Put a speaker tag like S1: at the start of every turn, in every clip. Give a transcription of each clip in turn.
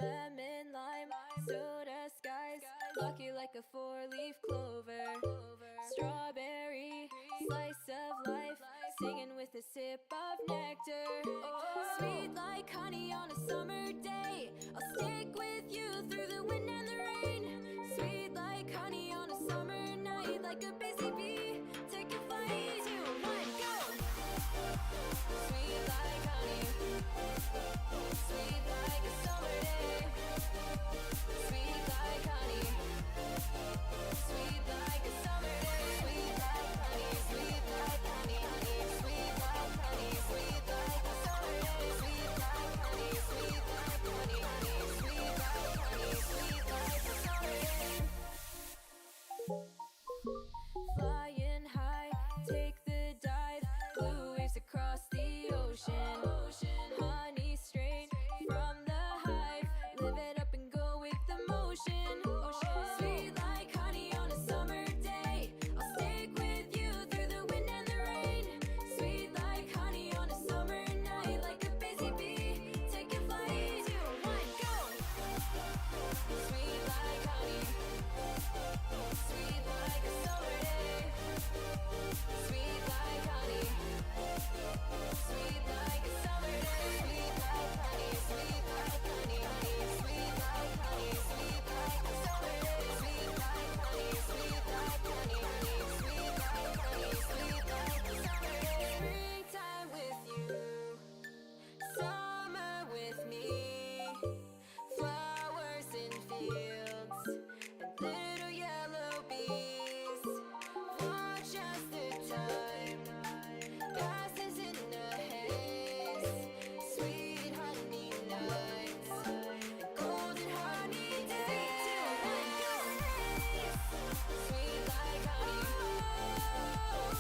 S1: Lemon, lime, soda, skies, lucky like a four-leaf clover. Strawberry, slice of life, singing with a sip of nectar. Sweet like honey on a summer day, I'll stick with you through the wind and the rain. Sweet like honey on a summer night, like a busy bee, take a flight. 3, 2, 1, go! Sweet like honey, sweet like a summer day. Sweet like honey, sweet like a summer day. Sweet like honey, sweet like honey, honey. Sweet like honey, sweet like a summer day. Sweet like honey, sweet like honey, honey. Sweet like honey, sweet like a summer day. Flying high, take the dive, blue waves across the ocean. Honey straight from the hive, live it up and go with the motion. Sweet like honey on a summer day, I'll stick with you through the wind and the rain. Sweet like honey on a summer night, like a busy bee, take a flight. 3, 2, 1, go! Sweet like honey, sweet like a summer day. Sweet like honey, sweet like a summer day. Sweet like honey, sweet like honey, honey. Sweet like honey, sweet like a summer day. Sweet like honey, sweet like honey, honey. Sweet like honey, sweet like a summer day. Springtime with you, summer with me. Flowers in fields and little yellow bees. Watch as the time passes in a haze. Sweet honey nights and golden honey days. 3, 2, 1, go! Sweet like honey,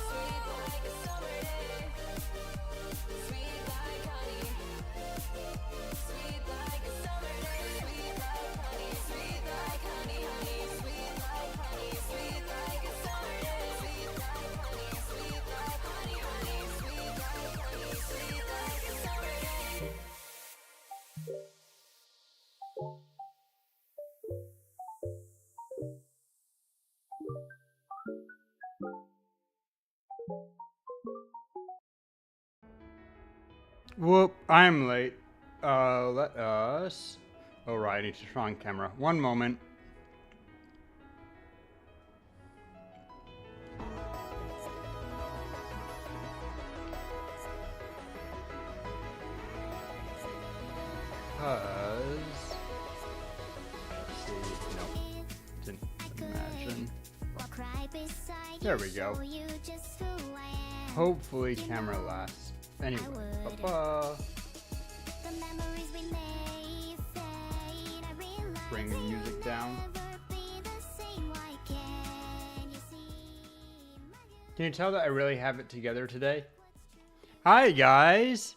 S1: sweet like a summer day. Sweet like honey, sweet like a summer day. Sweet like honey, sweet like honey, honey. Sweet like honey, sweet like a summer day. Sweet like honey, sweet like honey, honey. Sweet like honey, sweet like a summer day.
S2: Whoop, I'm late. Let us... Oh, right, I need to turn on camera. One moment. Because... Let's see. Nope. Didn't imagine. There we go. Hopefully camera lasts. Anyway, ba-ba. Bring the music down. Can you tell that I really have it together today? Hi guys!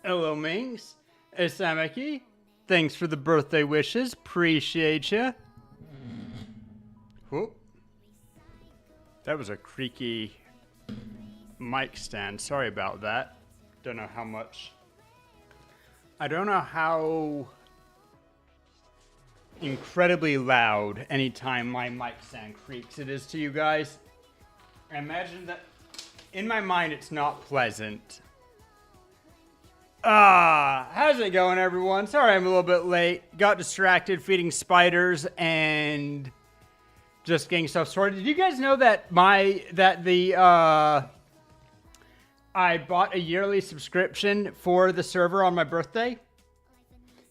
S2: Hello Minx. It's Samaki. Thanks for the birthday wishes. Appreciate ya. Whoop. That was a creaky mic stand. Sorry about that. Don't know how much. I don't know how incredibly loud anytime my mic stand creaks it is to you guys. I imagine that in my mind it's not pleasant. How's it going everyone? Sorry I'm a little bit late. Got distracted feeding spiders and just getting stuff sorted. Did you guys know that I bought a yearly subscription for the server on my birthday?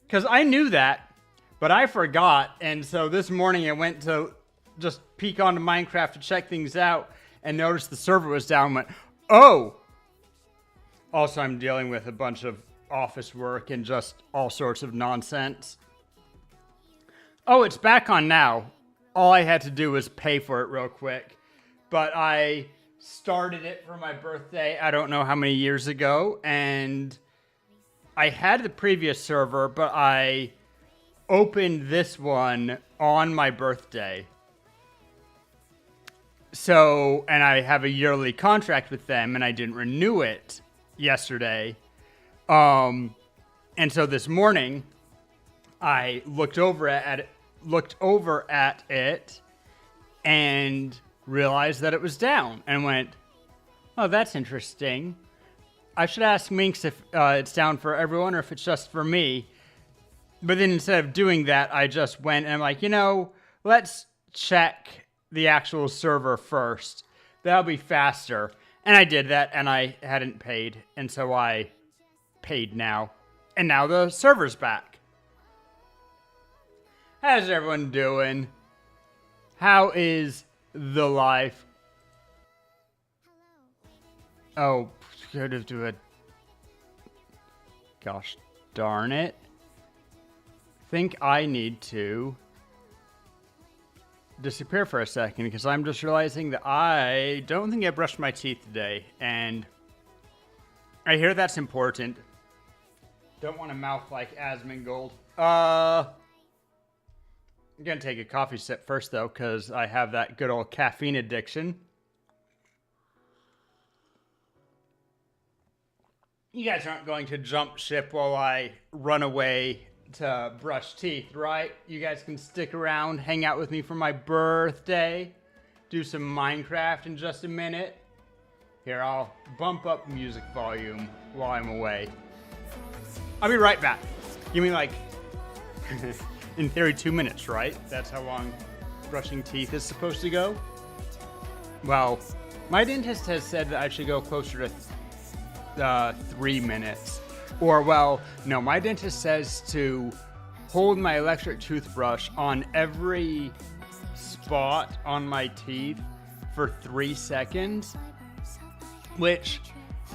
S2: Because I knew that, but I forgot. And so this morning I went to just peek onto Minecraft to check things out and noticed the server was down. Went, oh! Also, I'm dealing with a bunch of office work and just all sorts of nonsense. Oh, it's back on now. All I had to do was pay for it real quick. But I started it for my birthday, I don't know how many years ago, and I had the previous server, but I opened this one on my birthday. So, and I have a yearly contract with them, and I didn't renew it yesterday. And so this morning, I looked over at it and realized that it was down and went, oh, that's interesting. I should ask Minx if it's down for everyone or if it's just for me. But then instead of doing that, I just went and I'm like, let's check the actual server first. That'll be faster. And I did that, and I hadn't paid. And so I paid now. And now the server's back. How's everyone doing? How is the life? Oh, could have do it. Gosh darn it. Think I need to disappear for a second because I'm just realizing that I don't think I brushed my teeth today. And I hear that's important. Don't want to mouth like Asmongold. I'm gonna take a coffee sip first though, because I have that good old caffeine addiction. You guys aren't going to jump ship while I run away to brush teeth, right? You guys can stick around, hang out with me for my birthday, do some Minecraft in just a minute. Here, I'll bump up music volume while I'm away. I'll be right back. You mean like, in theory, 2 minutes, right? That's how long brushing teeth is supposed to go? Well, my dentist has said that I should go closer to 3 minutes. Or, well, no, my dentist says to hold my electric toothbrush on every spot on my teeth for 3 seconds. Which,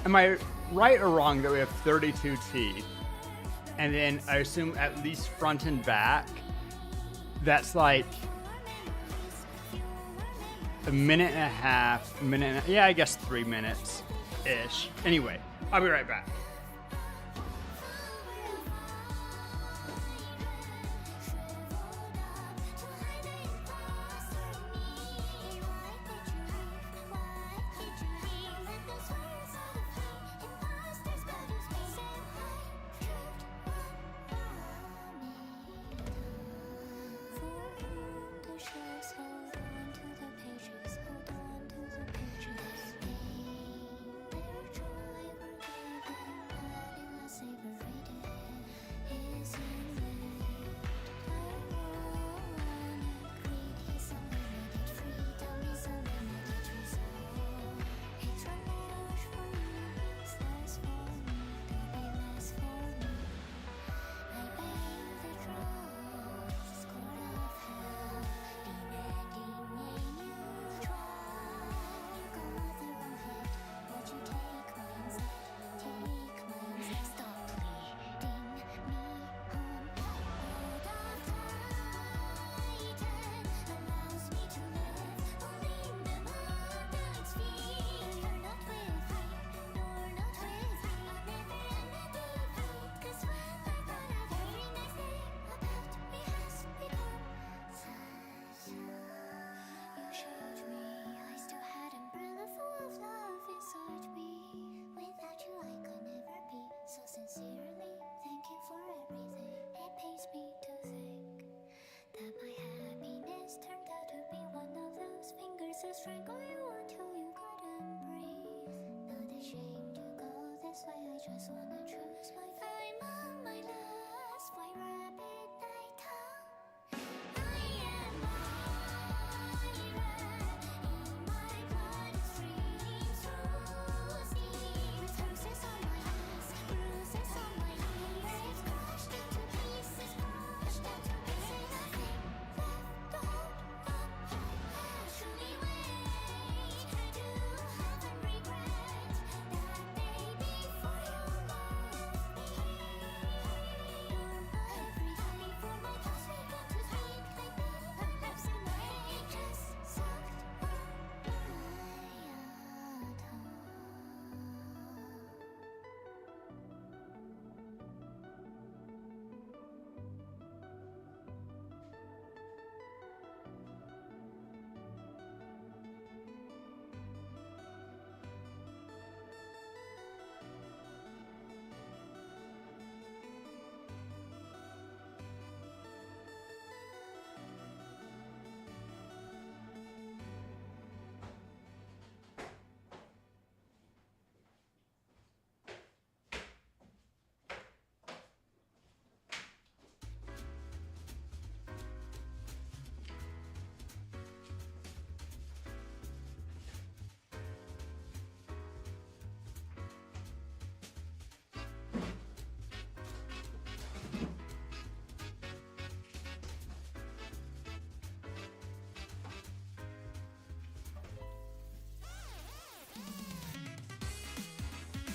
S2: am I right or wrong that we have 32 teeth? And then I assume at least front and back, that's like a minute and a half, yeah, I guess 3 minutes-ish. Anyway, I'll be right back.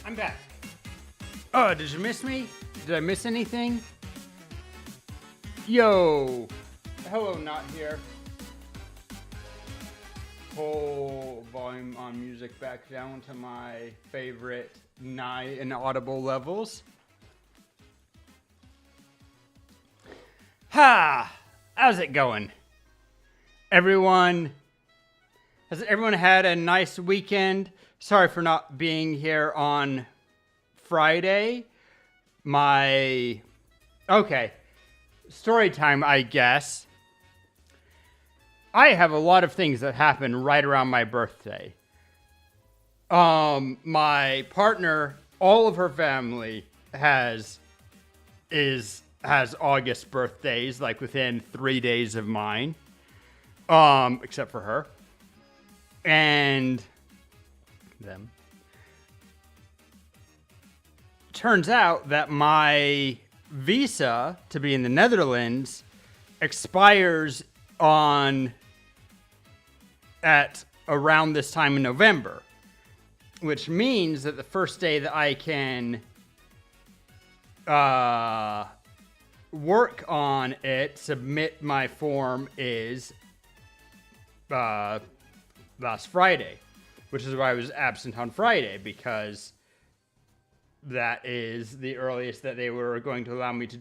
S2: I'm back. Oh, did you miss me? Did I miss anything? Yo. Hello, not here. Pull volume on music back down to my favorite nigh inaudible levels. Ha! How's it going? Has everyone had a nice weekend? Sorry for not being here on Friday. Okay. Story time, I guess. I have a lot of things that happen right around my birthday. My partner, all of her family has August birthdays, like within 3 days of mine. Except for her. And them. Turns out that my visa to be in the Netherlands expires at around this time in November, which means that the first day that I can work on it, submit my form, is last Friday, which is why I was absent on Friday, because that is the earliest that they were going to allow me to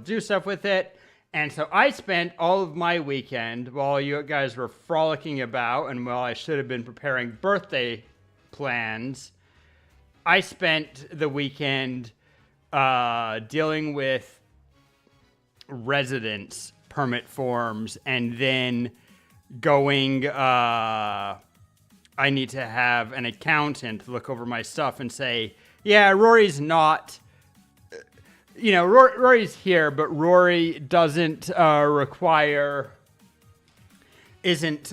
S2: do stuff with it. And so I spent all of my weekend while you guys were frolicking about and while I should have been preparing birthday plans. I spent the weekend dealing with residence permit forms, and then going, I need to have an accountant look over my stuff and say, yeah, Rory's not, Rory's here, but Rory isn't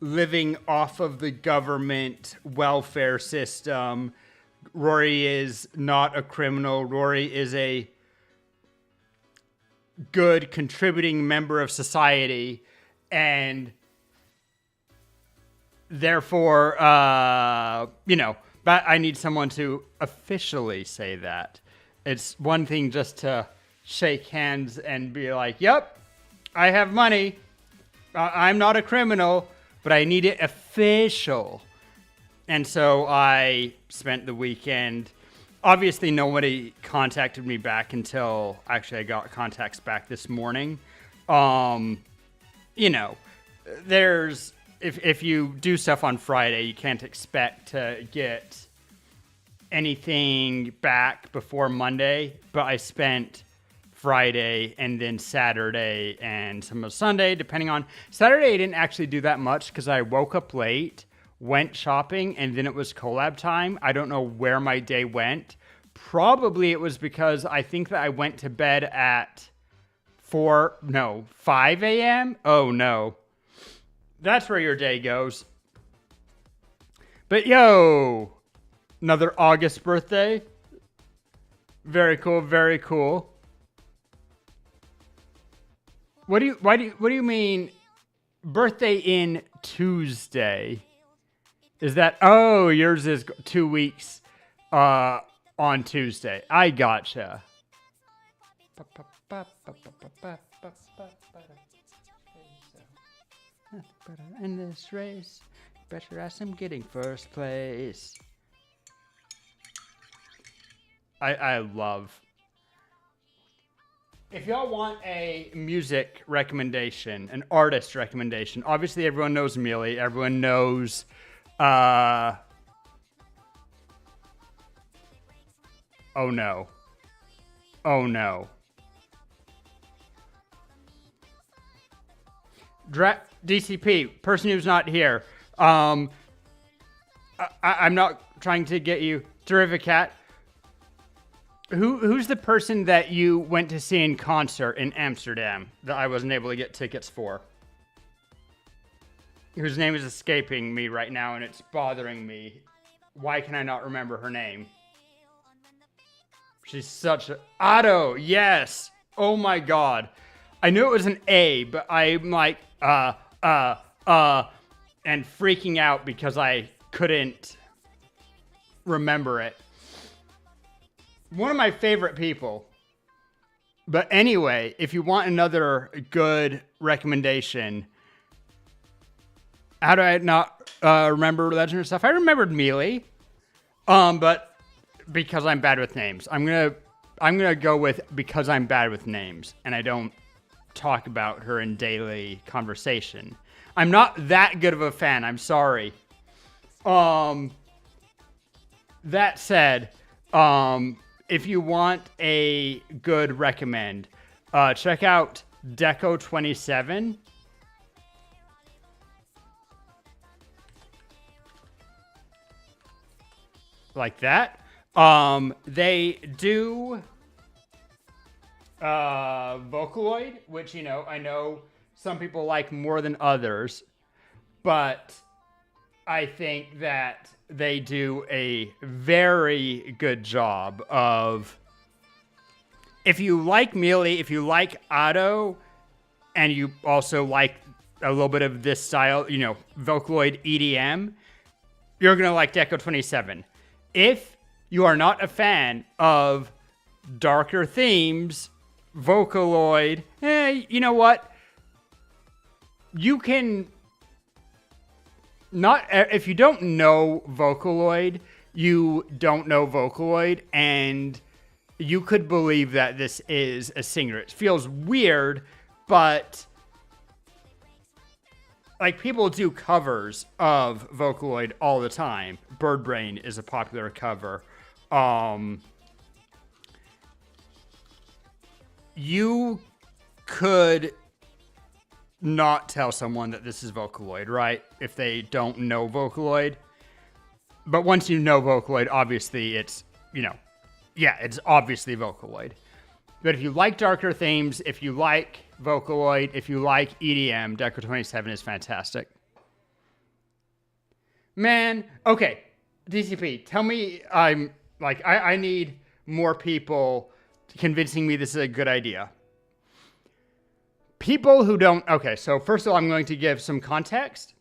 S2: living off of the government welfare system. Rory is not a criminal. Rory is a good contributing member of society, and therefore, but I need someone to officially say that. It's one thing just to shake hands and be like, yep, I have money. I'm not a criminal, but I need it official. And so I spent the weekend. Obviously, nobody contacted me back until actually I got contacts back this morning. If you do stuff on Friday, you can't expect to get anything back before Monday. But I spent Friday and then Saturday and some of Sunday, depending on Saturday. I didn't actually do that much because I woke up late, went shopping, and then it was collab time. I don't know where my day went. Probably it was because I think that I went to bed at 5 a.m. Oh no. That's where your day goes. But yo, another August birthday. Very cool, very cool. What do you mean birthday in Tuesday? Is that, yours is 2 weeks on Tuesday. I gotcha. In this race, better ask him getting first place. I love. If y'all want a music recommendation, an artist recommendation, obviously everyone knows Millie. Everyone knows. Oh no. Oh no. DCP, person who's not here. I'm not trying to get you. Terrific Cat. Who's the person that you went to see in concert in Amsterdam that I wasn't able to get tickets for? Whose name is escaping me right now and it's bothering me. Why can I not remember her name? She's such a... Otto, yes! Oh my god. I knew it was an A, but I'm like, and freaking out because I couldn't remember it. One of my favorite people. But anyway, if you want another good recommendation, how do I not remember Legend of stuff? I remembered Melee, but because I'm bad with names, I'm gonna go with because I'm bad with names, and I don't talk about her in daily conversation. I'm not that good of a fan. I'm sorry. That said, if you want a good recommend, check out Deco 27. Like that. They do Vocaloid, which, you know, I know some people like more than others, but I think that they do a very good job of, if you like Melee, if you like Auto, and you also like a little bit of this style, you know, Vocaloid EDM, you're going to like Deco 27. If you are not a fan of darker themes, Vocaloid, you know what? You can not, if you don't know Vocaloid, you don't know Vocaloid, and you could believe that this is a singer. It feels weird, but like, people do covers of Vocaloid all the time. Bird Brain is a popular cover. You could not tell someone that this is Vocaloid, right? If they don't know Vocaloid. But once you know Vocaloid, obviously it's, you know, yeah, it's obviously Vocaloid. But if you like darker themes, if you like Vocaloid, if you like EDM, Deco 27 is fantastic. Man, okay, DCP, tell me, I need more people convincing me this is a good idea. People who don't, okay, so first of all, I'm going to give some context.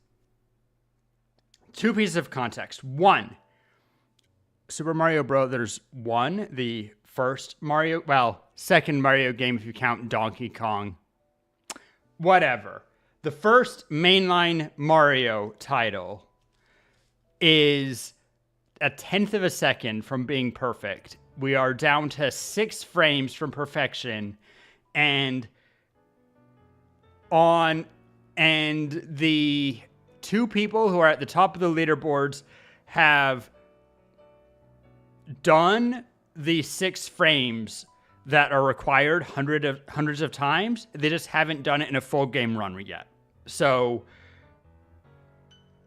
S2: 2 pieces of context. 1, Super Mario Brothers 1, the first Mario, well, second Mario game if you count Donkey Kong. Whatever. The first mainline Mario title is a 1/10 of a second from being perfect. We are down to 6 frames from perfection, and the 2 people who are at the top of the leaderboards have done the 6 frames that are required hundreds of times. They just haven't done it in a full game run yet. So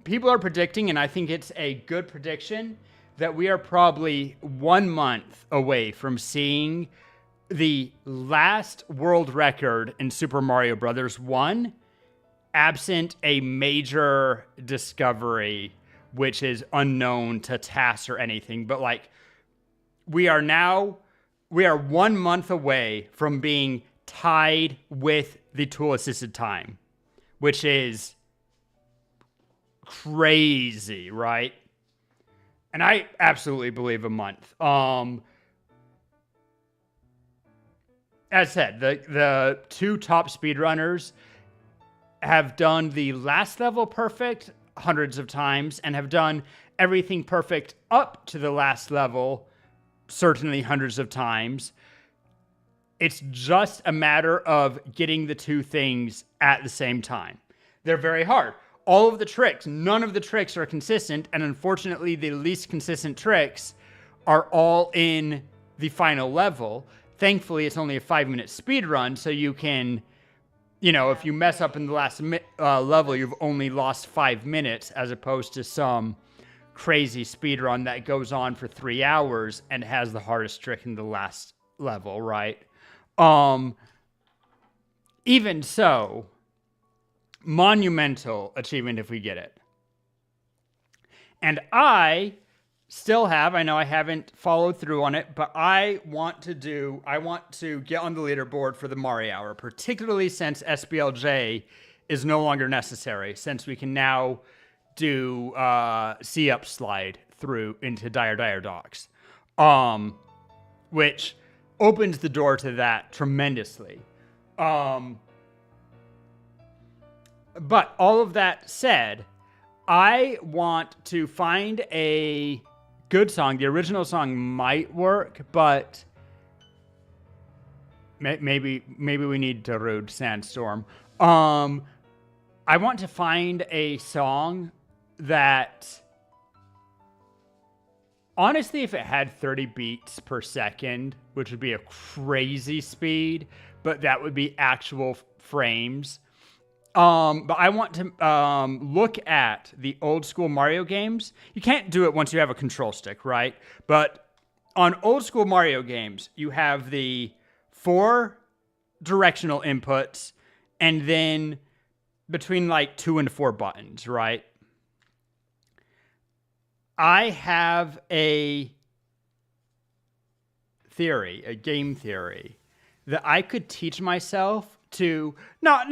S2: people are predicting, and I think it's a good prediction, that we are probably 1 month away from seeing the last world record in Super Mario Brothers 1, absent a major discovery, which is unknown to TAS or anything. But like, we are 1 month away from being tied with the tool-assisted time, which is crazy, right? And I absolutely believe a month. As said, the 2 top speedrunners have done the last level perfect hundreds of times and have done everything perfect up to the last level certainly hundreds of times. It's just a matter of getting the 2 things at the same time. They're very hard. All of the tricks, none of the tricks are consistent, and unfortunately the least consistent tricks are all in the final level. Thankfully, it's only a 5-minute speed run, so you can, you know, if you mess up in the last level, you've only lost 5 minutes, as opposed to some crazy speed run that goes on for 3 hours and has the hardest trick in the last level, right? Even so, monumental achievement if we get it. And I still have, I know I haven't followed through on it, but I want to get on the leaderboard for the Mario Hour, particularly since SBLJ is no longer necessary, since we can now do C-up slide through into Dire Docks, which opens the door to that tremendously. But all of that said, I want to find a good song. The original song might work, but maybe we need Darude Sandstorm. I want to find a song that, honestly, if it had 30 beats per second, which would be a crazy speed, but that would be actual frames. But I want to look at the old school Mario games. You can't do it once you have a control stick, right? But on old school Mario games, you have the 4 directional inputs and then between like 2 and 4 buttons, right? I have a game theory, that I could teach myself to not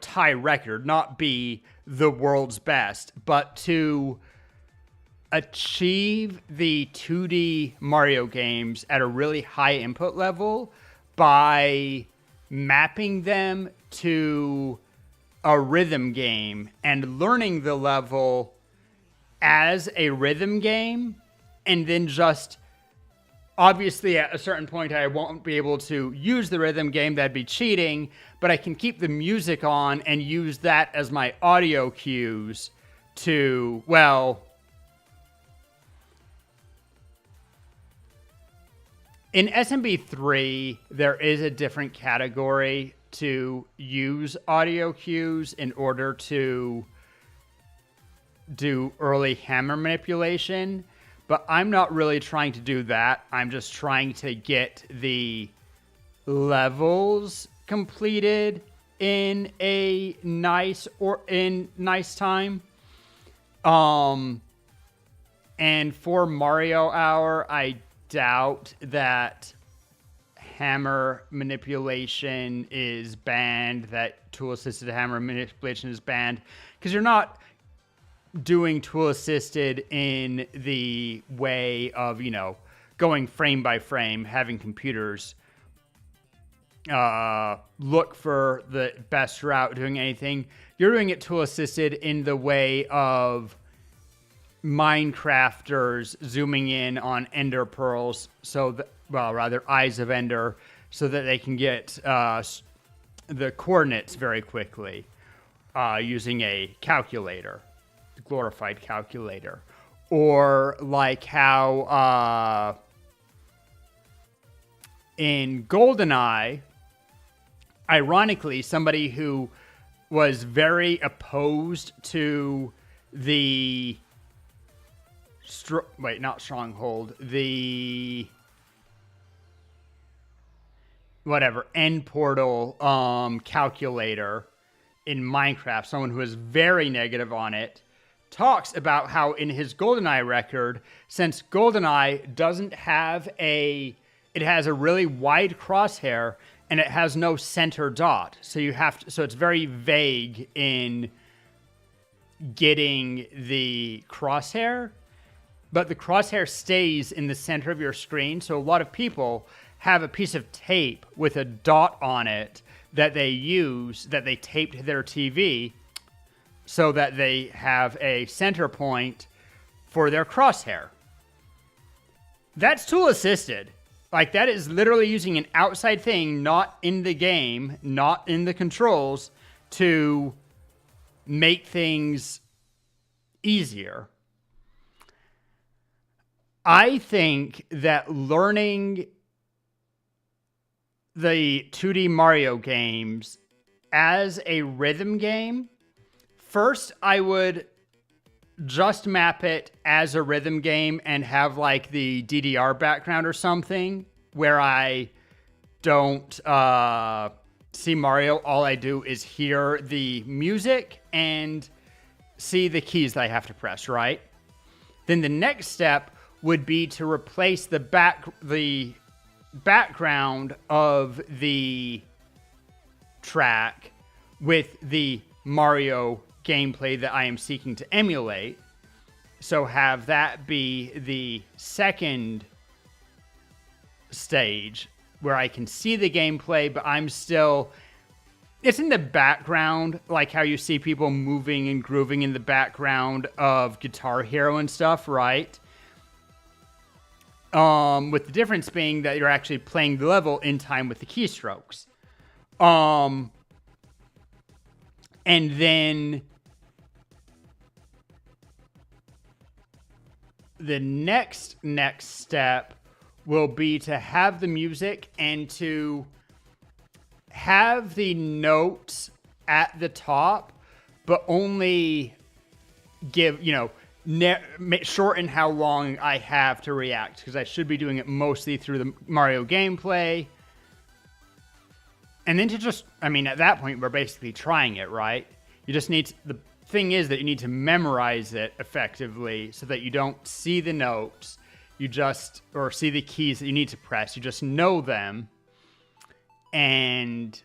S2: tie record, not be the world's best, but to achieve the 2D Mario games at a really high input level by mapping them to a rhythm game and learning the level as a rhythm game, and then just obviously at a certain point I won't be able to use the rhythm game, that'd be cheating, but I can keep the music on and use that as my audio cues to, well, in SMB3 there is a different category to use audio cues in order to do early hammer manipulation, but I'm not really trying to do that. I'm just trying to get the levels completed in a nice time. And for Mario Hour, I doubt that hammer manipulation is banned, that tool-assisted hammer manipulation is banned, because you're not doing tool-assisted in the way of, going frame by frame, having computers look for the best route, doing anything. You're doing it tool-assisted in the way of Minecrafters zooming in on Ender Pearls, Eyes of Ender, so that they can get the coordinates very quickly using a calculator, a glorified calculator. Or like how in GoldenEye, ironically, somebody who was very opposed to the not Stronghold, the end portal calculator in Minecraft, someone who is very negative on it, talks about how in his GoldenEye record, since GoldenEye doesn't have it has a really wide crosshair and it has no center dot, so it's very vague in getting the crosshair, but the crosshair stays in the center of your screen. So a lot of people have a piece of tape with a dot on it that they tape to their TV so that they have a center point for their crosshair. That's tool assisted. Like, that is literally using an outside thing, not in the game, not in the controls, to make things easier. I think that learning the 2D Mario games as a rhythm game, first I would just map it as a rhythm game and have like the DDR background or something where I don't see Mario. All I do is hear the music and see the keys that I have to press, right? Then the next step would be to replace the background of the track with the Mario gameplay that I am seeking to emulate. So have that be the second stage where I can see the gameplay, but I'm still... It's in the background, like how you see people moving and grooving in the background of Guitar Hero and stuff, right? With the difference being that you're actually playing the level in time with the keystrokes. And then the next step will be to have the music and to have the notes at the top, but only give, shorten how long I have to react, because I should be doing it mostly through the Mario gameplay. And then to just, at that point, we're basically trying it, right? You just need to, the thing is that you need to memorize it effectively so that you don't see the notes, or see the keys that you need to press. You just know them and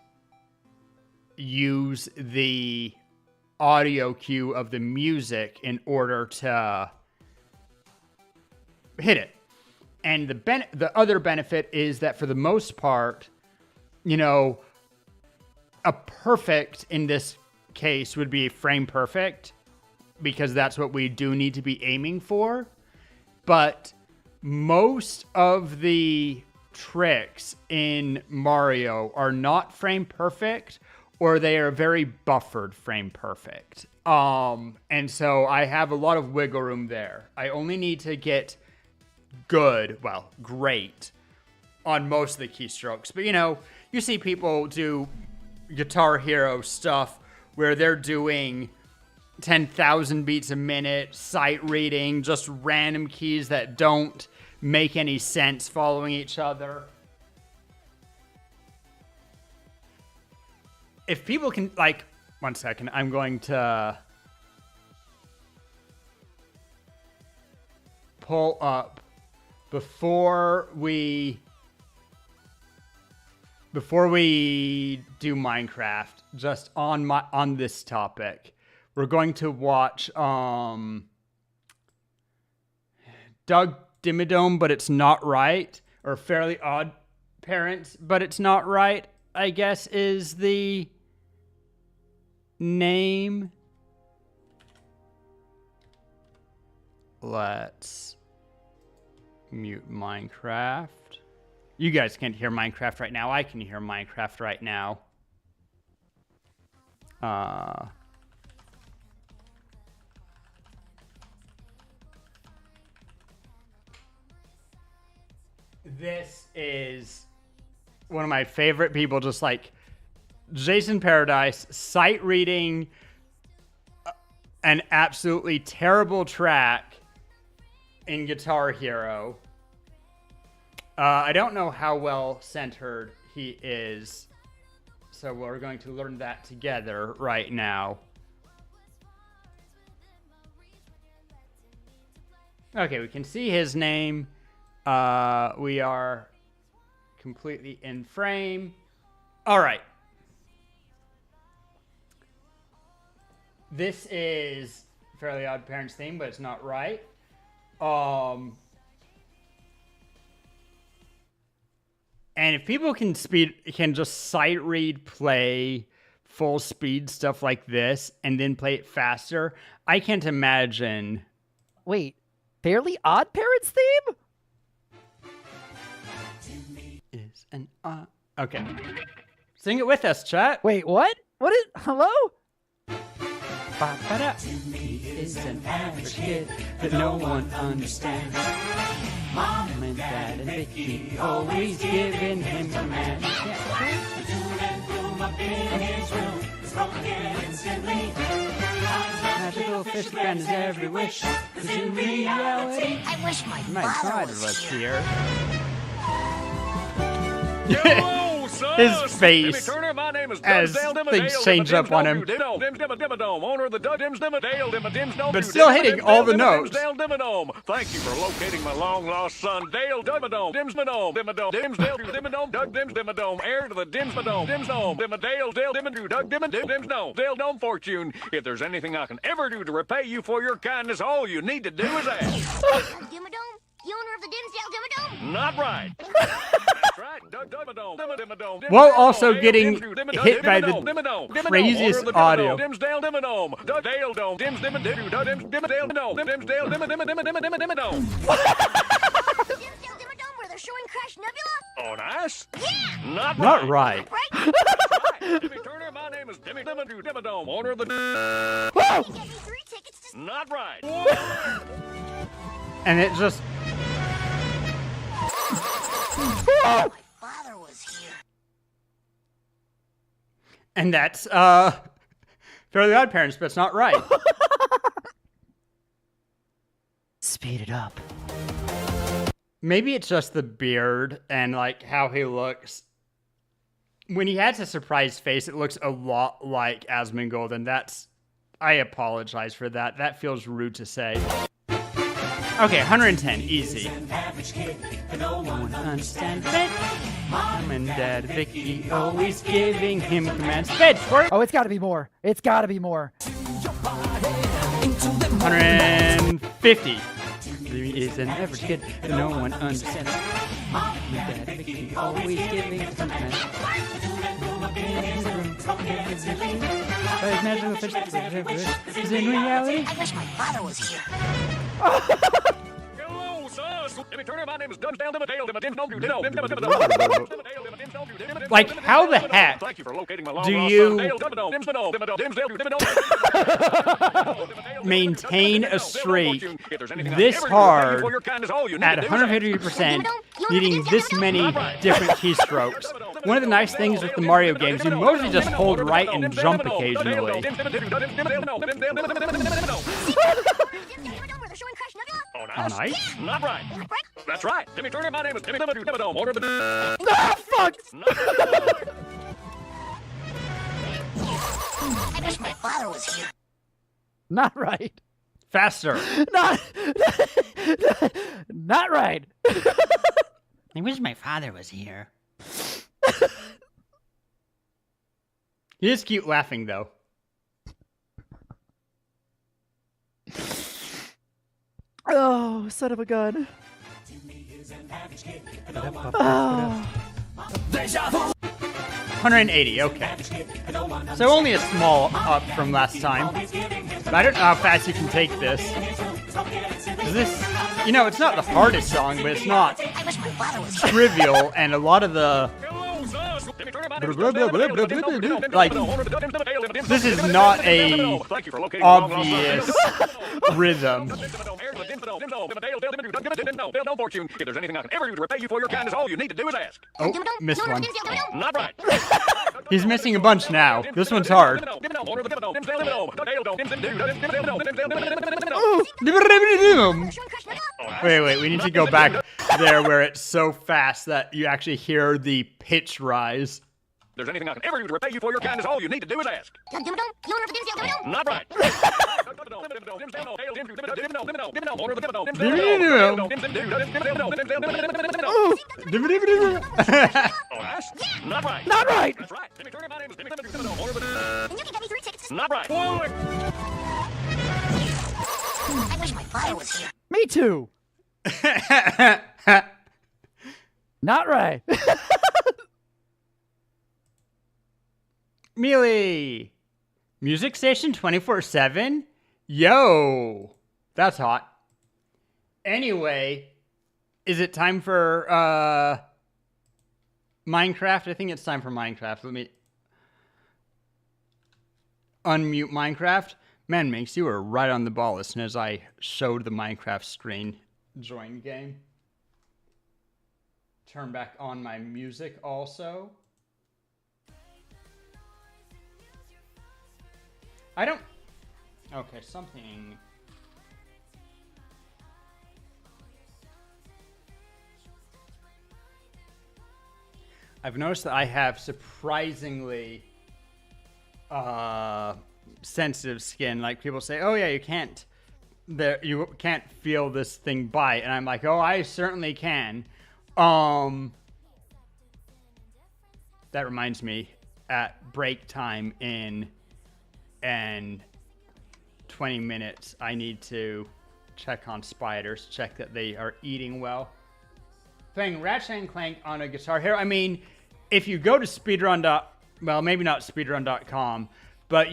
S2: use the audio cue of the music in order to hit it. And the other benefit is that for the most part, a perfect in this case would be frame perfect, because that's what we do need to be aiming for. But most of the tricks in Mario are not frame perfect, or they are very buffered frame perfect. And so I have a lot of wiggle room there. I only need to get great on most of the keystrokes. But you see people do Guitar Hero stuff where they're doing 10,000 beats a minute, sight reading, just random keys that don't make any sense following each other. If people can, 1 second, I'm going to pull up before we do Minecraft, just on this topic. We're going to watch Doug Dimmadome, but it's not right, or Fairly Odd Parents, but it's not right, I guess is the name. Let's mute Minecraft. You guys can't hear Minecraft right now. I can hear Minecraft right now. This is one of my favorite people, just like Jason Paradise, sight reading an absolutely terrible track in Guitar Hero. I don't know how well centered he is, so we're going to learn that together right now. Okay, we can see his name. We are completely in frame. All right. This is Fairly Odd Parents theme, but it's not right. And if people can just sight read, play full speed stuff like this, and then play it faster, I can't imagine.
S3: Wait, Fairly Odd Parents theme?
S2: Is an okay. Sing it with us, chat.
S3: Wait, what? What is? Hello?
S2: He is an average kid that no one understands. Mom and Dad and Vicky always giving him commands. Magical fish that grants every wish. 'Cause in reality,
S4: I wish my
S2: my
S4: father
S2: father
S4: was
S2: was
S4: here.
S2: here.
S5: Yo,
S2: his face
S4: Turner, my name is
S2: as things change up on him. But still hitting all the notes.
S4: Thank you for locating my long-lost son, Dale Dimmadome. Dimsmadome. Dimmadome. Doug Dimmadome. Heir to the Dimsmadome. Dimsdome. Dimmadale. Dale Dimmadome. Doug Dimmadome. Dale Dome Fortune. If there's anything I can ever do to repay you for your kindness, all you need to do is ask.
S5: Dimmadome? The owner of the Dimsdale Dimmadome?
S4: Not right. That's right. Doug Dimmadome.
S2: While also getting hit by the craziest audio.
S4: Dimsdale Dimmadome. Dale Dome. Dims Dimmadome. Dimsdale Dimmadome.
S5: Dimsdale Dimmadome where they're showing Crash Nebula?
S4: Oh, nice.
S5: Yeah!
S2: Not right.
S5: Right?
S4: Timmy Turner, my name is Timmy Dimmadome, owner of the...
S5: Get me 3 tickets to...
S4: Not right.
S2: And it just...
S5: My father was here.
S2: And that's, Fairly Odd Parents, but it's not right.
S3: Speed it up.
S2: Maybe it's just the beard and, like, how he looks. When he has a surprised face, it looks a lot like Asmongold, and that's... I apologize for that. That feels rude to say. Okay, 110, easy. No one understands it. Mom and Dad, Vicky, always giving him commands. Bed, twerk!
S3: Oh, it's got to be more. It's got to be more.
S2: 150. He is an average kid, but no one understands it. Mom and Dad, Vicky, always giving him commands. Magical fish is in reality.
S5: I wish my father was here.
S4: Hello, sus. Timmy Turner, my name is Dimsdale Dimmadale.
S2: Like, how the heck
S4: Thank you for locating my
S2: do
S4: long-lost
S2: you
S4: son, Dale Dimmadome.
S2: maintain a streak this hard at 150%, needing this many different keystrokes? One of the nice things with the Mario games, you mostly just hold right and jump occasionally.
S5: Where they're showing Crash Nebula?
S4: Oh,
S2: Oh, nice.
S4: Not right.
S5: Right?
S4: That's right. Timmy Turner, my name is Timmy Dimmadome, owner of the...
S3: Ah, fuck!
S5: I wish my father was here.
S3: Not right.
S2: Faster.
S3: Not, not right.
S2: I wish my father was here. He is cute laughing, though.
S3: Oh, son of a gun. Oh.
S2: 180, okay. So only a small up from last time. But I don't know how fast you can take this. Is this, you know, it's not the hardest song, but it's not
S5: I wish my father was here.
S2: trivial, and a lot of the... Like, this is not a obvious rhythm.
S4: If there's anything I can ever do to repay you for your kindness, all you need to do is ask.
S2: Oh, missed one.
S4: Not right.
S2: He's missing a bunch now. This one's hard. Wait, we need to go back there where it's so fast that you actually hear the pitch rise.
S4: There's anything I can ever do to repay you for your kindness, all you need to do is ask.
S5: Dimmadome? The owner of the Dimsdale Dimmadome?
S4: Not right. Not right.
S3: Not right.
S4: That's right.
S5: Then you can get me 3 tickets to...
S4: Not right.
S5: I wish my father was here.
S3: Me too. Not right.
S2: Mealy. Music station 24/7? Yo. That's hot. Anyway, is it time for Minecraft? I think it's time for Minecraft. Let me unmute Minecraft. Man, Minx, you were right on the ball as soon as I showed the Minecraft screen. Join game. Turn back on my music also. I don't... Okay, something... I've noticed that I have surprisingly sensitive skin. Like people say, "Oh yeah, you can't feel this thing bite," and I'm like, "Oh, I certainly can." That reminds me, at break time in 20 minutes, I need to check on spiders, check that they are eating well. Playing Ratchet and Clank on a Guitar Hero. I mean, if you go to well, maybe not speedrun.com, but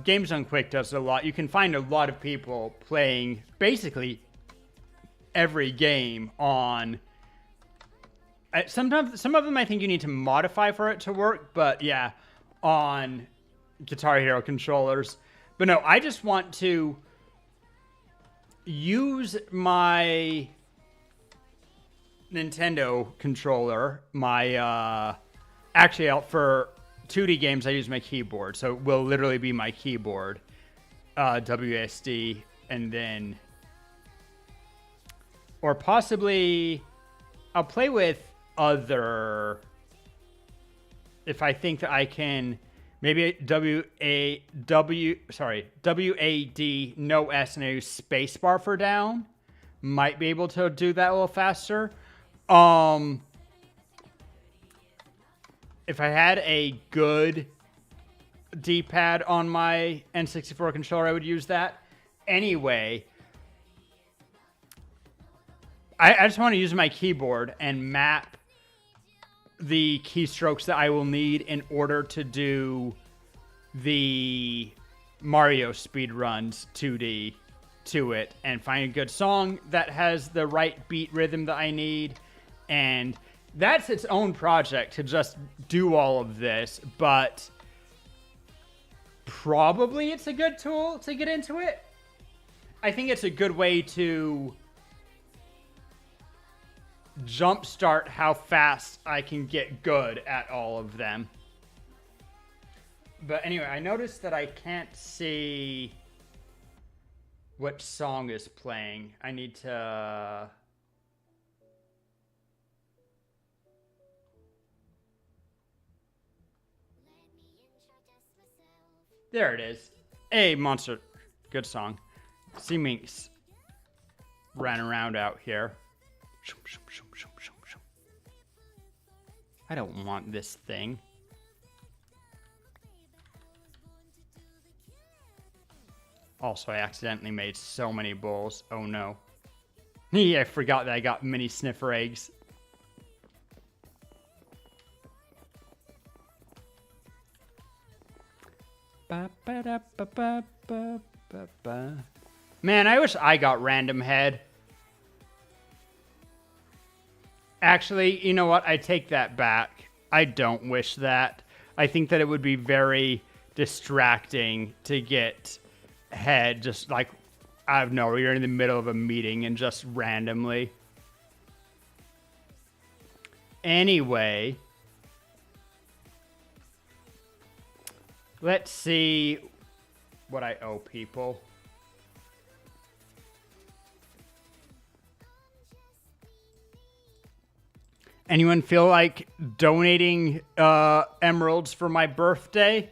S2: Games Done Quick does it a lot. You can find a lot of people playing basically every game on. Sometimes some of them I think you need to modify for it to work, but yeah, on Guitar Hero controllers. But no, I just want to use my Nintendo controller, actually for 2D games I use my keyboard, so it will literally be my keyboard, WSD, and then, or possibly I'll play with if I think that I can, maybe WAD, no S, and I use spacebar for down, might be able to do that a little faster. If I had a good D-pad on my N64 controller, I would use that. Anyway, I just want to use my keyboard and map the keystrokes that I will need in order to do the Mario speedruns 2D to it, and find a good song that has the right beat rhythm that I need. And that's its own project to just do all of this, but probably it's a good tool to get into it. I think it's a good way to jumpstart how fast I can get good at all of them. But anyway, I noticed that I can't see what song is playing. I need to... There it is. Hey, Monster. Good song. Sea Minx ran around out here. I don't want this thing. Also, I accidentally made so many bowls. Oh no. I forgot that I got mini sniffer eggs. Man, I wish I got random head. Actually, you know what? I take that back. I don't wish that. I think that it would be very distracting to get head just like out of nowhere. You're in the middle of a meeting and just randomly. Anyway, let's see what I owe people. Anyone feel like donating emeralds for my birthday?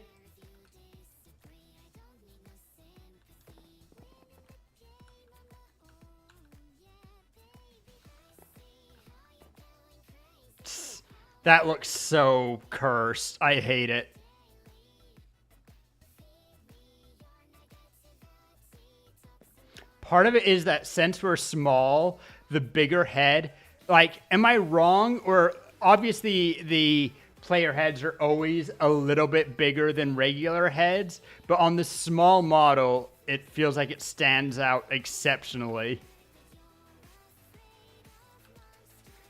S2: That looks so cursed. I hate it. Part of it is that since we're small, the bigger head... Like, am I wrong? Or obviously the player heads are always a little bit bigger than regular heads, but on the small model, it feels like it stands out exceptionally.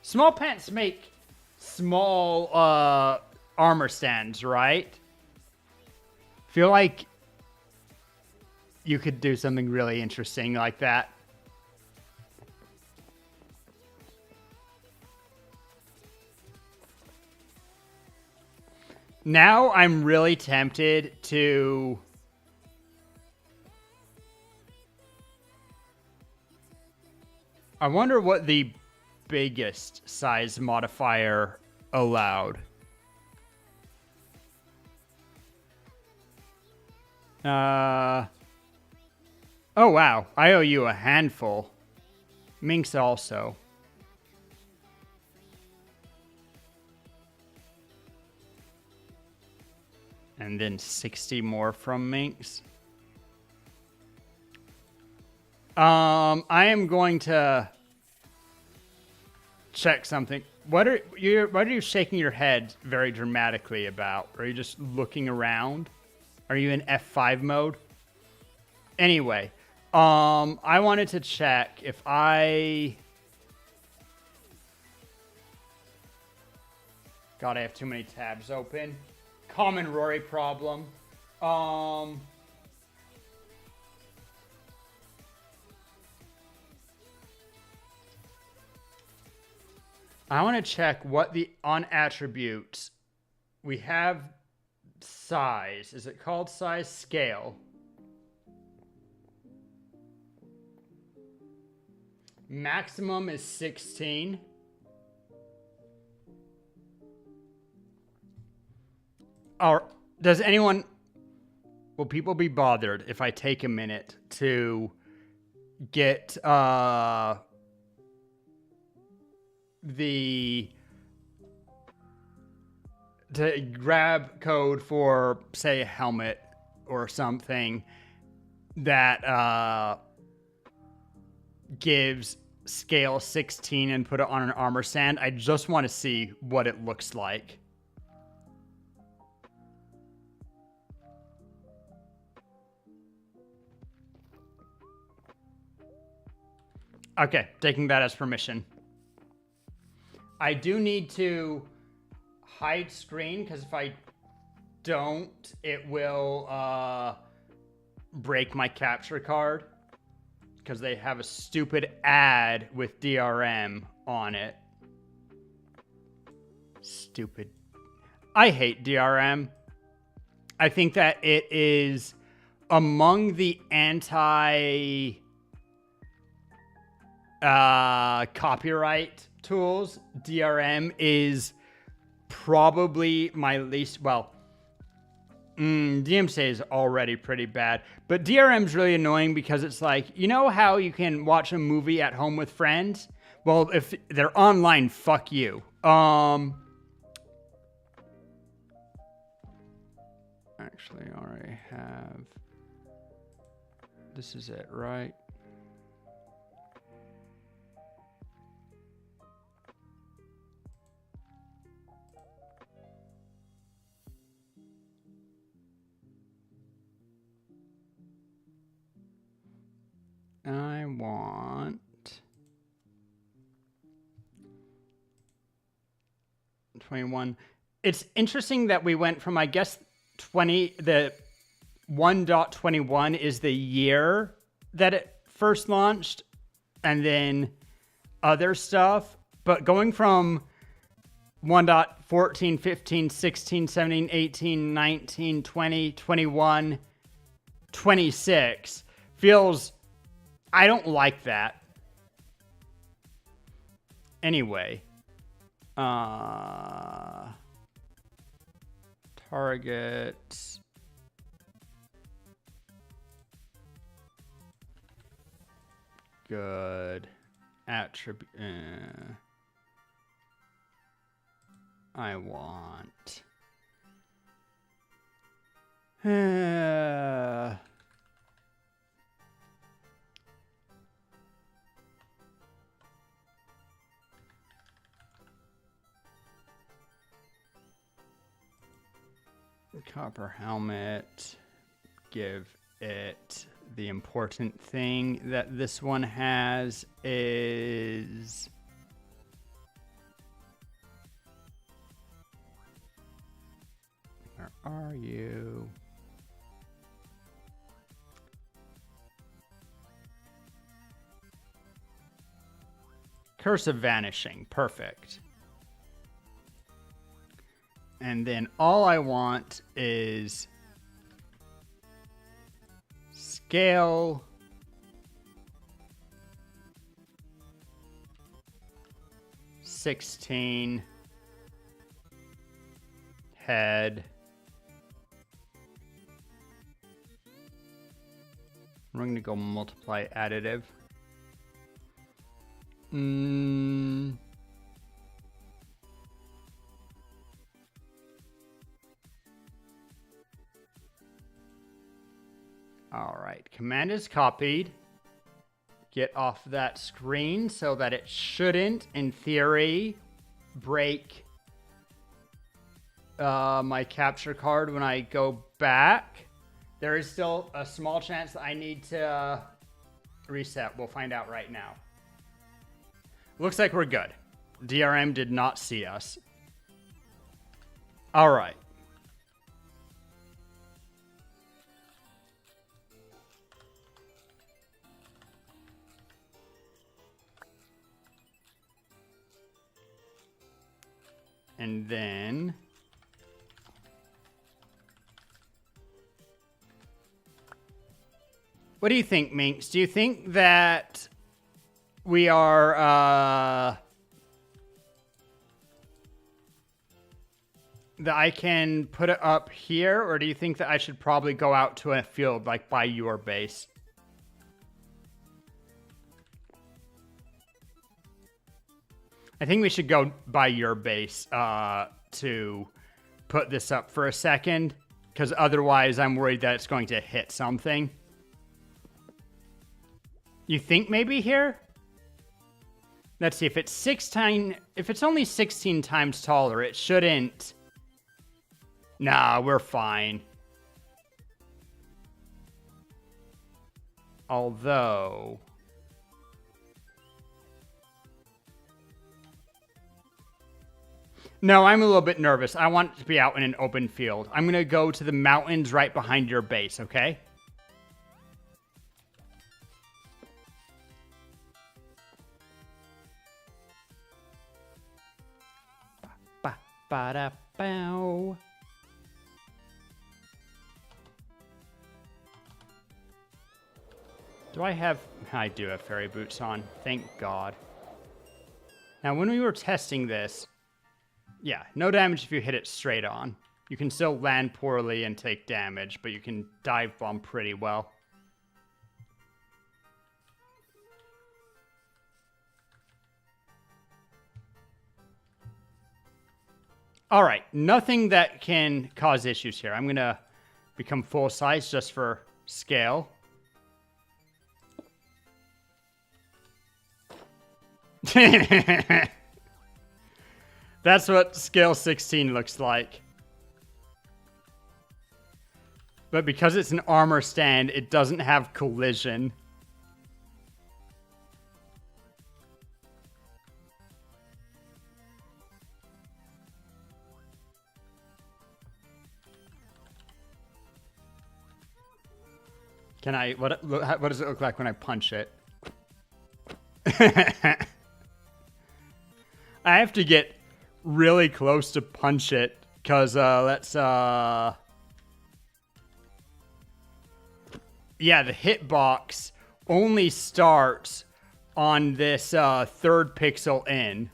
S2: Small pants make small armor stands, right? Feel like you could do something really interesting like that. Now I'm really tempted to... I wonder what the biggest size modifier allowed. Oh wow, I owe you a handful. Minx also. And then 60 more from Minx. I am going to check something. What are you shaking your head very dramatically about? Are you just looking around? Are you in F5 mode? Anyway, I wanted to check if I... God, I have too many tabs open. Common Rory problem. I want to check what the on attributes we have. Size. Is it called size? Scale. Maximum is 16. Or does anyone... Will people be bothered if I take a minute to get to grab code for, say, a helmet or something that gives scale 16 and put it on an armor stand? I just want to see what it looks like. Okay, taking that as permission. I do need to hide screen, because if I don't, it will break my capture card, because they have a stupid ad with DRM on it. Stupid. I hate DRM. I think that it is among the anti copyright tools. DRM is probably my least, well, DMCA is already pretty bad, but DRM is really annoying because it's like, you know how you can watch a movie at home with friends? Well, if they're online, fuck you. Actually, I already have, this is it, right? I want 21. It's interesting that we went from, I guess, 20, the 1.21 is the year that it first launched, and then other stuff. But going from 1.14, 15, 16, 17, 18, 19, 20, 21, 26 feels... I don't like that. Anyway. Targets. Good. Attribute. I want. Copper helmet. Give it the important thing that this one has is where are you? Curse of Vanishing. Perfect. And then all I want is scale, ahead. We're going to go multiply additive. All right, command is copied. Get off that screen so that it shouldn't, in theory, break my capture card when I go back. There is still a small chance that I need to reset. We'll find out right now. Looks like we're good. DRM did not see us. All right. And then what do you think, Minx? Do you think that we are that I can put it up here, or do you think that I should probably go out to a field like by your base? I think we should go by your base to put this up for a second, because otherwise I'm worried that it's going to hit something. You think maybe here? Let's see, if it's only 16 times taller, it shouldn't. Nah, we're fine. Although no, I'm a little bit nervous. I want it to be out in an open field. I'm going to go to the mountains right behind your base, okay? Ba-da-bow. Do I have... I do have fairy boots on. Thank God. Now, when we were testing this... Yeah, no damage if you hit it straight on. You can still land poorly and take damage, but you can dive bomb pretty well. All right, nothing that can cause issues here. I'm going to become full size just for scale. That's what scale 16 looks like. But because it's an armor stand, it doesn't have collision. Can I, what does it look like when I punch it? I have to get really close to punch it, because let's yeah, the hitbox only starts on this third pixel in.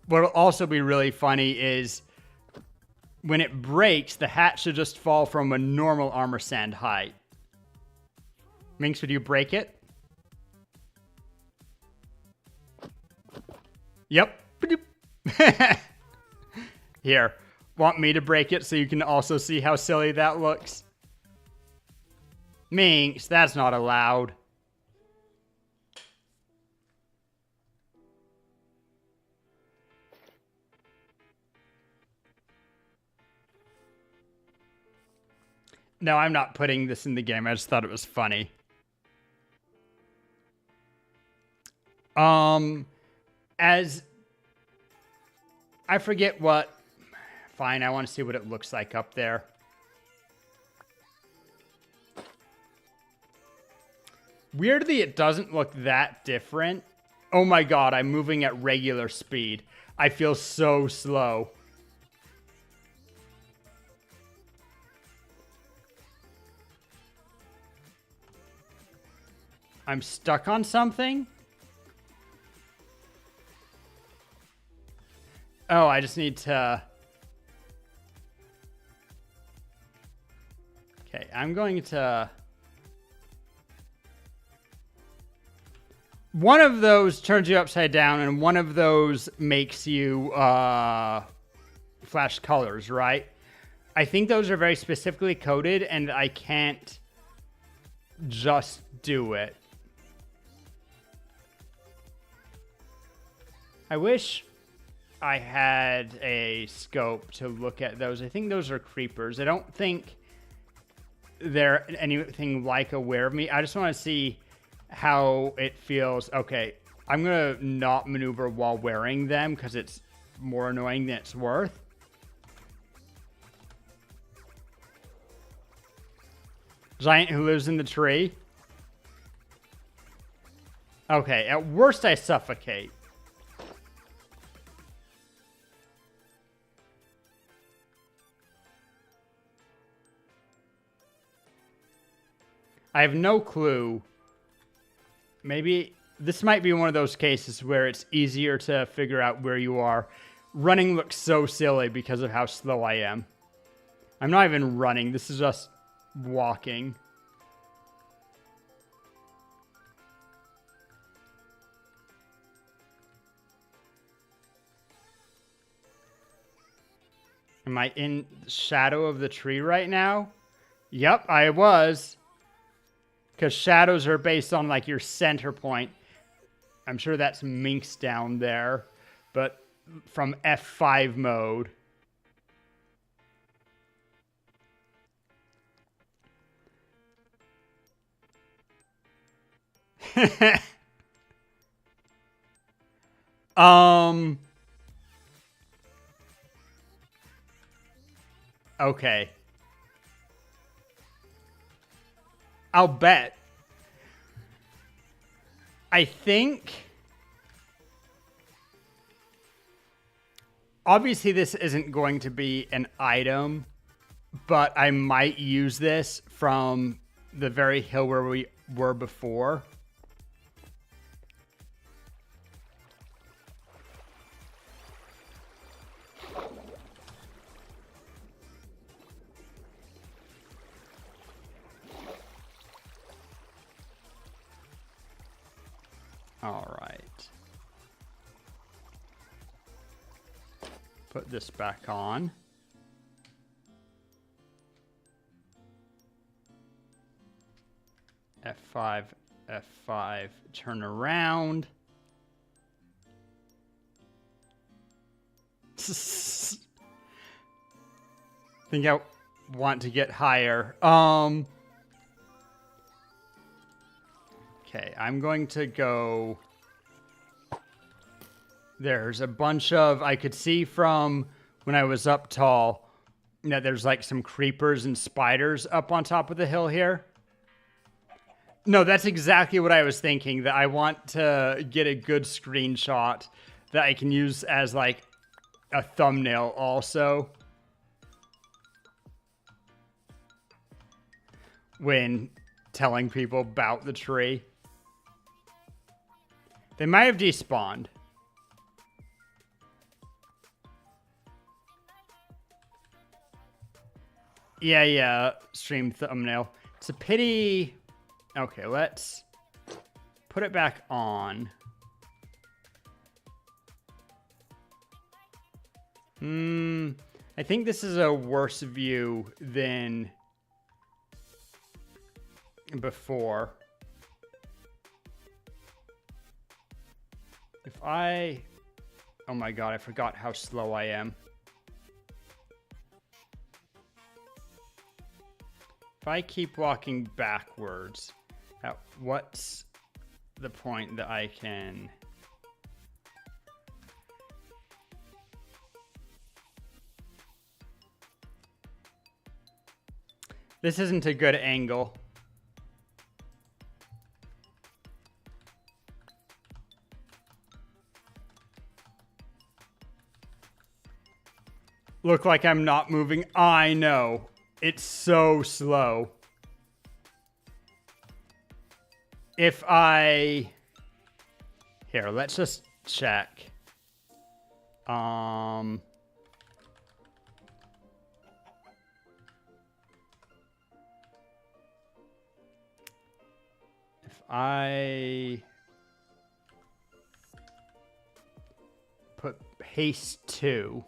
S2: What'll also be really funny is when it breaks, the hat should just fall from a normal armor stand height. Minx, would you break it? Yep. Here. Want me to break it so you can also see how silly that looks? Minx, that's not allowed. No, I'm not putting this in the game. I just thought it was funny. As I forget what. Fine, I want to see what it looks like up there. Weirdly, it doesn't look that different. Oh my God, I'm moving at regular speed. I feel so slow. I'm stuck on something? Oh, I just need to... Okay, I'm going to... One of those turns you upside down, and one of those makes you flash colors, right? I think those are very specifically coded, and I can't just do it. I wish I had a scope to look at those. I think those are creepers. I don't think they're anything like aware of me. I just want to see how it feels. Okay, I'm going to not maneuver while wearing them because it's more annoying than it's worth. Giant who lives in the tree. Okay, at worst I suffocate. I have no clue. Maybe this might be one of those cases where it's easier to figure out where you are. Running looks so silly because of how slow I am. I'm not even running. This is just walking. Am I in the shadow of the tree right now? Yep, I was. Because shadows are based on, like, your center point. I'm sure that's Minx down there. But from F5 mode. Okay. I'll bet. I think... Obviously, this isn't going to be an item, but I might use this from the very hill where we were before. All right. Put this back on. F5, F5, turn around. Think I want to get higher. Okay, I'm going to go... There's a bunch of... I could see from when I was up tall that there's like some creepers and spiders up on top of the hill here. No, that's exactly what I was thinking. That I want to get a good screenshot that I can use as like a thumbnail also. When telling people about the tree. They might have despawned. Yeah, stream thumbnail. It's a pity. Okay, let's put it back on. I think this is a worse view than before. If I... Oh my god, I forgot how slow I am. If I keep walking backwards, what's the point that I can... This isn't a good angle. Look like I'm not moving. I know. It's so slow. if I... Here, let's just check. If I put haste 2,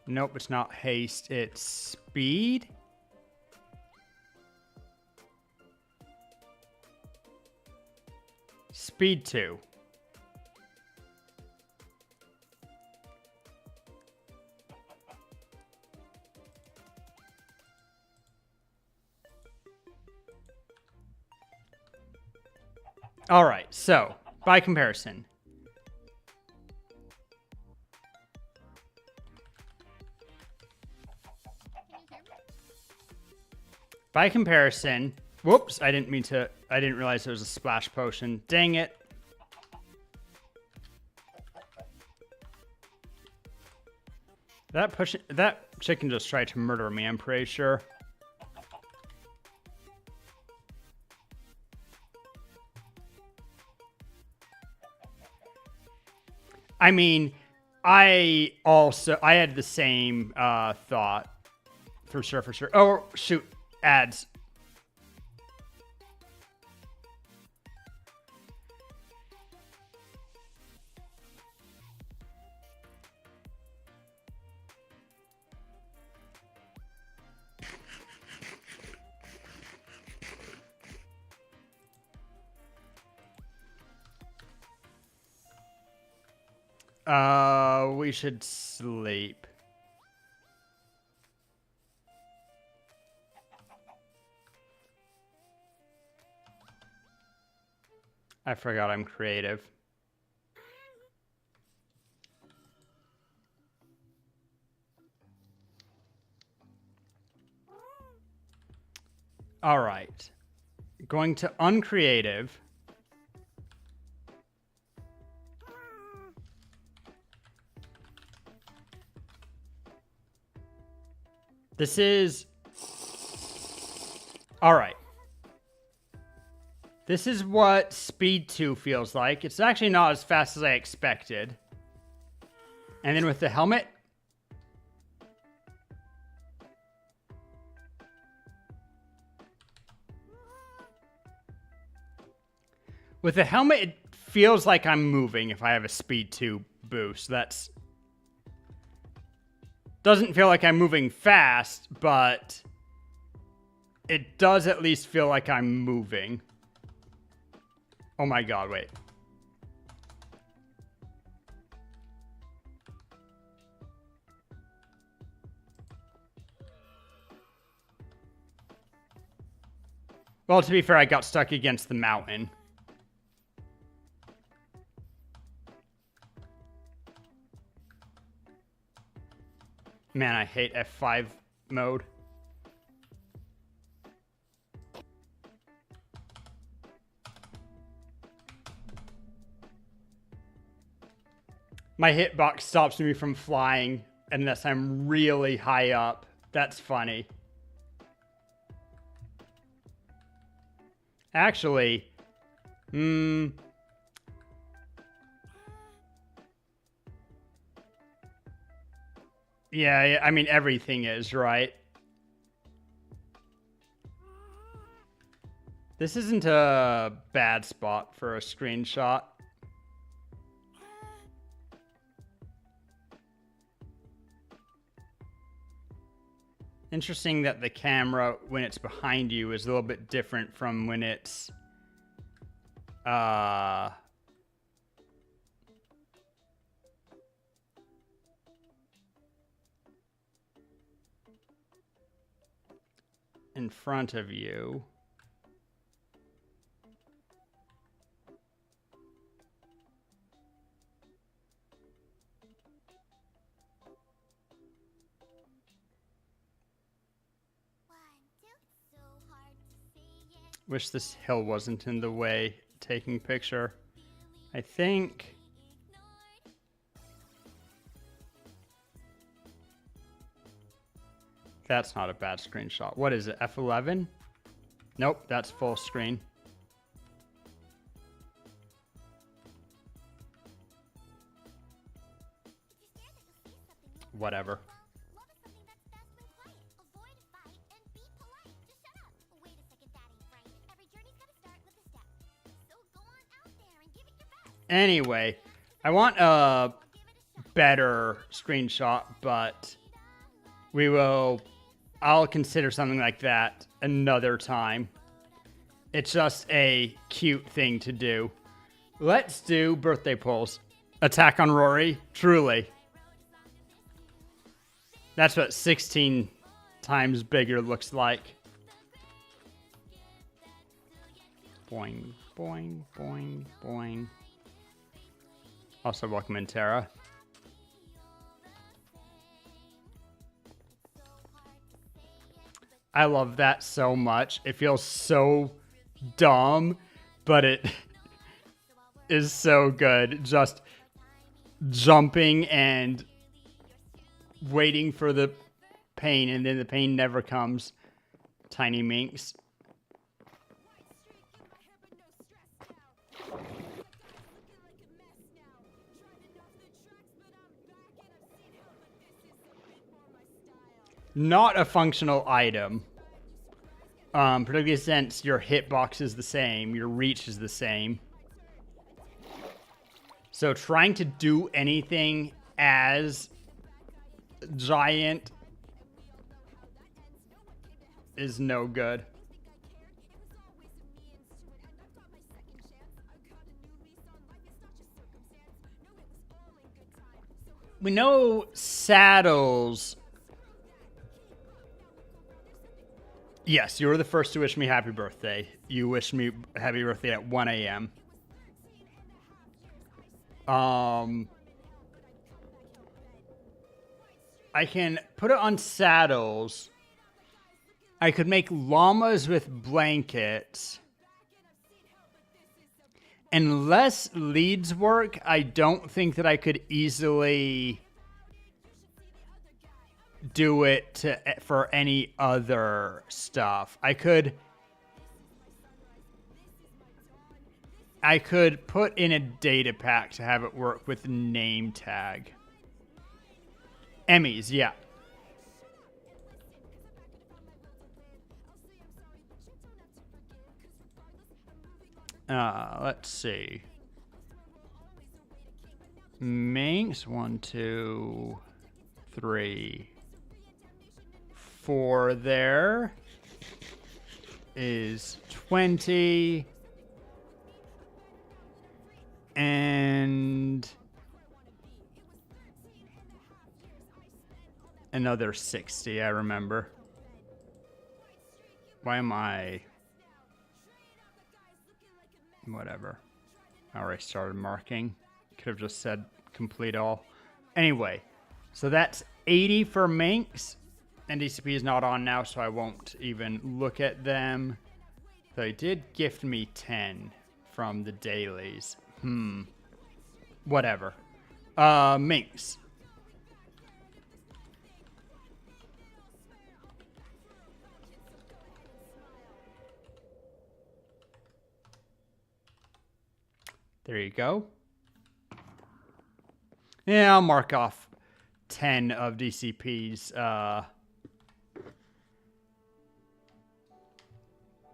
S2: nope, it's not haste, it's speed. Speed 2. All right, so by comparison, whoops, I didn't realize there was a splash potion. Dang it. That chicken just tried to murder me, I'm pretty sure. I mean, I had the same thought. For sure. Oh, shoot. Ads. We should sleep. I forgot I'm creative. All right. Going to uncreative. This is... All right. This is what Speed 2 feels like. It's actually not as fast as I expected. And then with the helmet... With the helmet, it feels like I'm moving if I have a Speed 2 boost. That's... Doesn't feel like I'm moving fast, but it does at least feel like I'm moving. Oh my god, wait. Well, to be fair, I got stuck against the mountain. Man, I hate F5 mode. My hitbox stops me from flying unless I'm really high up. That's funny. Actually, yeah, I mean, everything is, right? This isn't a bad spot for a screenshot. Interesting that the camera, when it's behind you, is a little bit different from when it's... in front of you. Wish this hill wasn't in the way taking picture. I think... That's not a bad screenshot. What is it, F11? Nope, that's full screen. Whatever. Anyway, I want a better screenshot, but I'll consider something like that another time. It's just a cute thing to do. Let's do birthday polls. Attack on Rory, truly. That's what 16 times bigger looks like. Boing, boing, boing, boing. Also, welcome in, Tara. I love that so much. It feels so dumb, but it is so good. Just jumping and waiting for the pain, and then the pain never comes. Tiny minks. Not a functional item. Particularly since your hitbox is the same, your reach is the same. So trying to do anything as giant is no good. We know saddles. Yes, you were the first to wish me happy birthday. You wished me happy birthday at 1 a.m. I can put it on saddles. I could make llamas with blankets. Unless leads work, I don't think that I could easily do it for any other stuff. I could put in a data pack to have it work with name tag. Emmys, yeah. Let's see. Minx, 1, 2, 3, 4 there is 20 and another 60, I remember. Why am I... Whatever. I already started marking. Could have just said complete all. Anyway, so that's 80 for Minx. NDCP is not on now, so I won't even look at them. They did gift me 10 from the dailies. Whatever. Minx. There you go. Yeah, I'll mark off 10 of DCP's,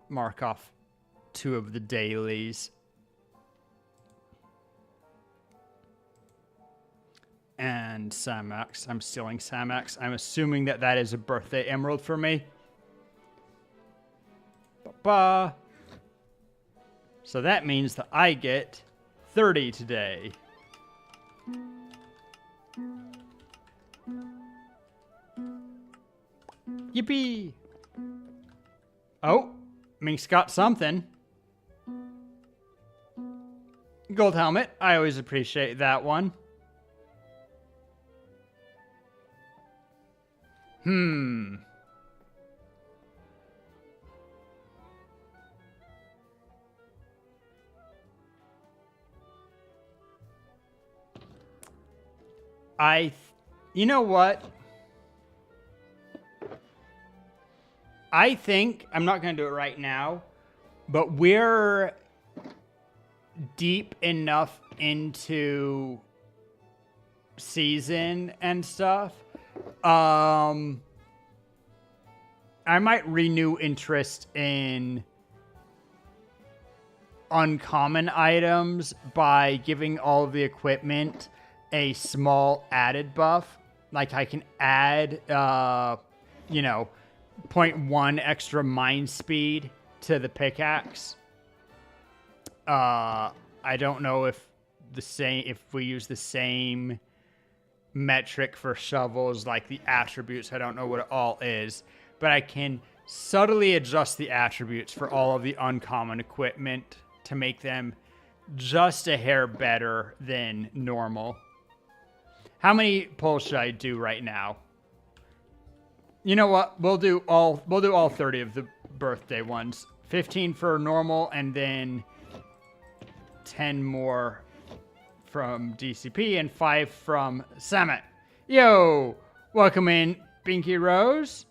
S2: mark off 2 of the dailies. And Samax. I'm stealing Samax. I'm assuming that that is a birthday emerald for me. Ba-ba. So that means that I get 30 today. Yippee! Oh, Mink's got something. Gold helmet. I always appreciate that one. You know what? I think, I'm not going to do it right now, but we're deep enough into season and stuff. I might renew interest in uncommon items by giving all of the equipment a small added buff. Like I can add, 0.1 extra mind speed to the pickaxe. I don't know if we use the same metric for shovels, like the attributes. I don't know what it all is, but I can subtly adjust the attributes for all of the uncommon equipment to make them just a hair better than normal. How many pulls should I do right now? You know what? We'll do all 30 of the birthday ones. 15 for normal, and then 10 more from DCP and 5 from Summit. Yo, welcome in, Pinky Rose.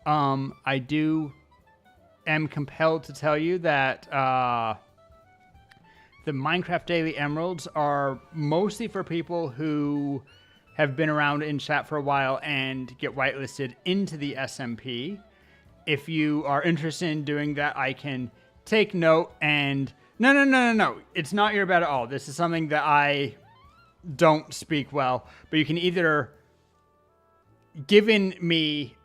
S2: I am compelled to tell you that the Minecraft Daily Emeralds are mostly for people who have been around in chat for a while and get whitelisted into the SMP. If you are interested in doing that, I can take note and... No. It's not your bad at all. This is something that I don't speak well. But you can either give them to me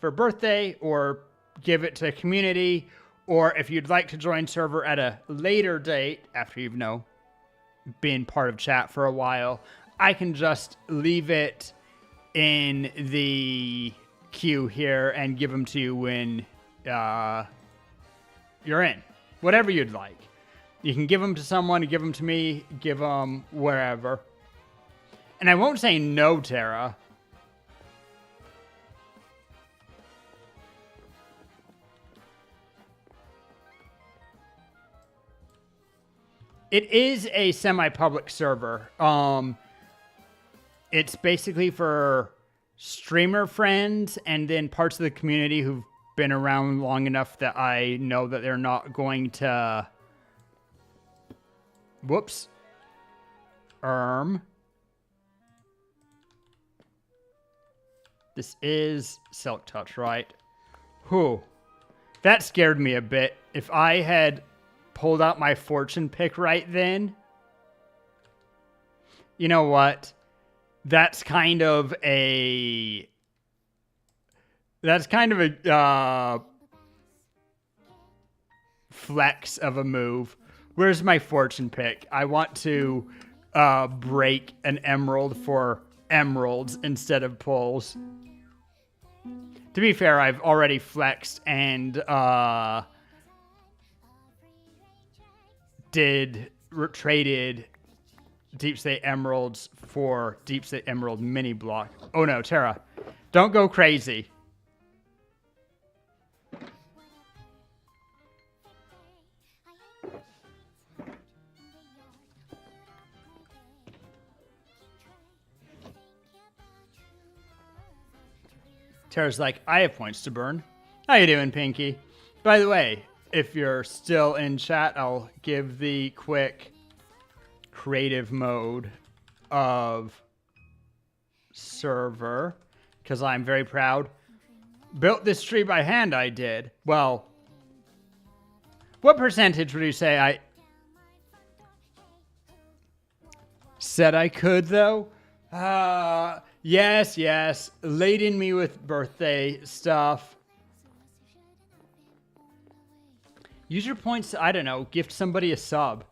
S2: for birthday, or give it to the community, or if you'd like to join server at a later date, after you've been part of chat for a while, I can just leave it in the queue here and give them to you when you're in. Whatever you'd like. You can give them to someone, give them to me, give them wherever. And I won't say no, Tara. It is a semi-public server. It's basically for streamer friends and then parts of the community who've been around long enough that I know that they're not going to... Whoops. This is Silk Touch, right? Whew. That scared me a bit. If I had pulled out my fortune pick right then... You know what? That's kind of a flex of a move. Where's my fortune pick? I want to break an emerald for emeralds instead of pulls. To be fair, I've already flexed and traded Deep State Emeralds for Deep State Emerald mini block. Oh no, Tara. Don't go crazy. Tara's like, I have points to burn. How you doing, Pinky? By the way, if you're still in chat, I'll give the quick creative mode of server, because I'm very proud. Built this tree by hand, I did. Well, what percentage would you say I said I could, though? Yes. Laden me with birthday stuff. Use your points to, I don't know, gift somebody a sub.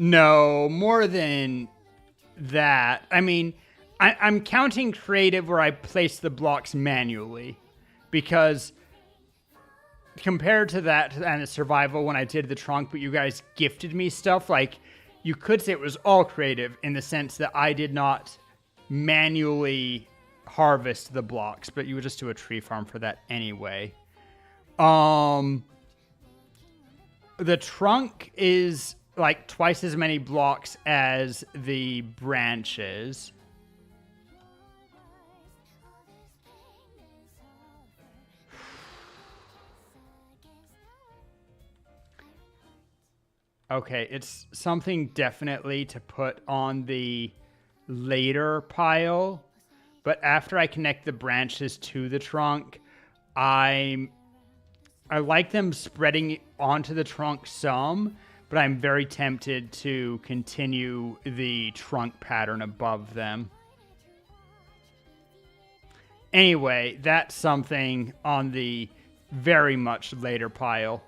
S2: No, more than that. I mean, I'm counting creative where I place the blocks manually, because compared to that and the survival when I did the trunk, but you guys gifted me stuff, like, you could say it was all creative in the sense that I did not manually harvest the blocks, but you would just do a tree farm for that anyway. The trunk is like twice as many blocks as the branches. Okay, it's something definitely to put on the later pile, but after I connect the branches to the trunk, I like them spreading onto the trunk some, but I'm very tempted to continue the trunk pattern above them. Anyway, that's something on the very much later pile.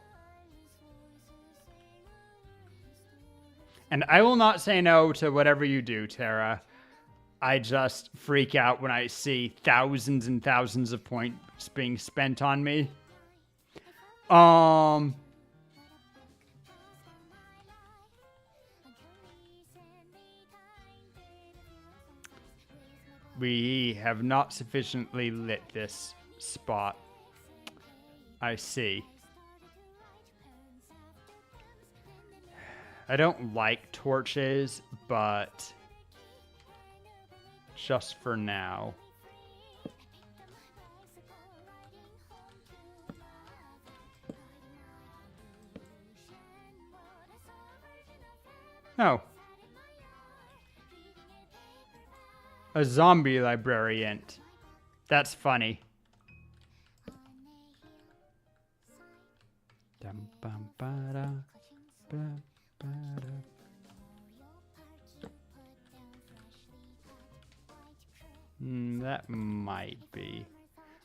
S2: And I will not say no to whatever you do, Tara. I just freak out when I see thousands and thousands of points being spent on me. We have not sufficiently lit this spot. I see. I don't like torches, but just for now. Oh. A zombie librarian. That's funny. Dum, bum, ba-da, ba, ba-da. That might be.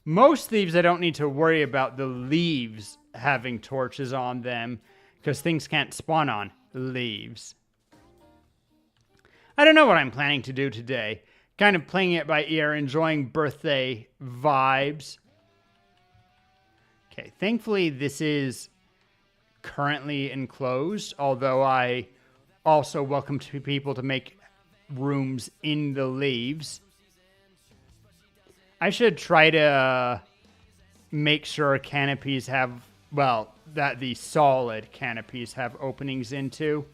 S2: Most thieves, I don't need to worry about the leaves having torches on them because things can't spawn on leaves. I don't know what I'm planning to do today. Kind of playing it by ear, enjoying birthday vibes. Okay, thankfully this is currently enclosed, although I also welcome people to make rooms in the leaves. I should try to make sure canopies have, well, that the solid canopies have openings into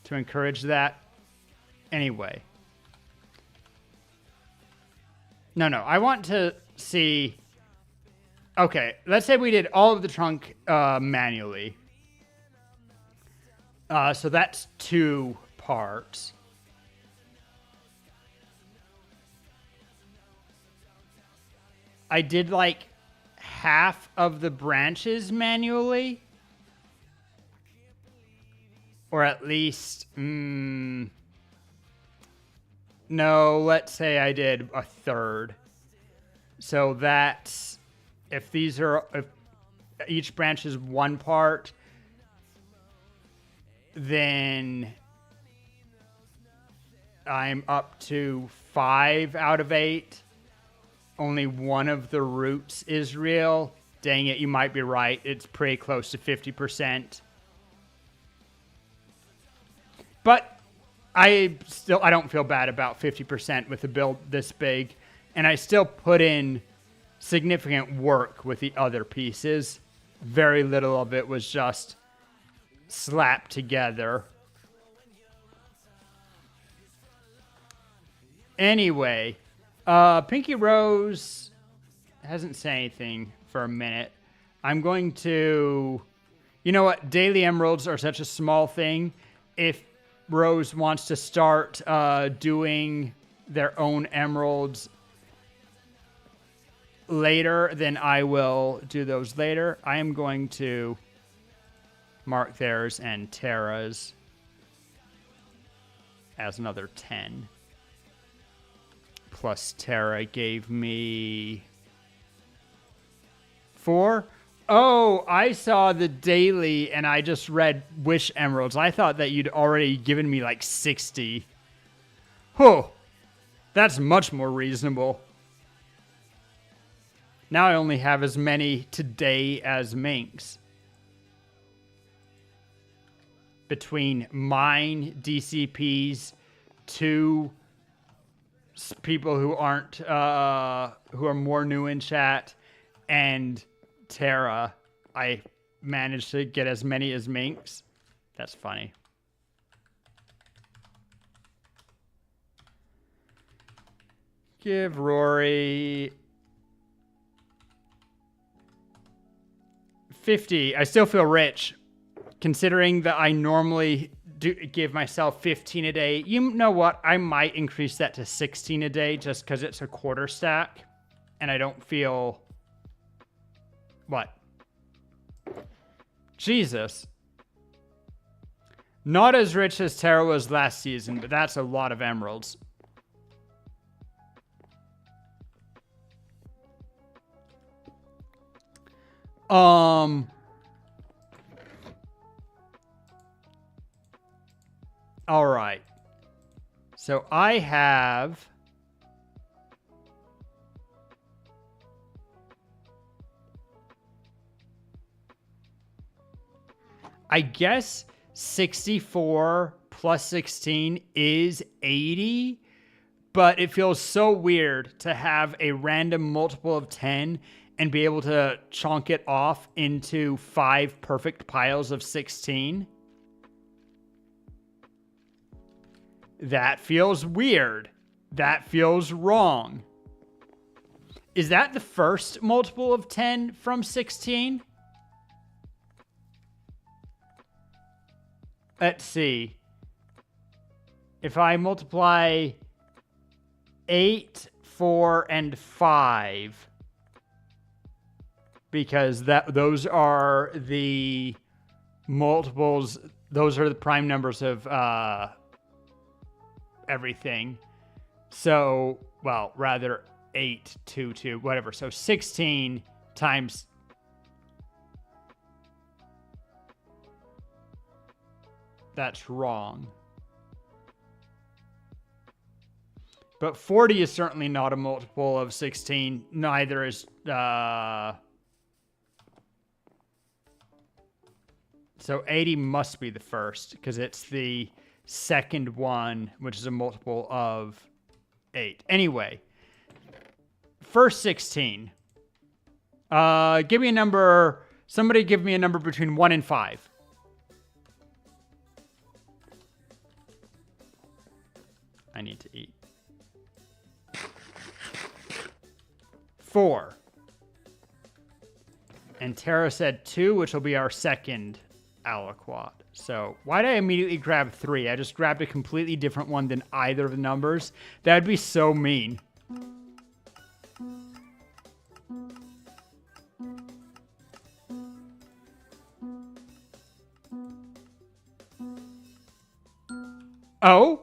S2: to encourage that. Anyway. No, I want to see... Okay, let's say we did all of the trunk manually. So that's 2 parts. I did like half of the branches manually. Or at least... No, let's say I did a third. So that's, if each branch is 1 part, then I'm up to 5 out of 8. Only 1 of the roots is real. Dang it, you might be right. It's pretty close to 50%. But I don't feel bad about 50% with a build this big, and I still put in significant work with the other pieces. Very little of it was just slapped together. Anyway, Pinky Rose hasn't said anything for a minute. I'm going to... You know what? Daily emeralds are such a small thing. If Rose wants to start doing their own emeralds later, then I will do those later. I am going to mark theirs and Tara's as another 10. Plus Tara gave me 4. Oh, I saw the daily and I just read Wish Emeralds. I thought that you'd already given me like 60. Oh, that's much more reasonable. Now I only have as many today as Minx. Between mine, DCPs, 2 people who aren't, who are more new in chat, and Tara, I managed to get as many as Minx. That's funny. Give Rory 50. I still feel rich, considering that I normally do give myself 15 a day. You know what? I might increase that to 16 a day just because it's a quarter stack, and I don't feel... What? Jesus. Not as rich as Tara was last season, but that's a lot of emeralds. All right. So I have... I guess 64 plus 16 is 80, but it feels so weird to have a random multiple of 10 and be able to chunk it off into 5 perfect piles of 16. That feels weird. That feels wrong. Is that the first multiple of 10 from 16? Let's see. If I multiply 8, 4, and 5, because those are the multiples, those are the prime numbers of everything. So, well, rather 8, 2, 2, whatever. So 16 times... That's wrong. But 40 is certainly not a multiple of 16. Neither is... So 80 must be the first, because it's the second one, which is a multiple of 8. Anyway, first 16. Give me a number... Somebody give me a number between 1 and 5. I need to eat. 4. And Tara said 2, which will be our second aliquot. So why did I immediately grab 3? I just grabbed a completely different one than either of the numbers. That would be so mean. Oh?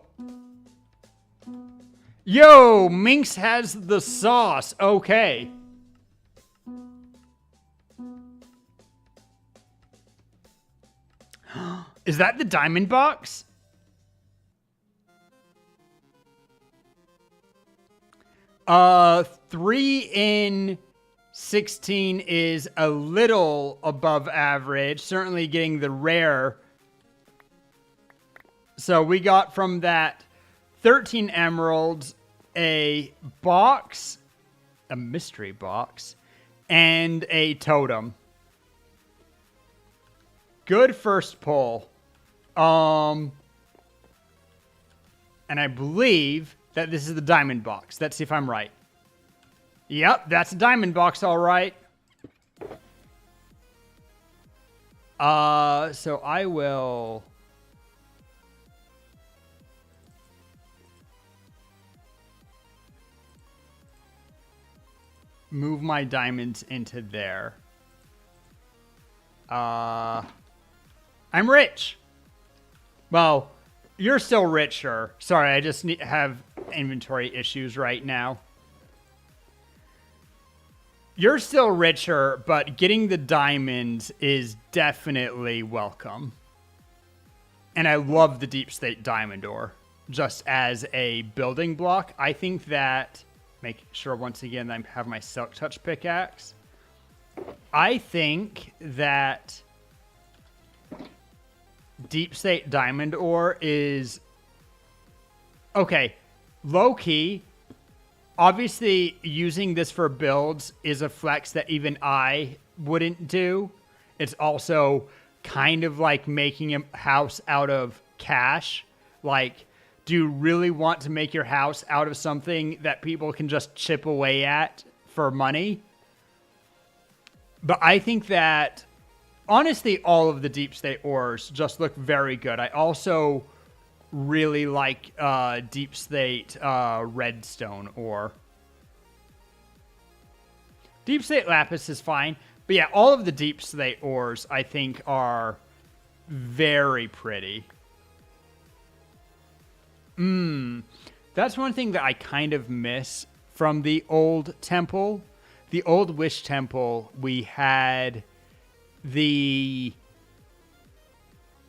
S2: Yo, Minx has the sauce. Okay. Is that the diamond box? Uh, 3 in 16 is a little above average. Certainly getting the rare. So we got from that 13 emeralds, a box, a mystery box, and a totem. Good first pull. And I believe that this is the diamond box. Let's see if I'm right. Yep, that's a diamond box, all right. So I will... move my diamonds into there. I'm rich. Well, you're still richer. Sorry, I just have inventory issues right now. You're still richer, but getting the diamonds is definitely welcome. And I love the deep state diamond ore just as a building block. I think that... Make sure once again I have my Silk Touch pickaxe. I think that deep state diamond ore is okay. Low key, obviously using this for builds is a flex that even I wouldn't do. It's also kind of like making a house out of cash. Like do you really want to make your house out of something that people can just chip away at for money? But I think that, honestly, all of the deep state ores just look very good. I also really like deep state redstone ore. Deep state lapis is fine. But yeah, all of the deep slate ores, I think, are very pretty. That's one thing that I kind of miss from the old temple. The old Wish Temple, we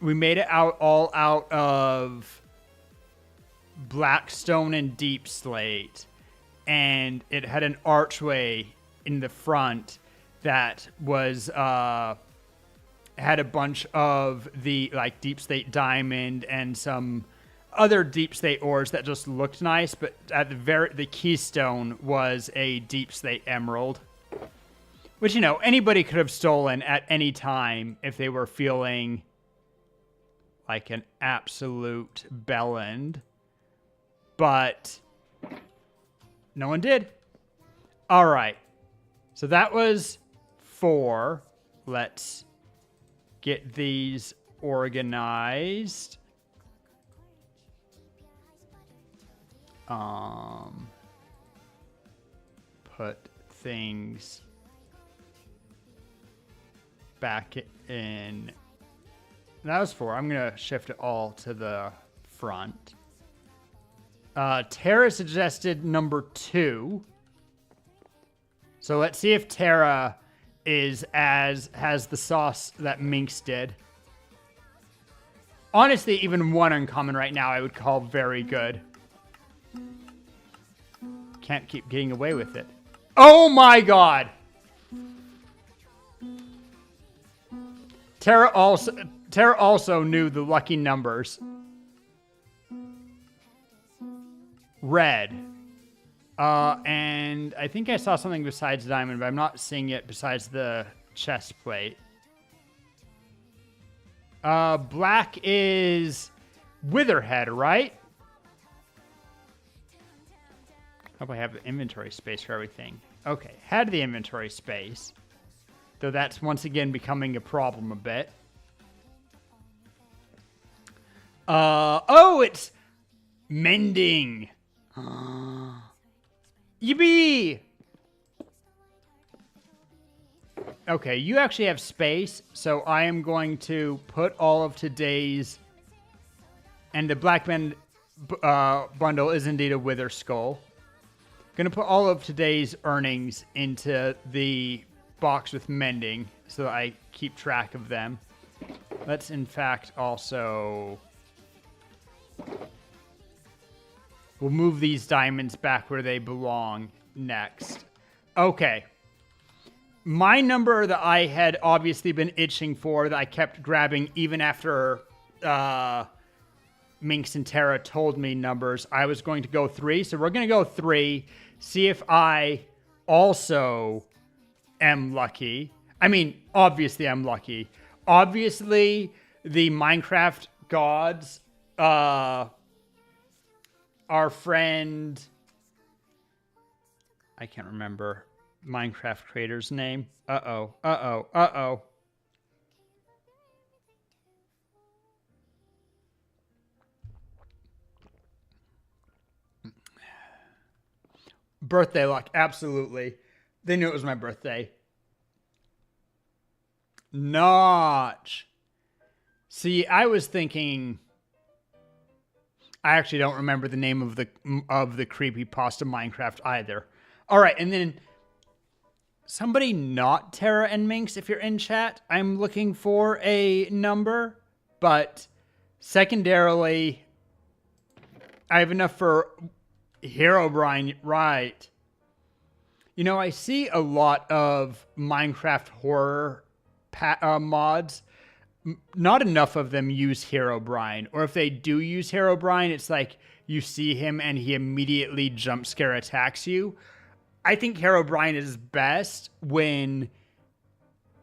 S2: made it all out of black stone and deep slate. And it had an archway in the front that was had a bunch of the like deep state diamond and some other deep state ores that just looked nice, but at the keystone was a deep state emerald, which, you know, anybody could have stolen at any time if they were feeling like an absolute bellend, but no one did. All right, so that was 4. Let's get these organized. Put things back in. That was 4. I'm gonna shift it all to the front. Tara suggested number 2. So let's see if Tara has the sauce that Minx did. Honestly, even 1 uncommon right now I would call very good. Can't keep getting away with it. Oh my god! Tara also knew the lucky numbers. Red. And I think I saw something besides diamond, but I'm not seeing it besides the chest plate. Black is Witherhead, right? Hope I have the inventory space for everything. Okay, had the inventory space. Though that's once again becoming a problem a bit. Oh, it's mending. Yippee! Okay, you actually have space, so I am going to put all of today's... And the Black Bend bundle is indeed a Wither Skull. Going to put all of today's earnings into the box with mending so that I keep track of them. Let's, in fact, also... We'll move these diamonds back where they belong next. Okay. My number that I had obviously been itching for, that I kept grabbing even after Minx and Tara told me numbers, I was going to go 3. So we're going to go 3. See if I also am lucky. I mean, obviously I'm lucky. Obviously, the Minecraft gods, our friend, I can't remember Minecraft creator's name. Uh-oh. Birthday luck, absolutely. They knew it was my birthday. Notch. See, I was thinking... I actually don't remember the name of the creepypasta Minecraft either. All right, and then somebody not Tara and Minx, if you're in chat, I'm looking for a number. But secondarily, I have enough for Herobrine, right? You know, I see a lot of Minecraft horror mods. Not enough of them use Herobrine. Or if they do use Herobrine, it's like you see him and he immediately jump scare attacks you. I think Herobrine is best when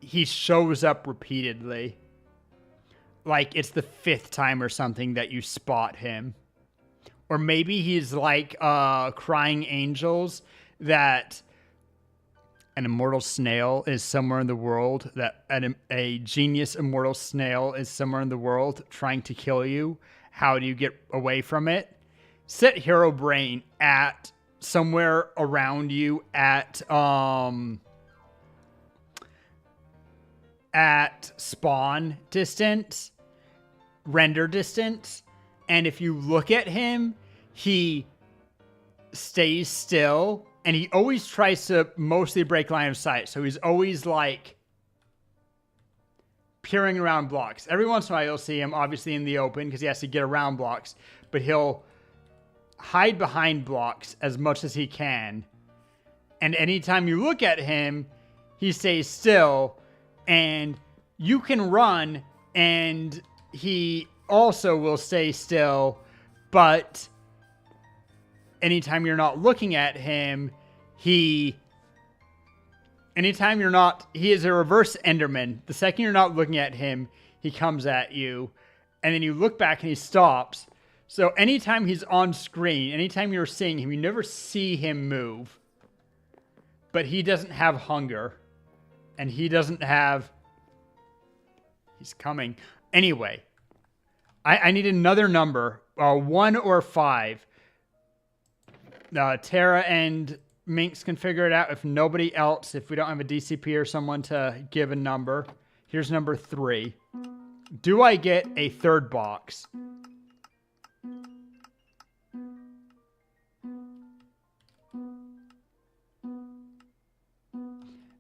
S2: he shows up repeatedly. Like it's the 5th time or something that you spot him. Or maybe he's like crying angels that an immortal snail is somewhere in the world, that a genius immortal snail is somewhere in the world trying to kill you. How do you get away from it? Set hero brain at somewhere around you at spawn distance, render distance. And if you look at him, he stays still, and he always tries to mostly break line of sight. So he's always like peering around blocks. Every once in a while, you'll see him obviously in the open because he has to get around blocks, but he'll hide behind blocks as much as he can. And anytime you look at him, he stays still, and you can run, and he also will stay still, but anytime you're not looking at him, he is a reverse Enderman. The second you're not looking at him, he comes at you, and then you look back and he stops. So anytime he's on screen, anytime you're seeing him, you never see him move. But he doesn't have hunger, and he doesn't have... He's coming. Anyway, I need another number, 1 or 5. Tara and Minx can figure it out. If nobody else, if we don't have a DCP or someone to give a number. Here's number 3. Do I get a third box?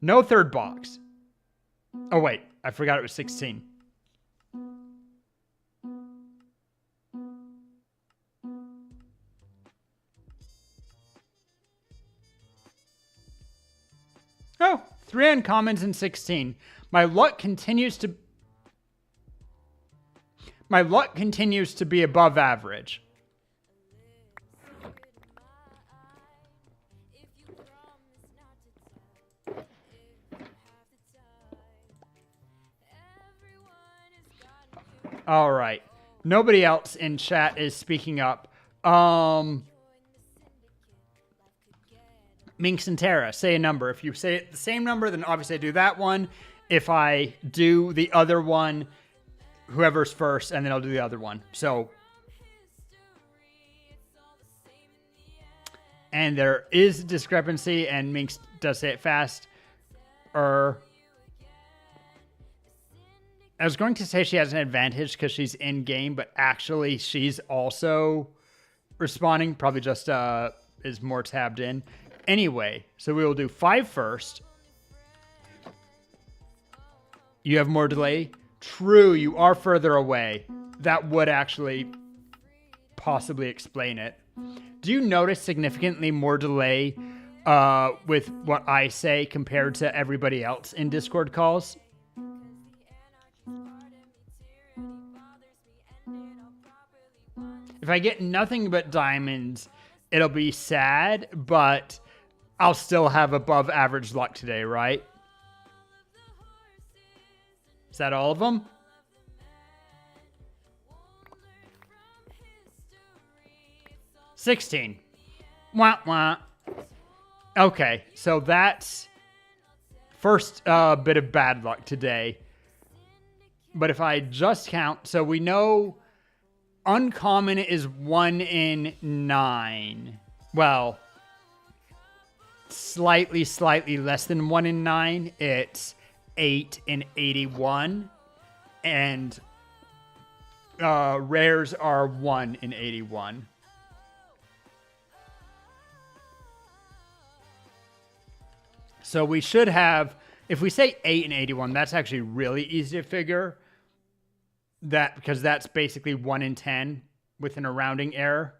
S2: No third box. Oh, wait. I forgot it was 16. Oh, 3 uncommons and 16. My luck continues to be above average. All right. Nobody else in chat is speaking up. Minx and Tara, say a number. If you say the same number, then obviously I do that one. If I do the other one, whoever's first, and then I'll do the other one. So, and there is discrepancy, and Minx does say it fast. I was going to say she has an advantage because she's in game, but actually she's also responding. Probably just is more tabbed in. Anyway, so we will do 5 first. You have more delay? True, you are further away. That would actually possibly explain it. Do you notice significantly more delay with what I say compared to everybody else in Discord calls? If I get nothing but diamonds, it'll be sad, but I'll still have above average luck today, right? Is that all of them? $16. Wah, wah. Okay, so that's first bit of bad luck today. But if I just count, so we know uncommon is 1 in 9. Well, slightly less than 1 in 9. It's 8 in 81. And rares are 1 in 81. So we should have, if we say 8 in 81, that's actually really easy to figure. That because that's basically 1 in 10 within a rounding error.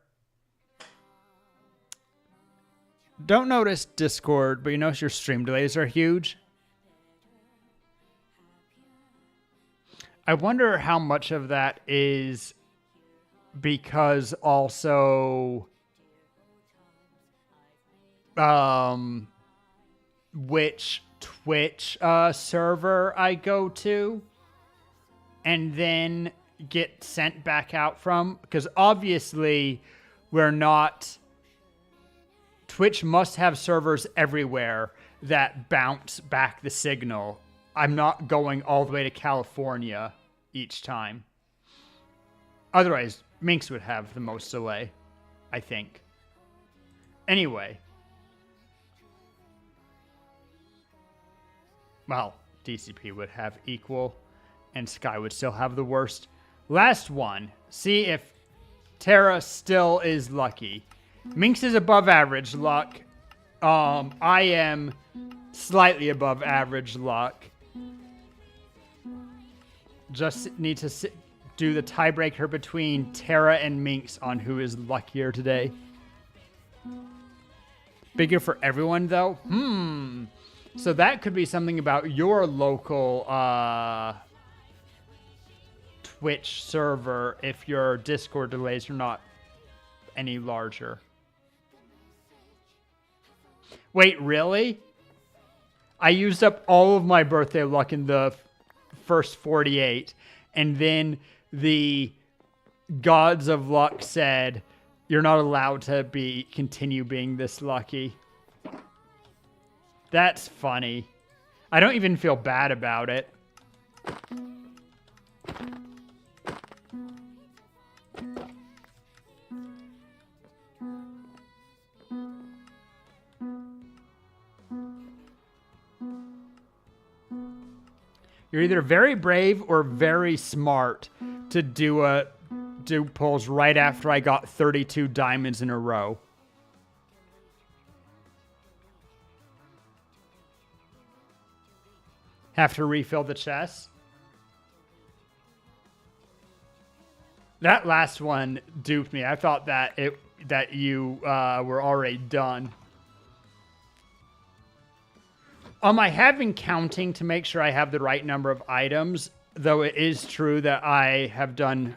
S2: Don't notice Discord, but you notice your stream delays are huge. I wonder how much of that is because also which Twitch server I go to and then get sent back out from, because obviously we're not... Twitch must have servers everywhere that bounce back the signal. I'm not going all the way to California each time. Otherwise, Minx would have the most delay, I think. Anyway. Well, DCP would have equal, and Sky would still have the worst. Last one. See if Terra still is lucky. Minx is above average luck. I am slightly above average luck. Just need to do the tiebreaker between Terra and Minx on who is luckier today. Bigger for everyone, though? So that could be something about your local Twitch server if your Discord delays are not any larger. Wait, really? I used up all of my birthday luck in the first 48, and then the gods of luck said, you're not allowed to continue being this lucky. That's funny. I don't even feel bad about it. You're either very brave or very smart to do pulls right after I got 32 diamonds in a row. Have to refill the chest. That last one duped me. I thought that you were already done. I have been counting to make sure I have the right number of items, though it is true that I have done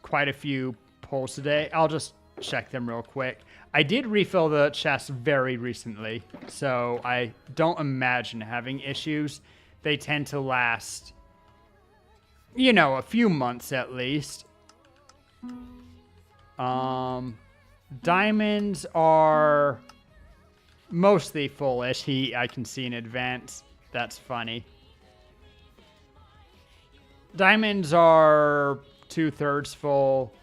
S2: quite a few pulls today. I'll just check them real quick. I did refill the chest very recently, so I don't imagine having issues. They tend to last, you know, a few months at least. Diamonds are mostly fullish. I can see in advance. That's funny. Diamonds are 2/3 full.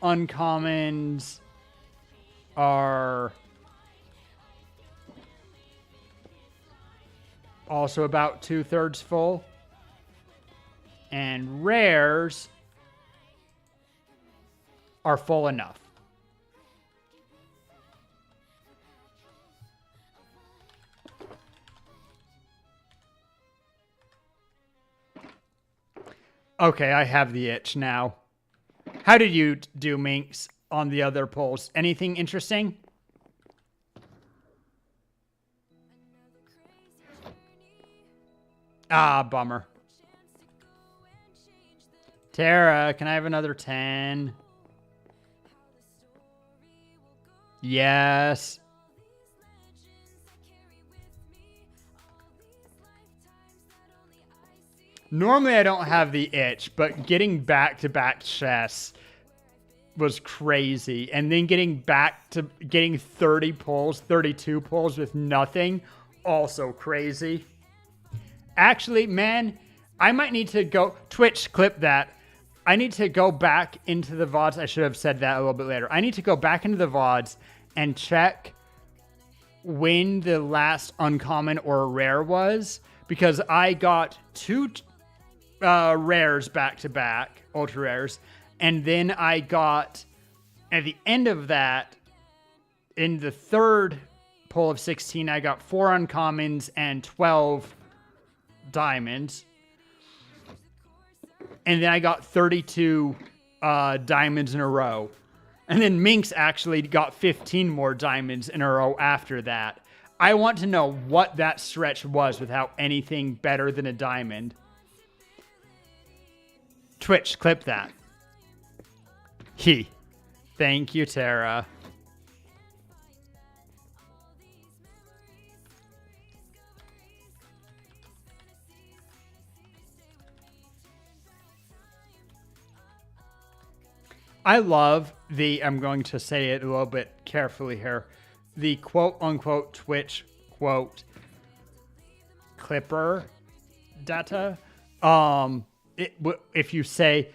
S2: Uncommons are also about 2/3 full. And rares are full enough. Okay, I have the itch now. How did you do, Minx, on the other polls? Anything interesting? Ah, bummer. Tara, can I have another 10? Yes. Normally I don't have the itch, but getting back-to-back chests was crazy. And then getting 30 pulls, 32 pulls with nothing, also crazy. Actually, man, I might need to go... Twitch, clip that. I need to go back into the VODs. I should have said that a little bit later. I need to go back into the VODs and check when the last uncommon or rare was, because I got 2 rares back-to-back, ultra rares, and then I got, at the end of that, in the third pull of 16, I got 4 uncommons and 12 diamonds. And then I got 32 diamonds in a row. And then Minx actually got 15 more diamonds in a row after that. I want to know what that stretch was without anything better than a diamond. Twitch, clip that. Thank you, Tara. I love the, I'm going to say it a little bit carefully here, the quote unquote Twitch quote clipper data. If you say,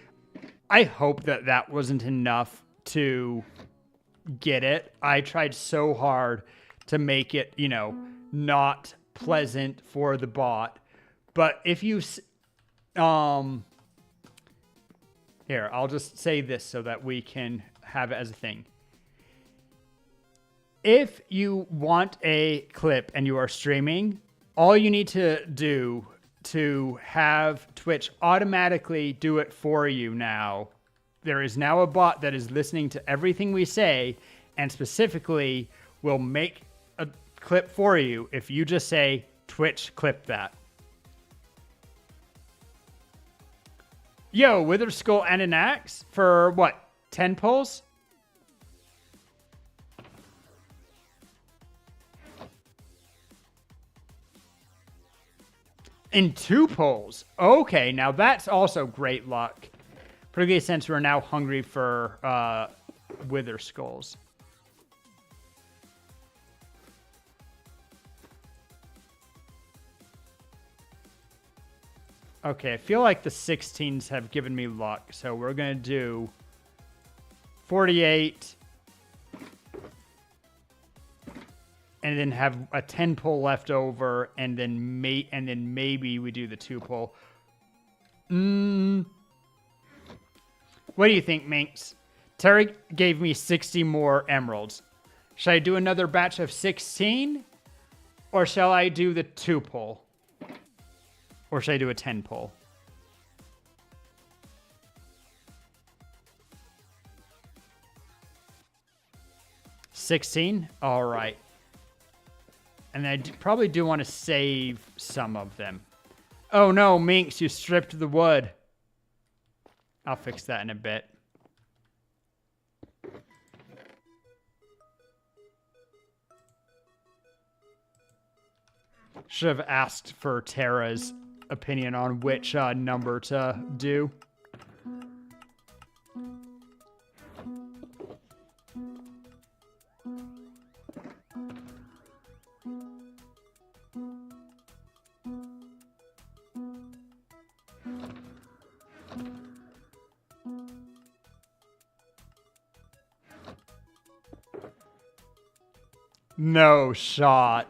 S2: I hope that that wasn't enough to get it. I tried so hard to make it, you know, not pleasant for the bot. But if you, here, I'll just say this so that we can have it as a thing. If you want a clip and you are streaming, all you need to do to have Twitch automatically do it for you now, there is now a bot that is listening to everything we say and specifically will make a clip for you if you just say, Twitch, clip that. Yo, Wither Skull and an axe for what? 10 pulls? In 2 pulls. Okay, now that's also great luck. Particularly since we're now hungry for Wither Skulls. Okay, I feel like the 16s have given me luck, so we're going to do 48 and then have a 10 pull left over, and then maybe we do the 2 pull. What do you think, Minx? Terry gave me 60 more emeralds. Should I do another batch of 16? Or shall I do the 2 pull? Or should I do a 10 pull? $16? All right. And I probably do want to save some of them. Oh no, Minx, you stripped the wood. I'll fix that in a bit. Should have asked for Tara's opinion on which number to do. No shot.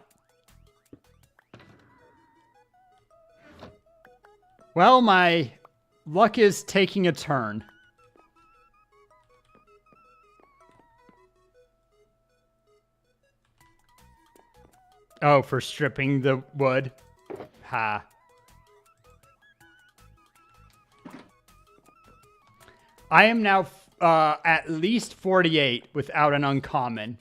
S2: Well, my luck is taking a turn. Oh, for stripping the wood? Ha. I am now at least 48 without an uncommon.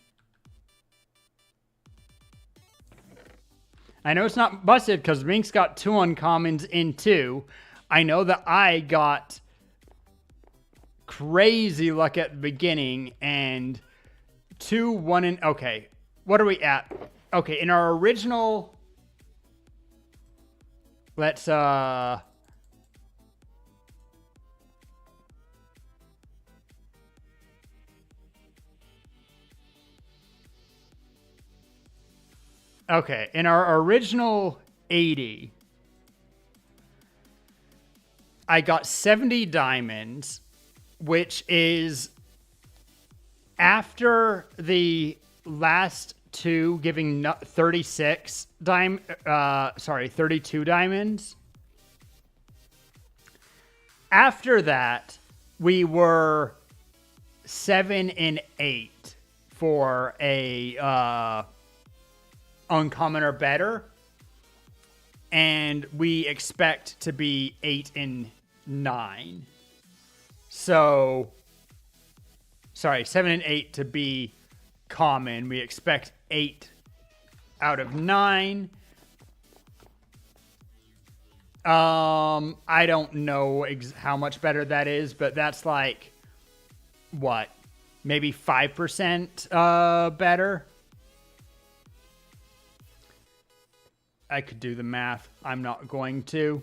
S2: I know it's not busted because Minx got 2 uncommons in 2. I know that I got crazy luck at the beginning and 2, 1, and... Okay, what are we at? Okay, in our original... Let's, Okay, in our original 80, I got 70 diamonds, which is after the last 2 giving 32 diamonds. After that, we were 7 and 8 for a uncommon or better, and we expect to be 8 and 9. So, sorry, 7 and 8 to be common. We expect 8 out of 9. I don't know how much better that is, but that's like, what, maybe 5% better? I could do the math. I'm not going to.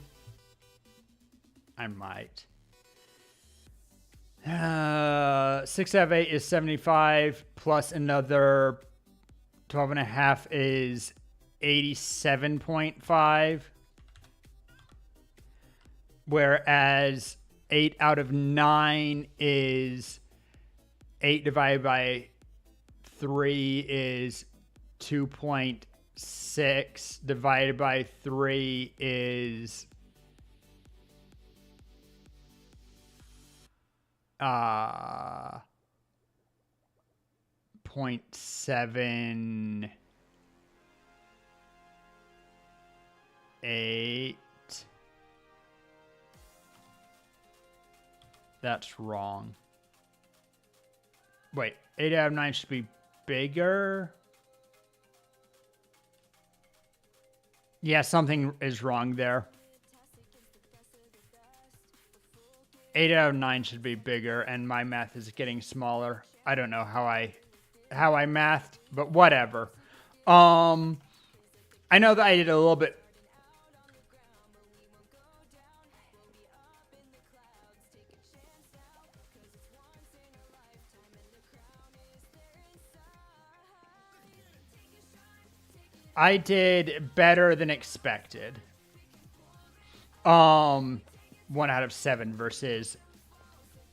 S2: I might. 6 out of 8 is 75 plus another 12 and a half is 87.5. Whereas 8 out of 9 is 8 divided by 3 is 2.6 divided by 3 is 0.78. That's wrong. Wait, 8 out of 9 should be bigger. Yeah, something is wrong there. 8 out of 9 should be bigger, and my math is getting smaller. I don't know how I mathed, but whatever. I know that I did a little bit. I did better than expected. 1 out of 7 versus,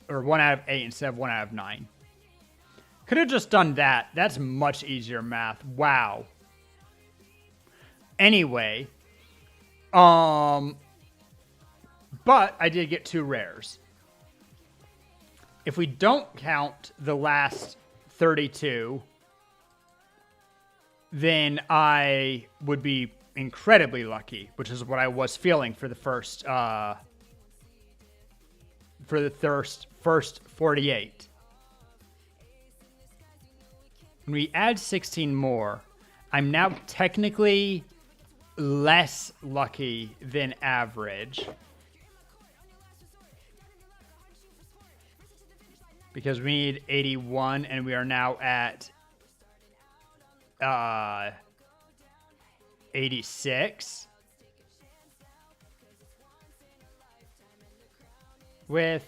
S2: or 1 out of 8 instead of 1 out of 9. Could have just done that. That's much easier math. Wow. Anyway, but I did get 2 rares. If we don't count the last 32, then I would be incredibly lucky, which is what I was feeling for the first first 48. When we add 16 more, I'm now technically less lucky than average. Because we need 81, and we are now at 86. With,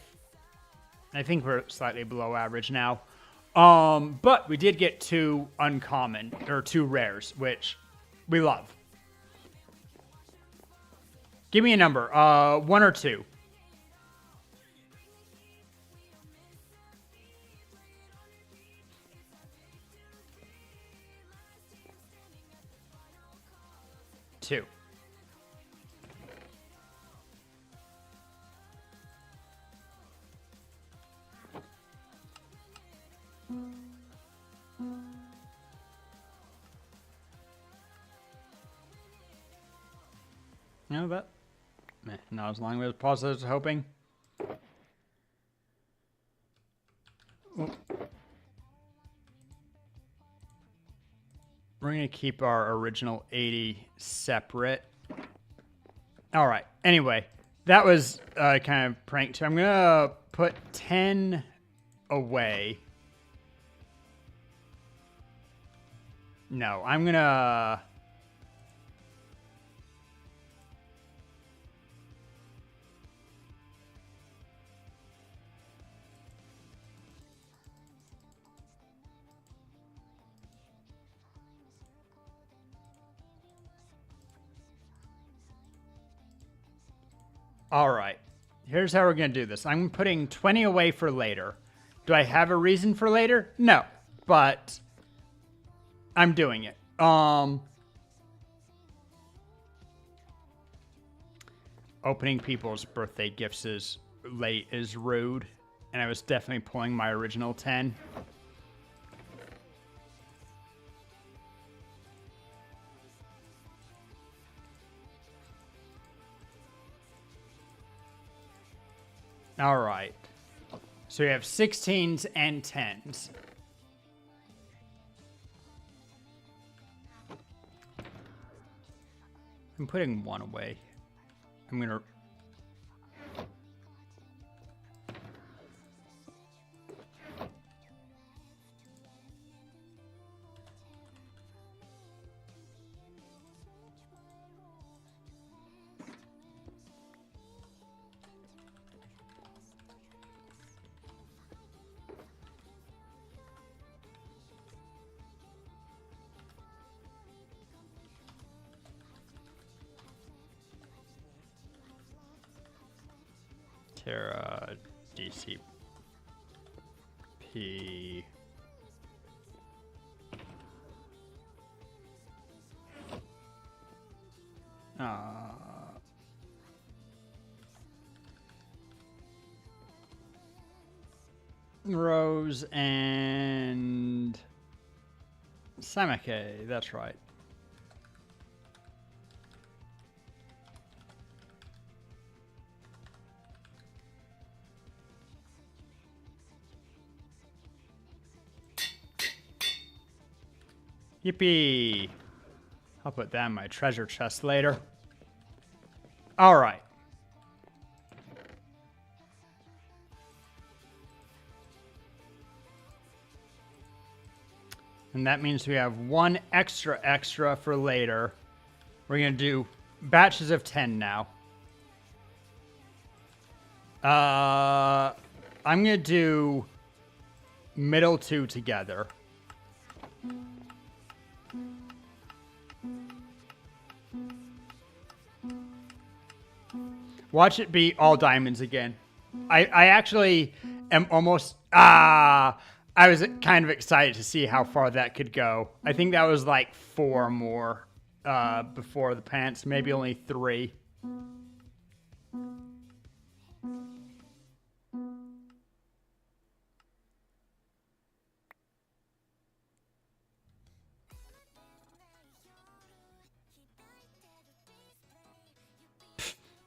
S2: I think we're slightly below average now. But we did get 2 uncommon, or 2 rares, which we love. Give me a number, 1 or 2. 2. No, but not as long as possible as hoping. We're going to keep our original 80 separate. All right. Anyway, that was kind of prank too. I'm going to put 10 away. No, I'm going to... All right, here's how we're going to do this. I'm putting 20 away for later. Do I have a reason for later? No, but I'm doing it. Opening people's birthday gifts is late is rude, and I was definitely pulling my original 10. All right. So we have 16s and 10s. I'm putting 1 away. I'm going to... Terra DCP. Rose and Samake, that's right. Yippee! I'll put that in my treasure chest later. All right. And that means we have one extra for later. We're going to do batches of 10 now. I'm going to do middle two together. Watch it be all diamonds again. I actually am almost... I was kind of excited to see how far that could go. I think that was like 4 more before the pants, maybe only 3.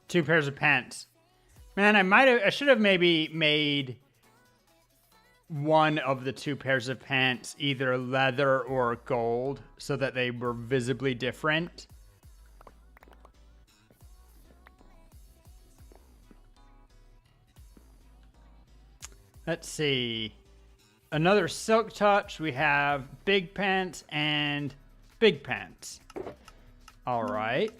S2: Two pairs of pants. Man, I should have maybe made one of the 2 pairs of pants either leather or gold so that they were visibly different. Let's see. Another silk touch. We have big pants and big pants. All right.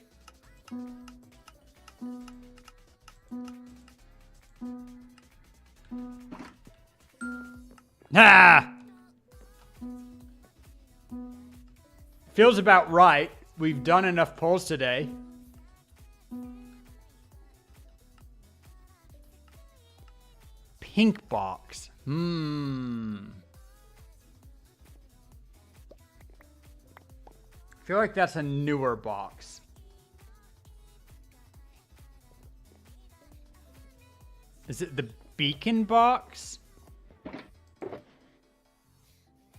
S2: Ah! Feels about right. We've done enough polls today. Pink box. I feel like that's a newer box. Is it the beacon box?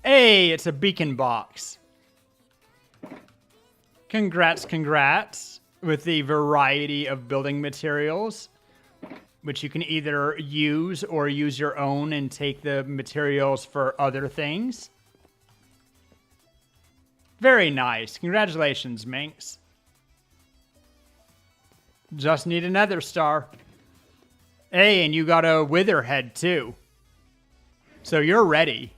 S2: Hey, it's a beacon box. Congrats with the variety of building materials, which you can either use or use your own and take the materials for other things. Very nice. Congratulations, Minx. Just need another star. Hey, and you got a wither head too. So you're ready.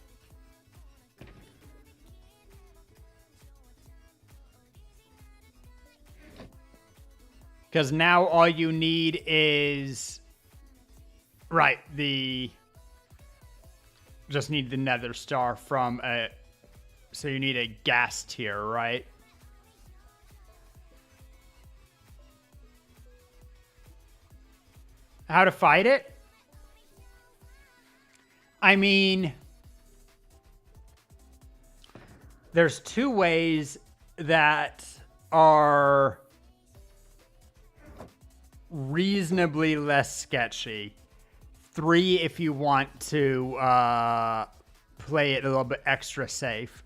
S2: Because now all you need is... Right, just need the nether star from a... So you need a gas tier, right? How to fight it? I mean... There's 2 ways that are reasonably less sketchy. 3 if you want to play it a little bit extra safe.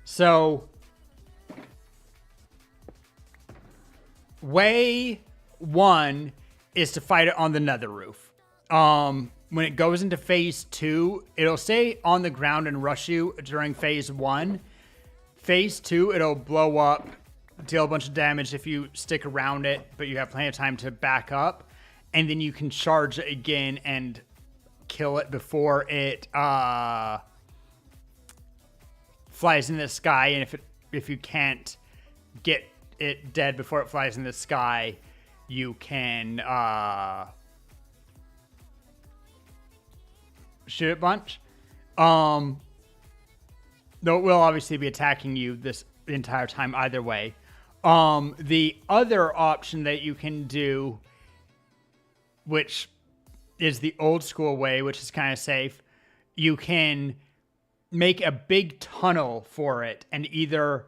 S2: So, way 1 is to fight it on the nether roof. When it goes into phase 2, it'll stay on the ground and rush you during phase 1. Phase 2, it'll blow up, deal a bunch of damage if you stick around it, but you have plenty of time to back up. And then you can charge it again and kill it before it flies in the sky. And if you can't get it dead before it flies in the sky, you can shoot it a bunch. Though it will obviously be attacking you the entire time either way. The other option that you can do which is the old school way, which is kind of safe, you can make a big tunnel for it and either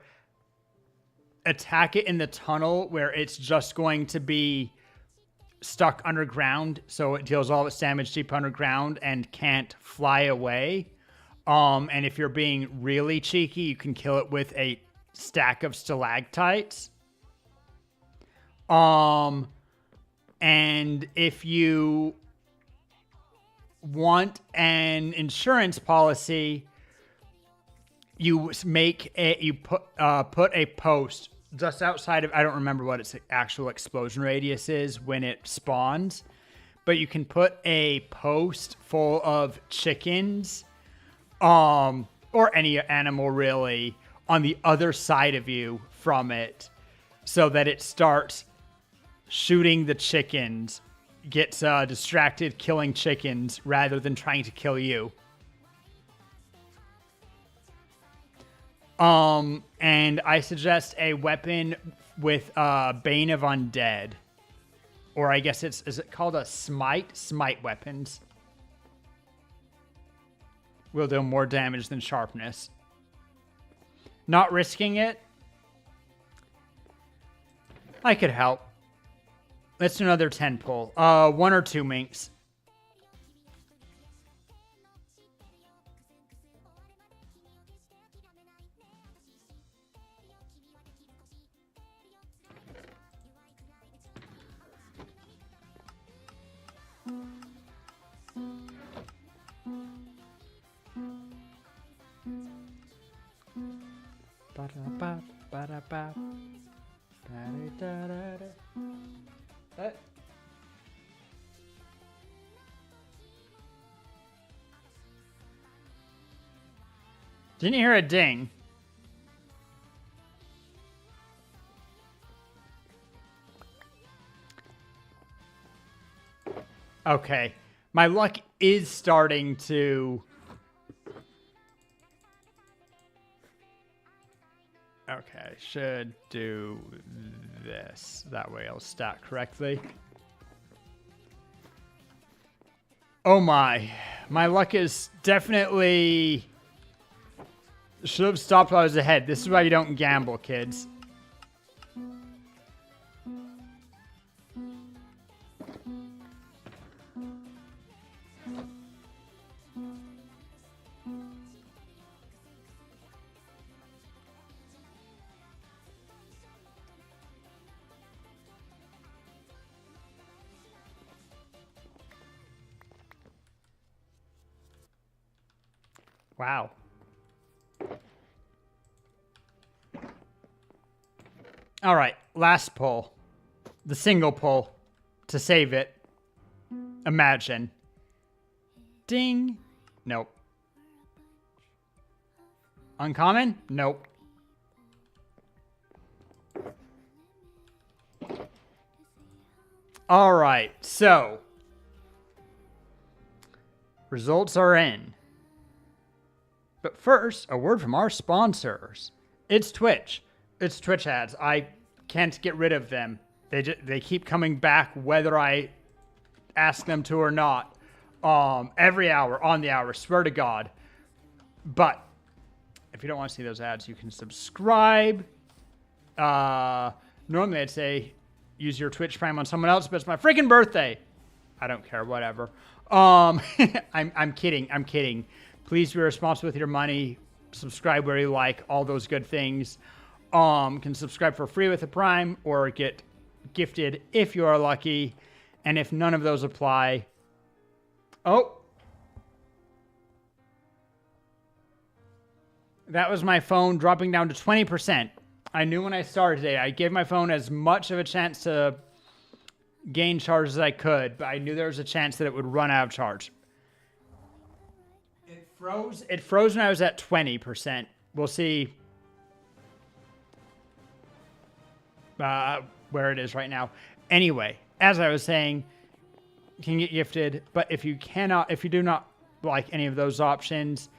S2: attack it in the tunnel where it's just going to be stuck underground, so it deals all its damage deep underground and can't fly away. And if you're being really cheeky, you can kill it with a stack of stalactites. And if you want an insurance policy, you put a post just outside of, I don't remember what its actual explosion radius is when it spawns, but you can put a post full of chickens, or any animal really, on the other side of you from it, so that it starts shooting the chickens, gets distracted killing chickens rather than trying to kill you. And I suggest a weapon with Bane of Undead. Or I guess is it called a Smite? Smite weapons. Will do more damage than sharpness. Not risking it. I could help. Let's do another 10 pull. 1 or 2 minks. Didn't hear a ding. Okay. My luck is starting to... Okay, should do this. That way I'll stack correctly. Oh my. My luck is definitely... Should have stopped while I was ahead. This is why you don't gamble, kids. Wow. All right, last pull. The single pull to save it. Imagine. Ding. Nope. Uncommon? Nope. All right, so results are in. But first, a word from our sponsors. It's Twitch. It's Twitch ads. I can't get rid of them. They keep coming back whether I ask them to or not. Every hour, on the hour, swear to God. But if you don't want to see those ads, you can subscribe. Normally I'd say use your Twitch Prime on someone else, but it's my freaking birthday. I don't care, whatever. I'm kidding. I'm kidding. Please be responsible with your money. Subscribe where you like. All those good things. Can subscribe for free with a Prime or get gifted if you are lucky. And if none of those apply... Oh! That was my phone dropping down to 20%. I knew when I started today, I gave my phone as much of a chance to gain charge as I could, but I knew there was a chance that it would run out of charge. It froze when I was at 20%. We'll see where it is right now. Anyway, as I was saying, you can get gifted, but if you do not like any of those options,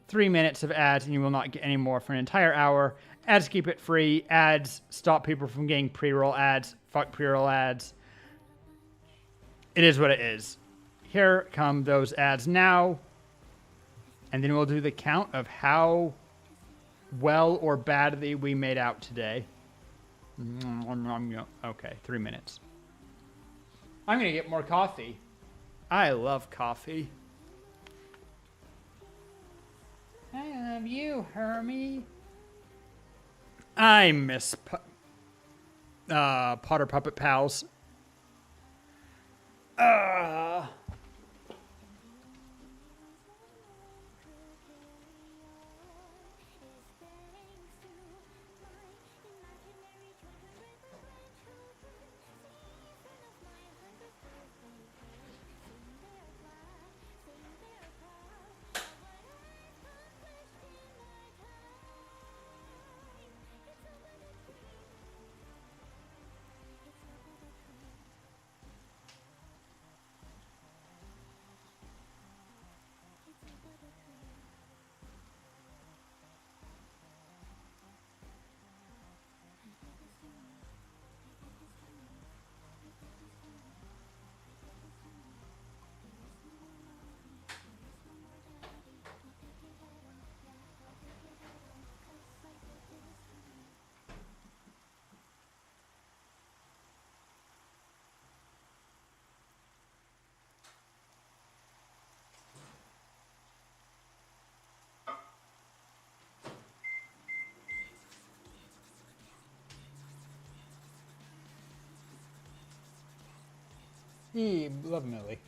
S2: 3 minutes of ads and you will not get any more for an entire hour. Ads keep it free. Ads stop people from getting pre-roll ads. Fuck pre-roll ads. it is what it is. Here come those ads now. And then we'll do the count of how well or badly we made out today. Okay, 3 minutes. I'm going to get more coffee. I love coffee. I love you, Hermie. I miss Potter Puppet Pals. Love Millie.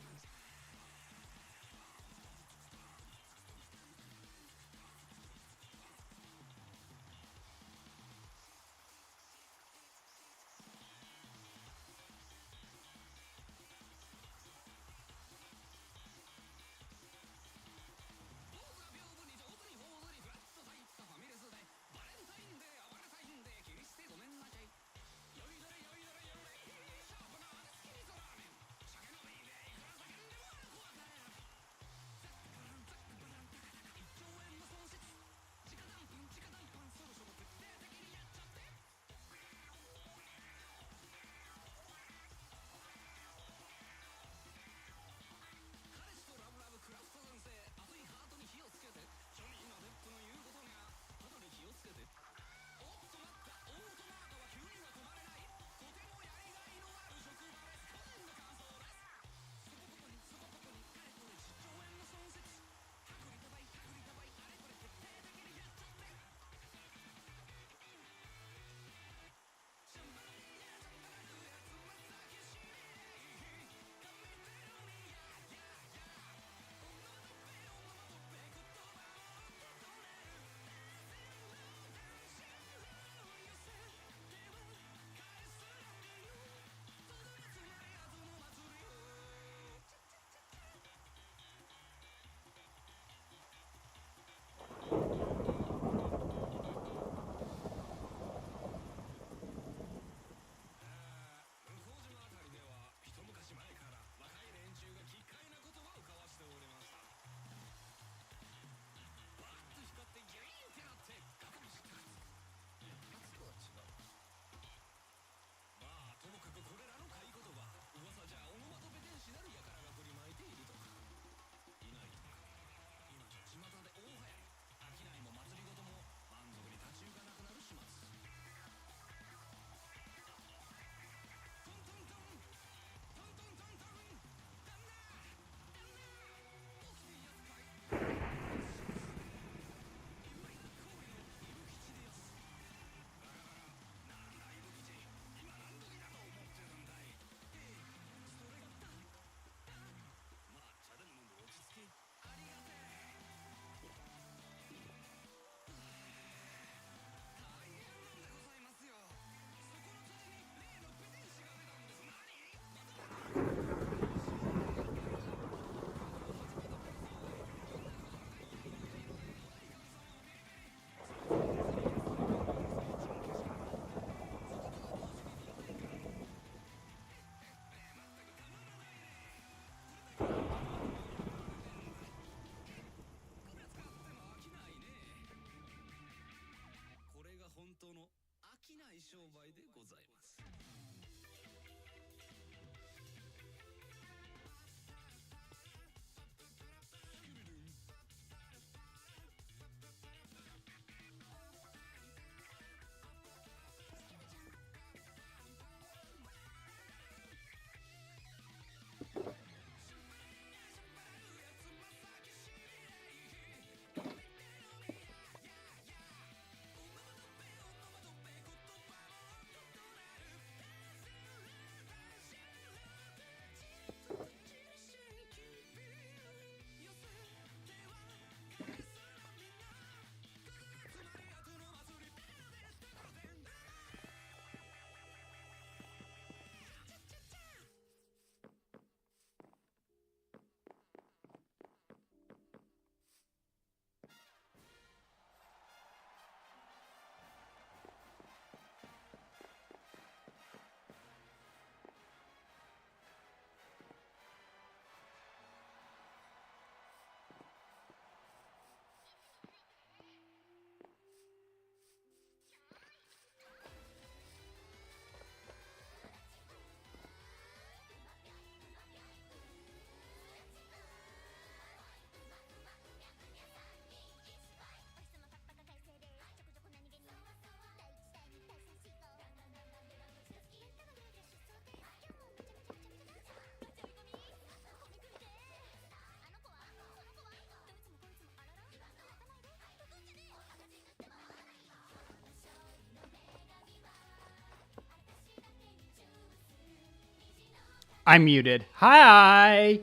S2: I'm muted. Hi.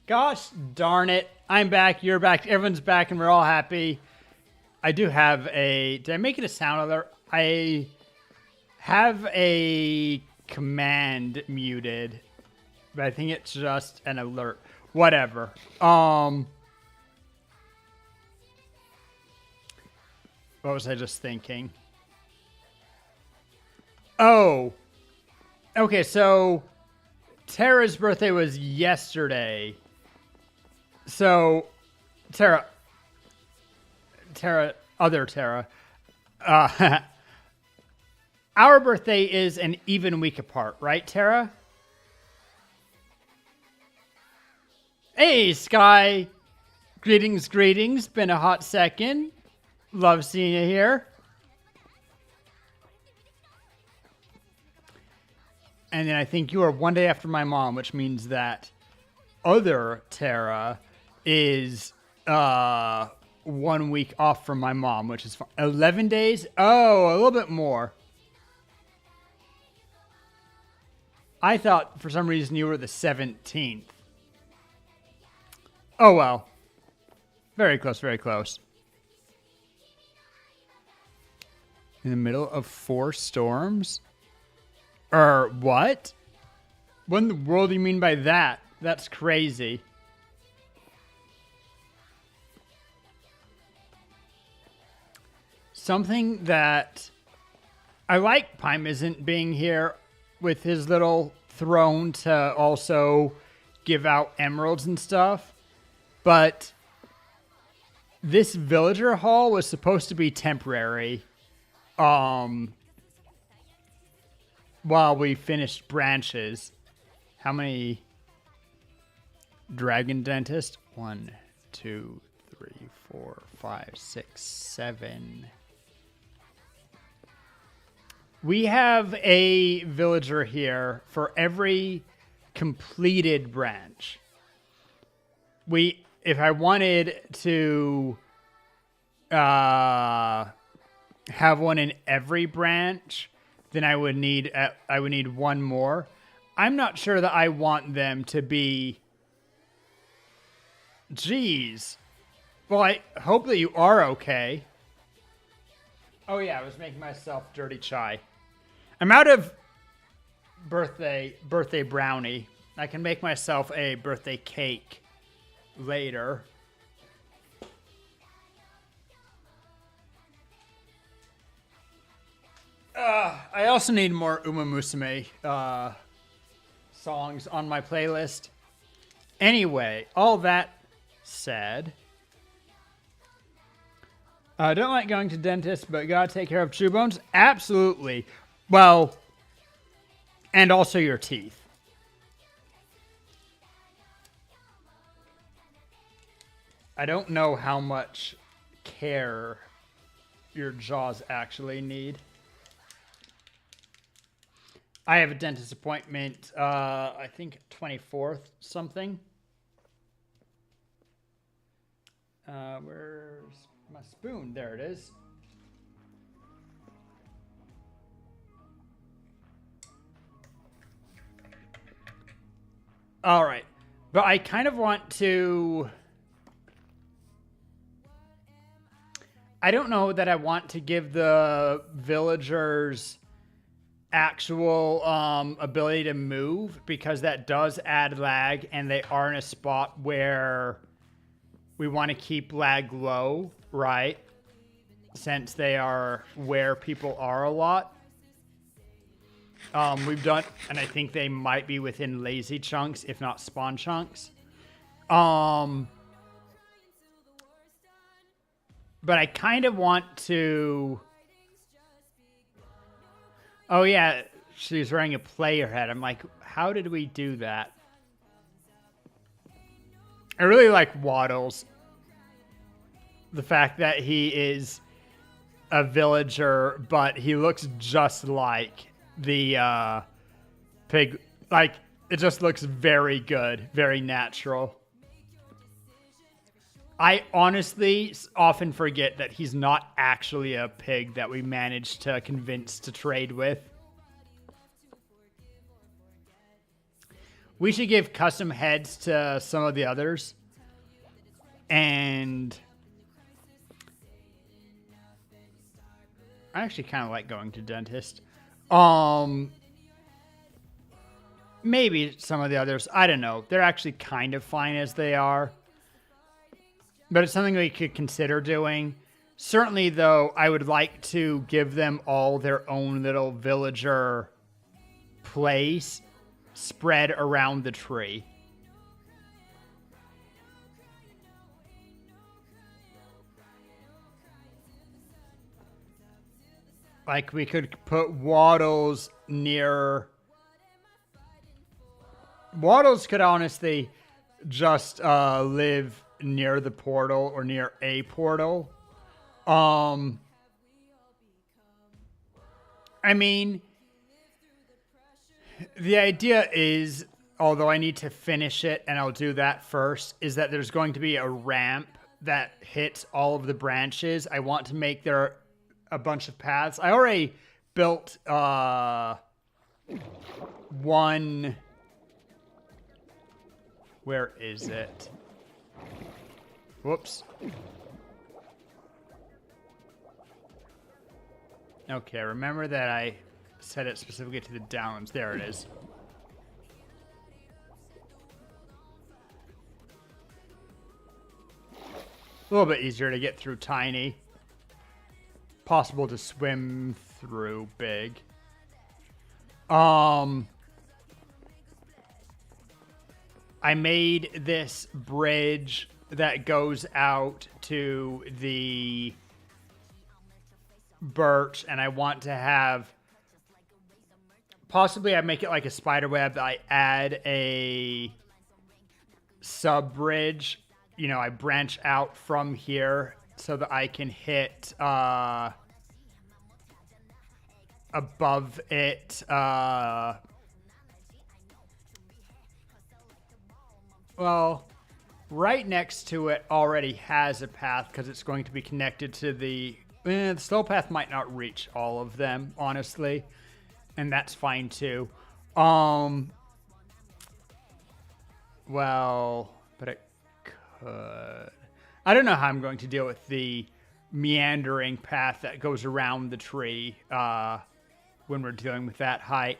S2: Gosh darn it. I'm back. You're back. Everyone's back and we're all happy. I do have a... Did I make it a sound alert? I have a command muted, but I think it's just an alert. Whatever. What was I just thinking? Oh. Okay, so Tara's birthday was yesterday. So, other Tara, our birthday is an even week apart, right, Tara? Hey, Sky. Greetings, greetings. Been a hot second. Love seeing you here. And then I think you are one day after my mom, which means that other Tara is 1 week off from my mom, which is 11 days. Oh, a little bit more. I thought for some reason you were the 17th. Oh, well. Very close, very close. In the middle of 4 storms? What? What in the world do you mean by that? That's crazy. Something that I like Pime isn't being here with his little throne to also give out emeralds and stuff. But this villager hall was supposed to be temporary. While we finished branches. How many dragon dentist? 1, 2, 3, 4, 5, 6, 7. We have a villager here for every completed branch. If I wanted to have one in every branch, then I would need one more. I'm not sure that I want them to be... Jeez. Well, I hope that you are okay. Oh yeah, I was making myself dirty chai. I'm out of birthday brownie. I can make myself a birthday cake later. I also need more Uma Musume songs on my playlist. Anyway, all that said, I don't like going to dentists, but gotta take care of chew bones. Absolutely. Well, and also your teeth. I don't know how much care your jaws actually need. I have a dentist appointment, I think 24th something. Where's my spoon? There it is. All right. But I kind of want to... I don't know that I want to give the villagers actual ability to move, because that does add lag, and they are in a spot where we want to keep lag low, right? Since they are where people are a lot. We've done, and I think they might be within lazy chunks, if not spawn chunks. But I kind of want to... Oh yeah, she's wearing a player head. I'm like, how did we do that? I really like Waddles. The fact that he is a villager, but he looks just like the pig. Like, it just looks very good, very natural. I honestly often forget that he's not actually a pig that we managed to convince to trade with. We should give custom heads to some of the others. And I actually kind of like going to dentist. Maybe some of the others. I don't know. They're actually kind of fine as they are. But it's something we could consider doing. Certainly, though, I would like to give them all their own little villager place spread around the tree. Like, we could put Waddles near... Waddles could honestly just live near the portal or near a portal. I mean, the idea is, although I need to finish it, and I'll do that first, is that there's going to be a ramp that hits all of the branches. I want to make there a bunch of paths. I already built one... Where is it? Whoops. Okay, remember that I set it specifically to the downs. There it is. A little bit easier to get through tiny. Possible to swim through big. I made this bridge that goes out to the birch, and I want to have... Possibly I make it like a spider web. I add a sub-bridge. You know, I branch out from here so that I can hit above it... Well, right next to it already has a path because it's going to be connected to the... the slow path might not reach all of them, honestly. And that's fine, too. Well, but it could... I don't know how I'm going to deal with the meandering path that goes around the tree when we're dealing with that height.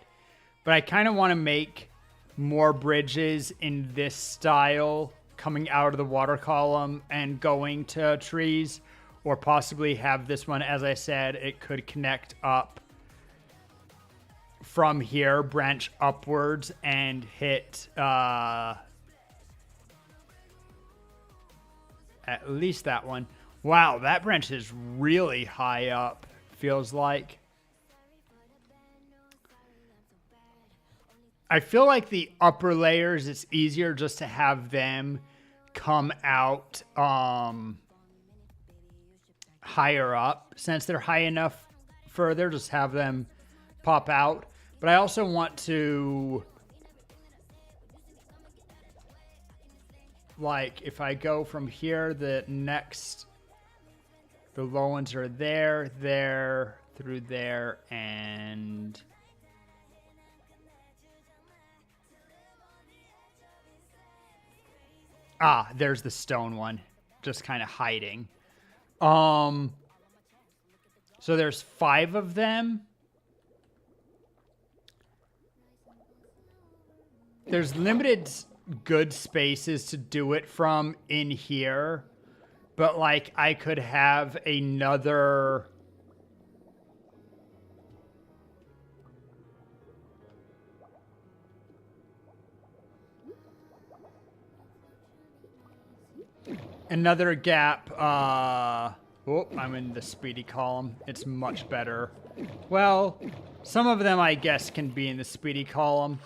S2: But I kind of want to make... more bridges in this style coming out of the water column and going to trees, or possibly have this one, as I said, it could connect up from here, branch upwards, and hit at least that one. Wow, that branch is really high up, feels like. I feel like the upper layers, it's easier just to have them come out higher up. Since they're high enough further, just have them pop out. But I also want to... Like, if I go from here, the low ones are there, through there, and... Ah, there's the stone one, just kind of hiding. So there's 5 of them. There's limited good spaces to do it from in here, but like I could have another... Another gap, oh, I'm in the speedy column. It's much better. Well, some of them, I guess, can be in the speedy column.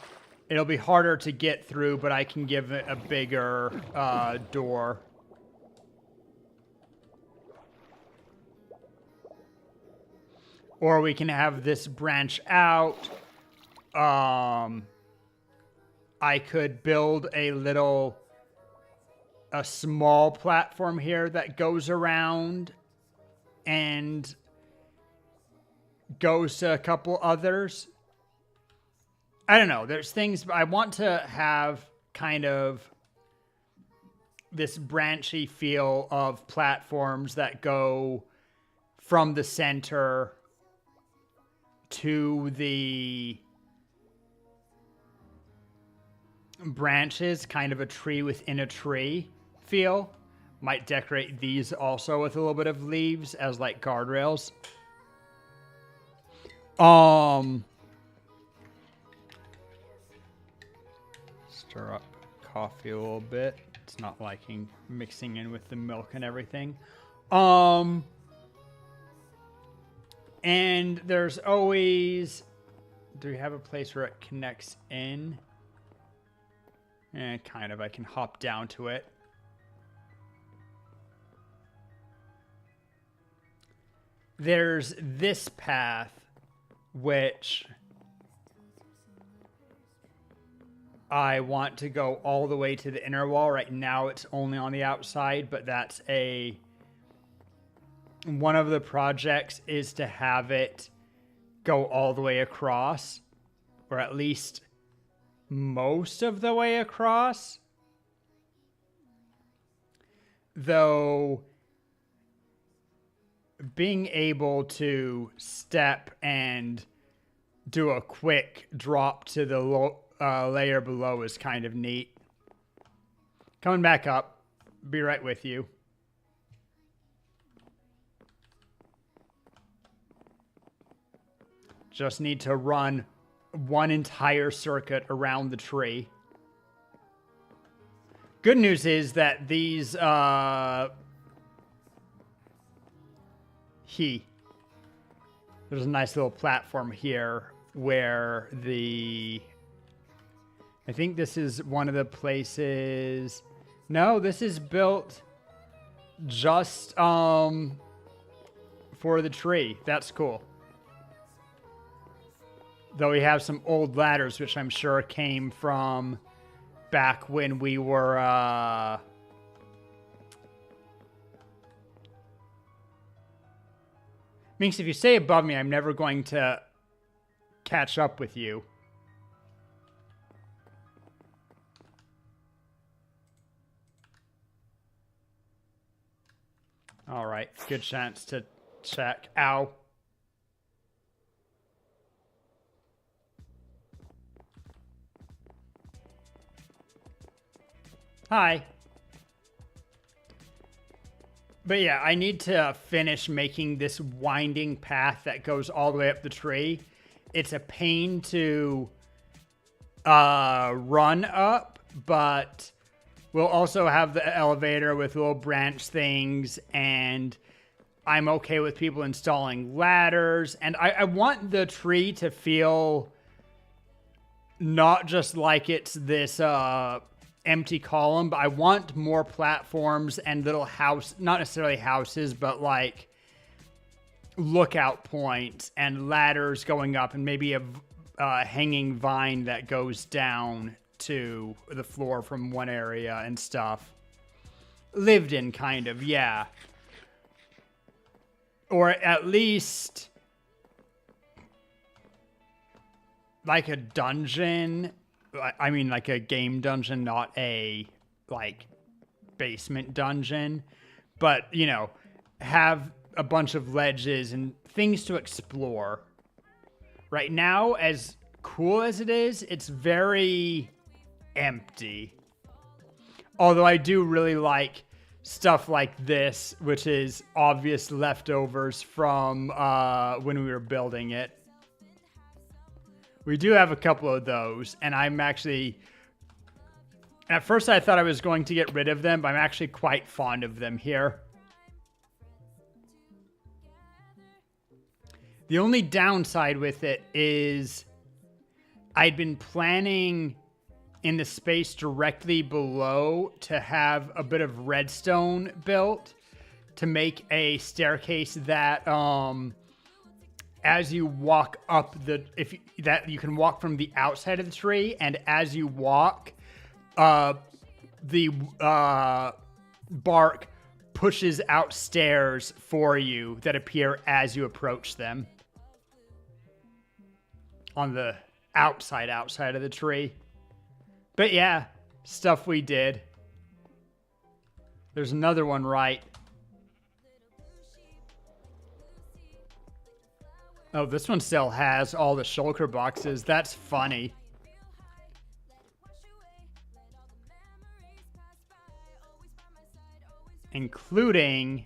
S2: It'll be harder to get through, but I can give it a bigger door. Or we can have this branch out. I could build a small platform here that goes around and goes to a couple others. I don't know. There's things I want to have kind of this branchy feel of platforms that go from the center to the branches, kind of a tree within a tree feel. Might decorate these also with a little bit of leaves as like guardrails. Stir up coffee a little bit. It's not liking mixing in with the milk and everything. And there's always, do we have a place where it connects in? Kind of. I can hop down to it. There's this path, which I want to go all the way to the inner wall. Right now it's only on the outside, but that's one of the projects is to have it go all the way across, or at least most of the way across. Though being able to step and do a quick drop to the layer below is kind of neat. Coming back up. Be right with you. Just need to run one entire circuit around the tree. Good news is that these there's a nice little platform here where I think this is one of the places. No, this is built just for the tree. That's cool. Though we have some old ladders, which I'm sure came from back when we were Minx, if you stay above me, I'm never going to catch up with you. All right, good chance to check. Ow. Hi. But yeah, I need to finish making this winding path that goes all the way up the tree. It's a pain to run up, but we'll also have the elevator with little branch things, and I'm okay with people installing ladders. And I want the tree to feel not just like it's this empty column, but I want more platforms and little not necessarily houses, but like lookout points and ladders going up, and maybe a hanging vine that goes down to the floor from one area and stuff. Lived in, kind of, yeah. Or at least like a dungeon. I mean, like a game dungeon, not a, like, basement dungeon. But, you know, have a bunch of ledges and things to explore. Right now, as cool as it is, it's very empty. Although I do really like stuff like this, which is obvious leftovers from when we were building it. We do have a couple of those, and I'm actually... At first I thought I was going to get rid of them, but I'm actually quite fond of them here. The only downside with it is I'd been planning in the space directly below to have a bit of redstone built to make a staircase that... as you walk up you can walk from the outside of the tree, and as you walk, the bark pushes out stairs for you that appear as you approach them on the outside of the tree. But yeah, stuff we did. There's another one right. Oh, this one still has all the shulker boxes. That's funny. Including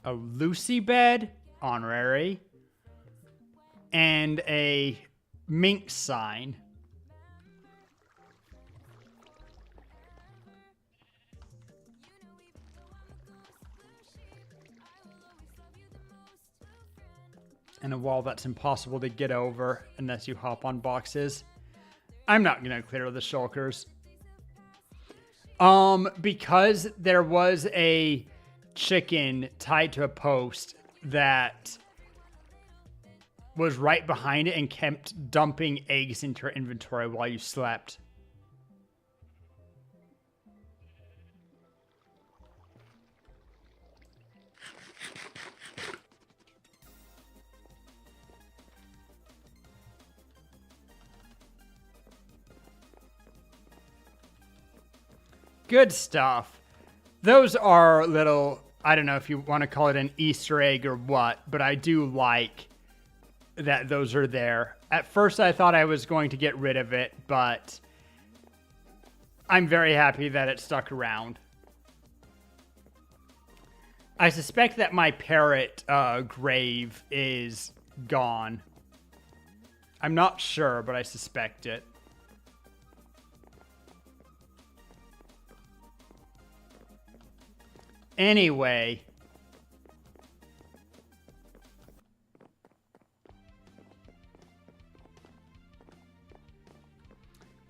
S2: a Lucy bed, honorary, and a mink sign. And a wall that's impossible to get over unless you hop on boxes. I'm not gonna clear the shulkers. Because there was a chicken tied to a post that was right behind it and kept dumping eggs into your inventory while you slept. Good stuff. Those are little, I don't know if you want to call it an Easter egg or what, but I do like that those are there. At first I thought I was going to get rid of it, but I'm very happy that it stuck around. I suspect that my parrot grave is gone. I'm not sure, but I suspect it. Anyway.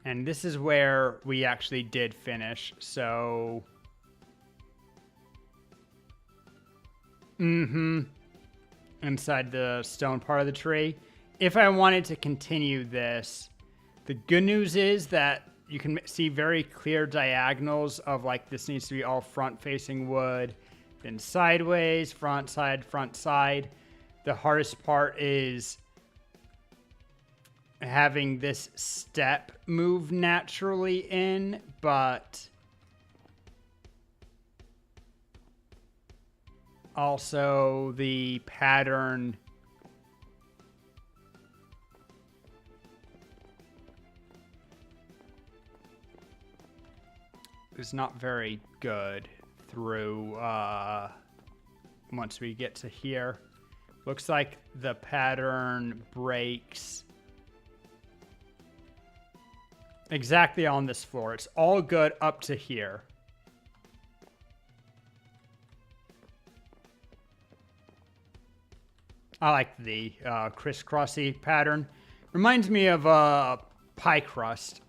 S2: And this is where we actually did finish, so... Inside the stone part of the tree. If I wanted to continue this, the good news is that you can see very clear diagonals of like this needs to be all front-facing wood, then sideways, front side. The hardest part is having this step move naturally in, but also the pattern is not very good through once we get to here. Looks like the pattern breaks exactly on this floor. It's all good up to here. I like the crisscrossy pattern. Reminds me of pie crust.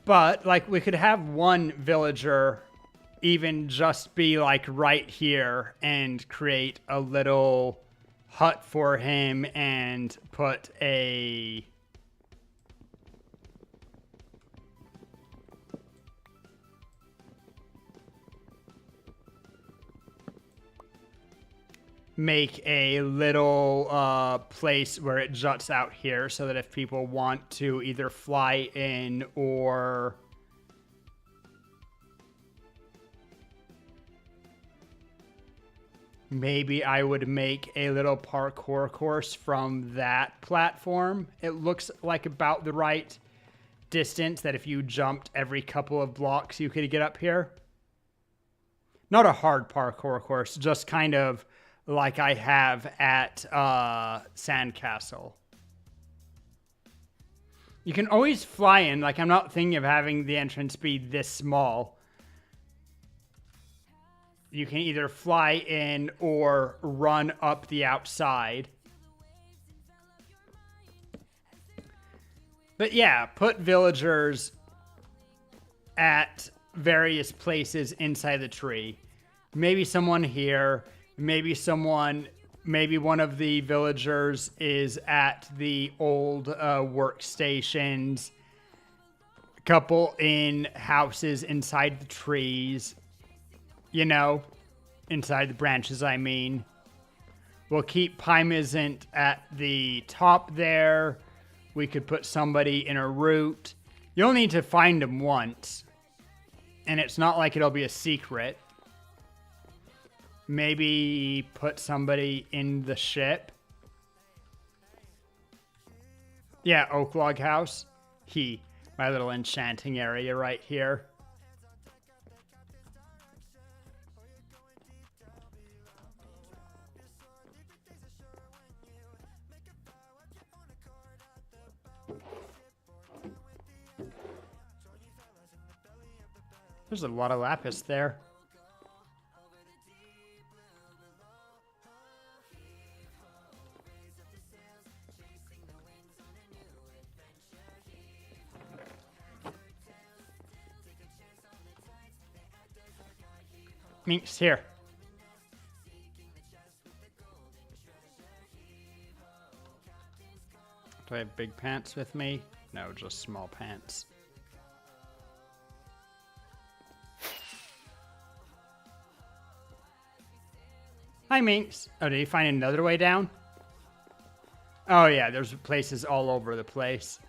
S2: But, like, we could have one villager even just be, like, right here and create a little hut for him and put a... make a little place where it juts out here so that if people want to either fly in or maybe I would make a little parkour course from that platform. It looks like about the right distance that if you jumped every couple of blocks you could get up here. Not a hard parkour course, just kind of like I have at Sandcastle. You can always fly in. Like, I'm not thinking of having the entrance be this small. You can either fly in or run up the outside. But yeah, put villagers at various places inside the tree. maybe someone here, maybe one of the villagers is at the old workstations, a couple in houses inside the trees, you know, inside the branches, I mean. We'll keep Pymazant at the top there. We could put somebody in a root. You'll need to find him once. And it's not like it'll be a secret. Maybe put somebody in the ship. Yeah, Oak Log House. My little enchanting area right here. There's a lot of lapis there. Minx, here. Do I have big pants with me? No, just small pants. Hi, Minx. Oh, did you find another way down? Oh, yeah, there's places all over the place.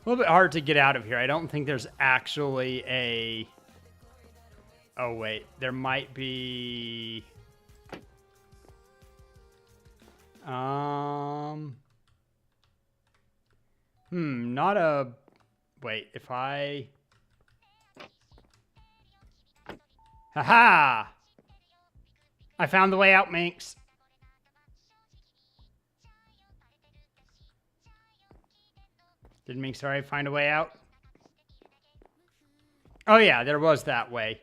S2: A little bit hard to get out of here. I don't think there's actually a... Oh, wait. There might be... Not a... Wait, if I... Haha! I found the way out, Minx. Did Minx already find a way out? Oh yeah, there was that way.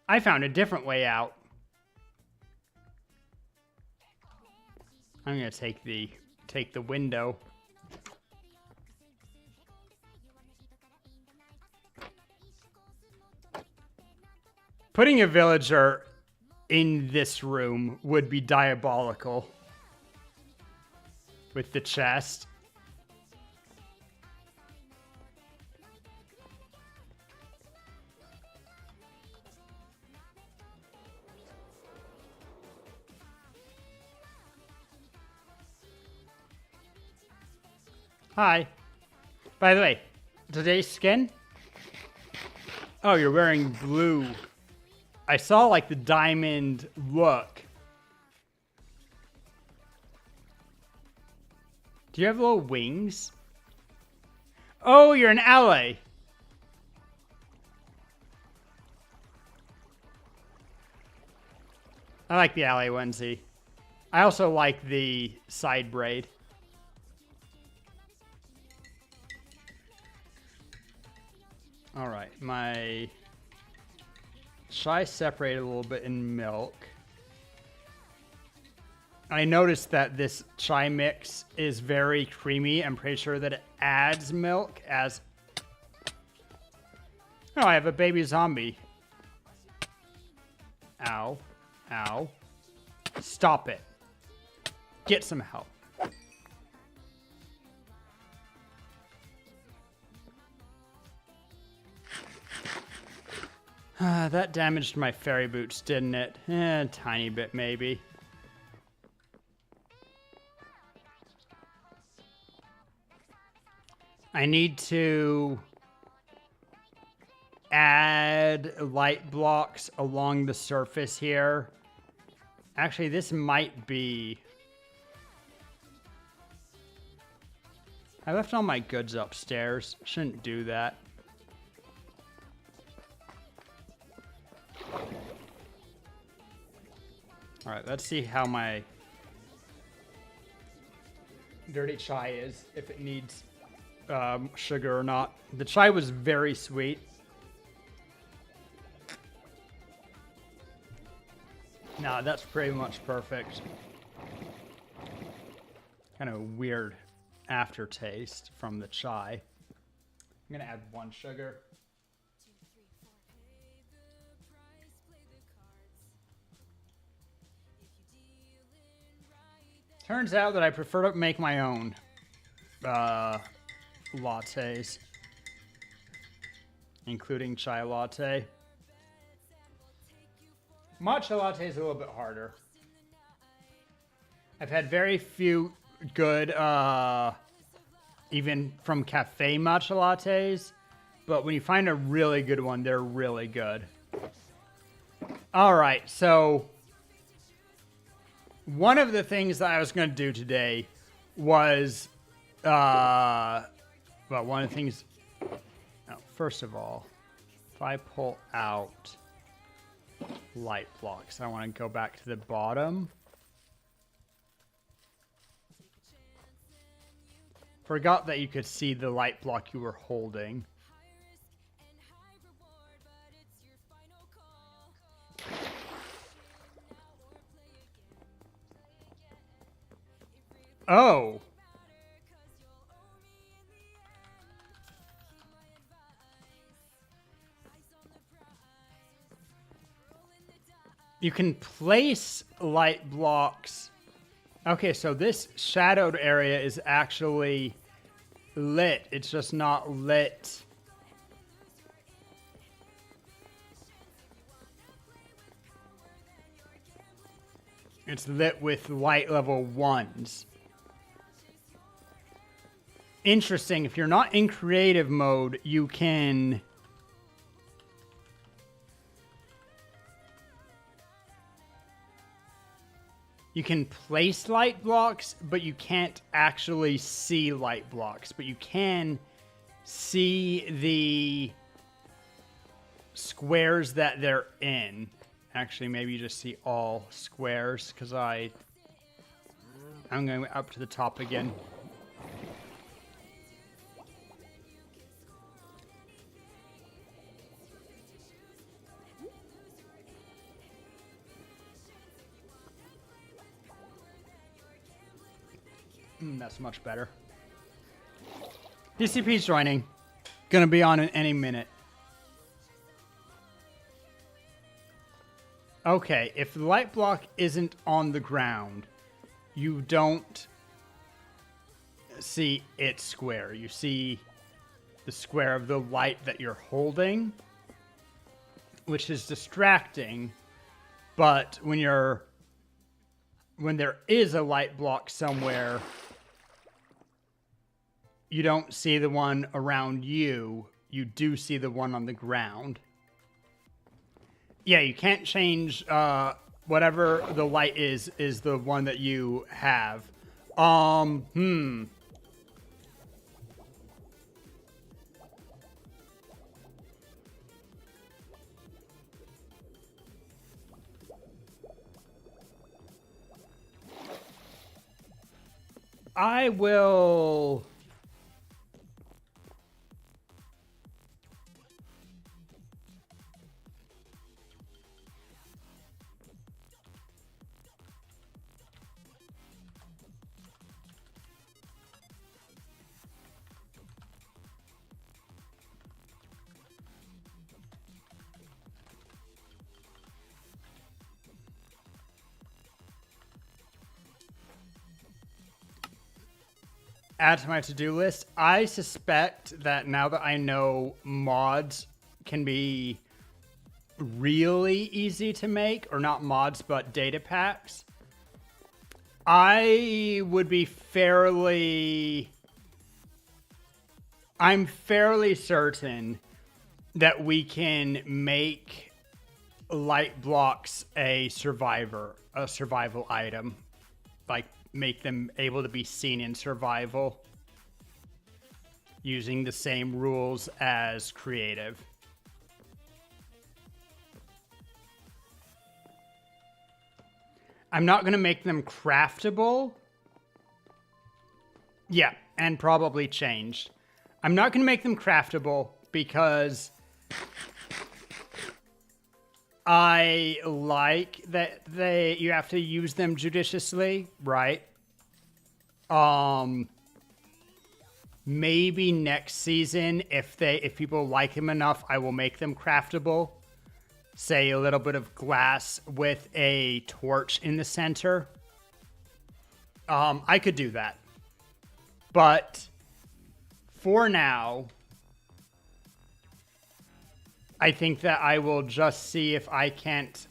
S2: I found a different way out. I'm gonna take the window. Putting a villager in this room would be diabolical. With the chest. Hi. By the way, today's skin? Oh, you're wearing blue. I saw like the diamond look. Do you have little wings? Oh, you're an ally. I like the ally onesie. I also like the side braid. All right, my chai separated a little bit in milk. I noticed that this chai mix is very creamy. I'm pretty sure that it adds milk as... Oh, I have a baby zombie. Ow. Ow. Stop it. Get some help. That damaged my fairy boots, didn't it? A tiny bit, maybe. I need to add light blocks along the surface here. Actually, this might be... I left all my goods upstairs. Shouldn't do that. All right, let's see how my dirty chai is, if it needs sugar or not. The chai was very sweet. Nah, that's pretty much perfect. Kind of weird aftertaste from the chai. I'm gonna add 1 sugar. Turns out that I prefer to make my own lattes, including chai latte. Matcha latte is a little bit harder. I've had very few good, even from cafe matcha lattes, but when you find a really good one, they're really good. All right, so one of the things that I was going to do today was, well, one of the things, first of all, if I pull out light blocks, I want to go back to the bottom. Forgot that you could see the light block you were holding. Oh. You can place light blocks. Okay, so this shadowed area is actually lit. It's just not lit. It's lit with light level 1s. Interesting. If you're not in creative mode, you can place light blocks, but you can't actually see light blocks. But you can see the squares that they're in. Actually, maybe you just see all squares, because I'm going up to the top again. That's much better. DCP's joining. Gonna be on in any minute. Okay, if the light block isn't on the ground, you don't see its square. You see the square of the light that you're holding, which is distracting, but when there is a light block somewhere, you don't see the one around you. You do see the one on the ground. Yeah, you can't change whatever the light is the one that you have. I will... add to my to-do list. I suspect that now that I know mods can be really easy to make, or not mods, but data packs, I'm fairly certain that we can make light blocks a survival item. Like, make them able to be seen in survival using the same rules as creative. I'm not going to make them craftable. Yeah, and probably changed. I'm not going to make them craftable because I like that you have to use them judiciously, right? Maybe next season, if people like them enough, I will make them craftable. Say a little bit of glass with a torch in the center. I could do that. But for now, I think that I will just see if I can't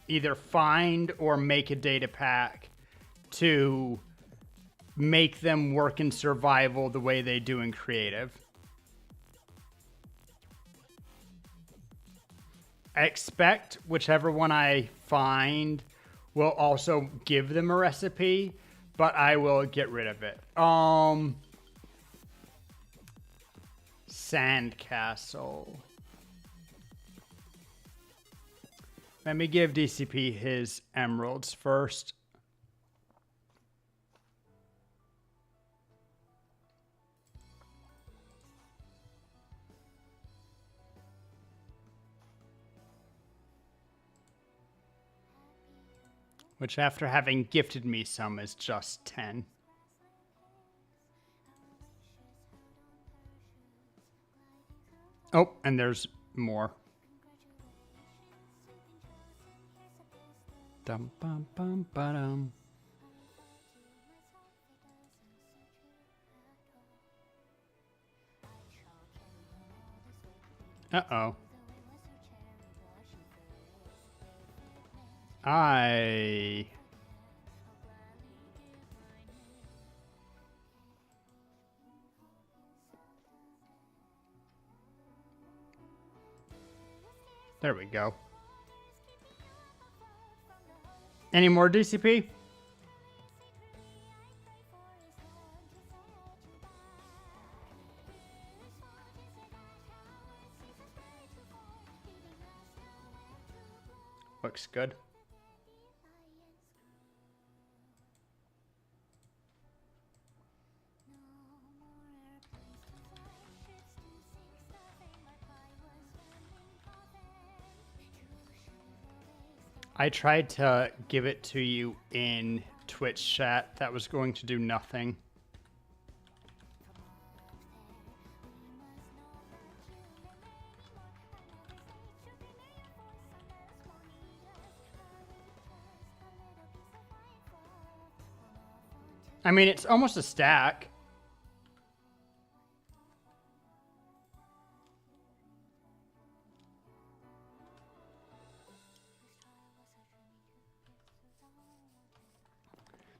S2: either find or make a data pack to make them work in survival the way they do in creative. I expect whichever one I find will also give them a recipe, but I will get rid of it. Sandcastle. Let me give DCP his emeralds first. Which, after having gifted me some, is just 10. Oh, and there's more. Dum bum bum ba-dum. Uh-oh. There we go. Any more DCP? Looks good. I tried to give it to you in Twitch chat. That was going to do nothing. I mean, it's almost a stack.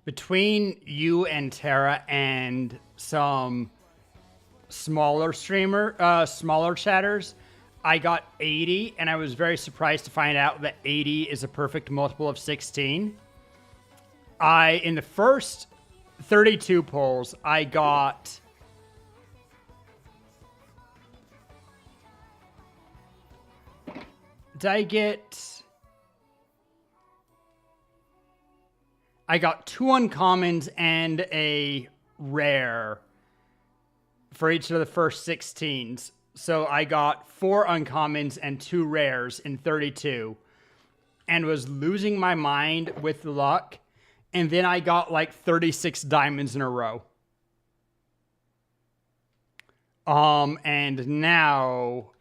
S2: Between you and Tara and some smaller smaller chatters, I got 80, and I was very surprised to find out that 80 is a perfect multiple of 16. In the first 32 polls, I got... Did I get... I got 2 uncommons and a rare for each of the first 16s. So I got 4 uncommons and 2 rares in 32 and was losing my mind with luck. And then I got like 36 diamonds in a row. And now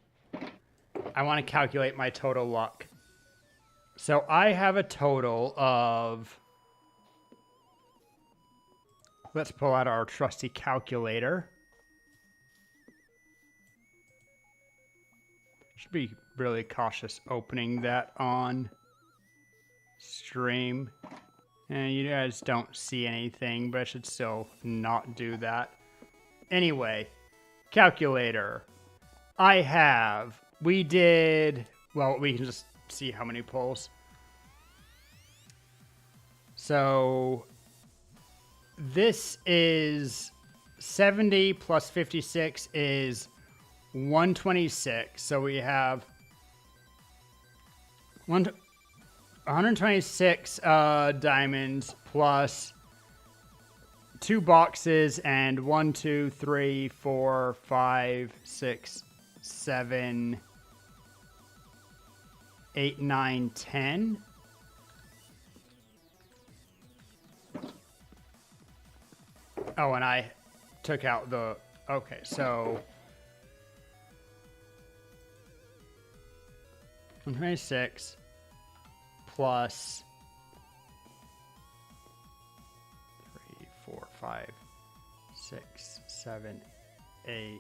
S2: I want to calculate my total luck. So I have a total of... Let's pull out our trusty calculator. Should be really cautious opening that on stream. And you guys don't see anything, but I should still not do that. Anyway, calculator. We did, well, we can just see how many polls. So... This is 70 plus 56 is 126. So we have 126 diamonds plus 2 boxes and 1, 2, 3, 4, 5, 6, 7, 8, 9, 10. Oh, and I took out the... Okay, so... 126 plus 3, 5, 6, 7, 8,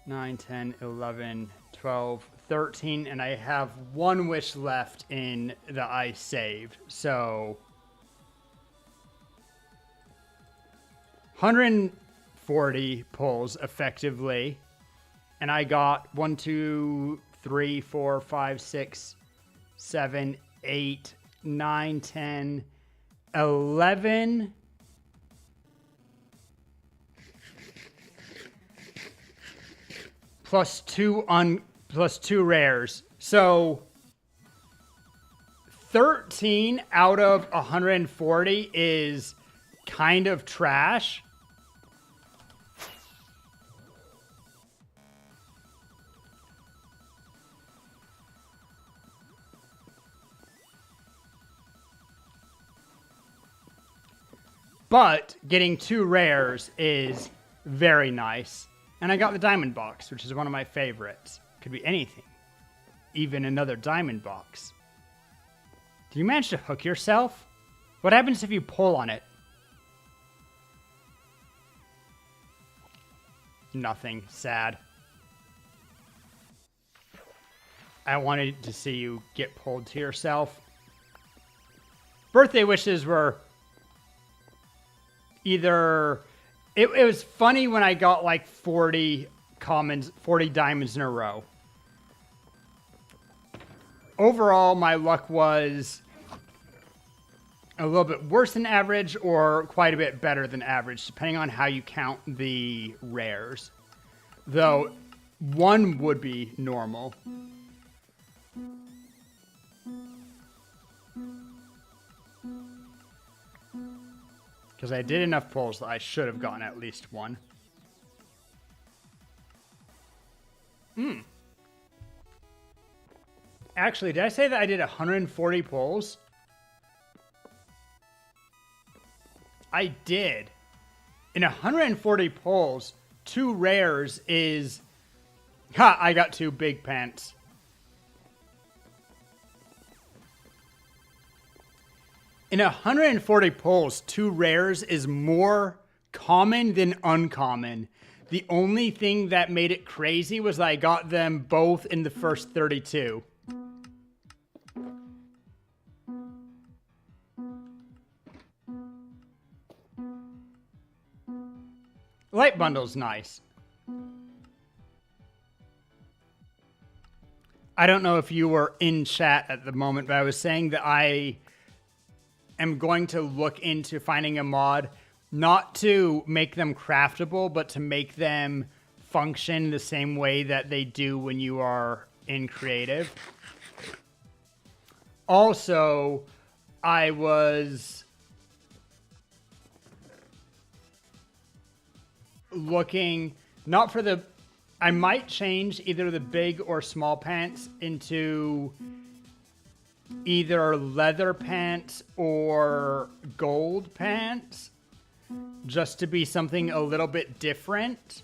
S2: 9, 10, 11, 12, 13, and I have one wish left in the I saved. So 140 pulls effectively. And I got 1, 2, 3, 4, 5, 6, 7, 8, 9, 10, 11. Plus two rares. So 13 out of 140 is kind of trash. But getting 2 rares is very nice. And I got the diamond box, which is one of my favorites. Could be anything. Even another diamond box. Do you manage to hook yourself? What happens if you pull on it? Nothing. Sad. I wanted to see you get pulled to yourself. Birthday wishes were either... It was funny when I got like 40 commons, 40 diamonds in a row. Overall, my luck was a little bit worse than average or quite a bit better than average, depending on how you count the rares. Though, one would be normal. Because I did enough pulls that I should have gotten at least one. Actually, did I say that I did 140 pulls? I did. In 140 pulls, 2 rares is... Ha! I got 2 big pants. In 140 pulls, 2 rares is more common than uncommon. The only thing that made it crazy was that I got them both in the first 32. Light bundle's nice. I don't know if you were in chat at the moment, but I was saying that I am going to look into finding a mod, not to make them craftable, but to make them function the same way that they do when you are in creative. Also, I was looking, not for the, I might change either the big or small pants into either leather pants or gold pants, just to be something a little bit different,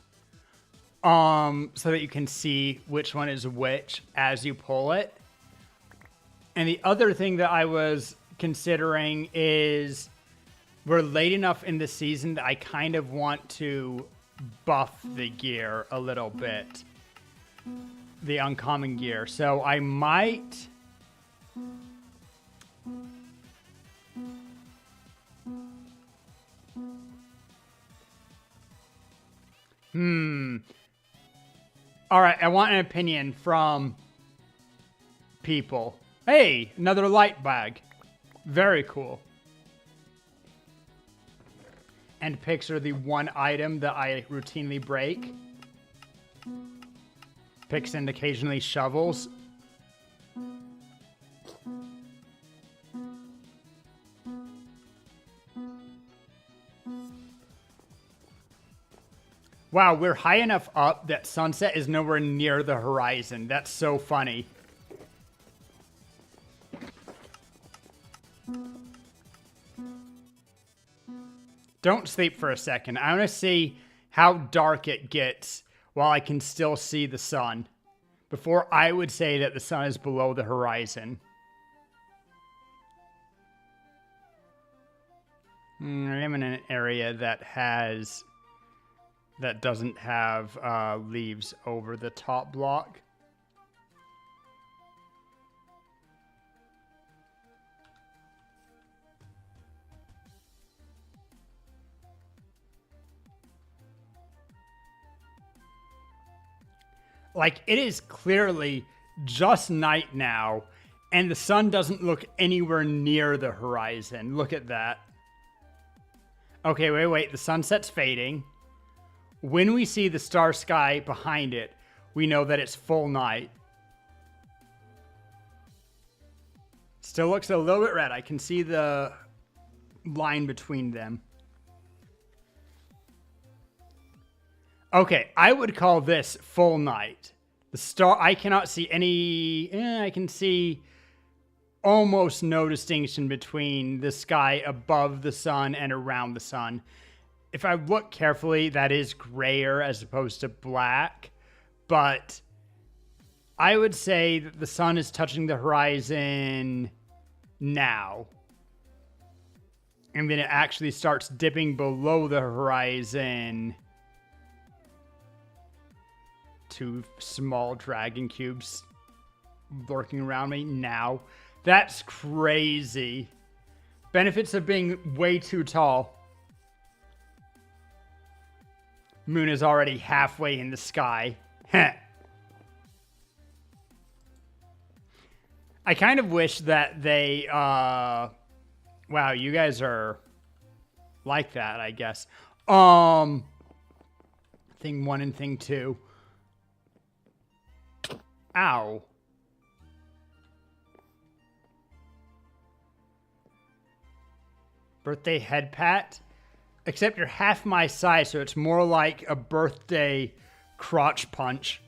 S2: so that you can see which one is which as you pull it. And the other thing that I was considering is we're late enough in the season that I kind of want to buff the gear a little bit, the uncommon gear. So I might all right, I want an opinion from people. Hey, another light bag. Very cool. And picks are the one item that I routinely break. Picks and occasionally shovels. Wow, we're high enough up that sunset is nowhere near the horizon. That's so funny. Don't sleep for a second. I want to see how dark it gets while I can still see the sun, before I would say that the sun is below the horizon. I'm in an area that doesn't have leaves over the top block. Like, it is clearly just night now, and the sun doesn't look anywhere near the horizon. Look at that. Okay, wait. The sunset's fading. When we see the star sky behind it, we know that it's full night. Still looks a little bit red. I can see the line between them. Okay, I would call this full night. The star, I cannot see any, I can see almost no distinction between the sky above the sun and around the sun. If I look carefully, that is grayer as opposed to black, but I would say that the sun is touching the horizon now. And then it actually starts dipping below the horizon. Two small dragon cubes lurking around me now. That's crazy. Benefits of being way too tall. Moon is already halfway in the sky. Heh. I kind of wish that they, wow, you guys are like that, I guess. Thing 1 and thing 2. Ow. Birthday head pat. Except you're half my size, so it's more like a birthday crotch punch.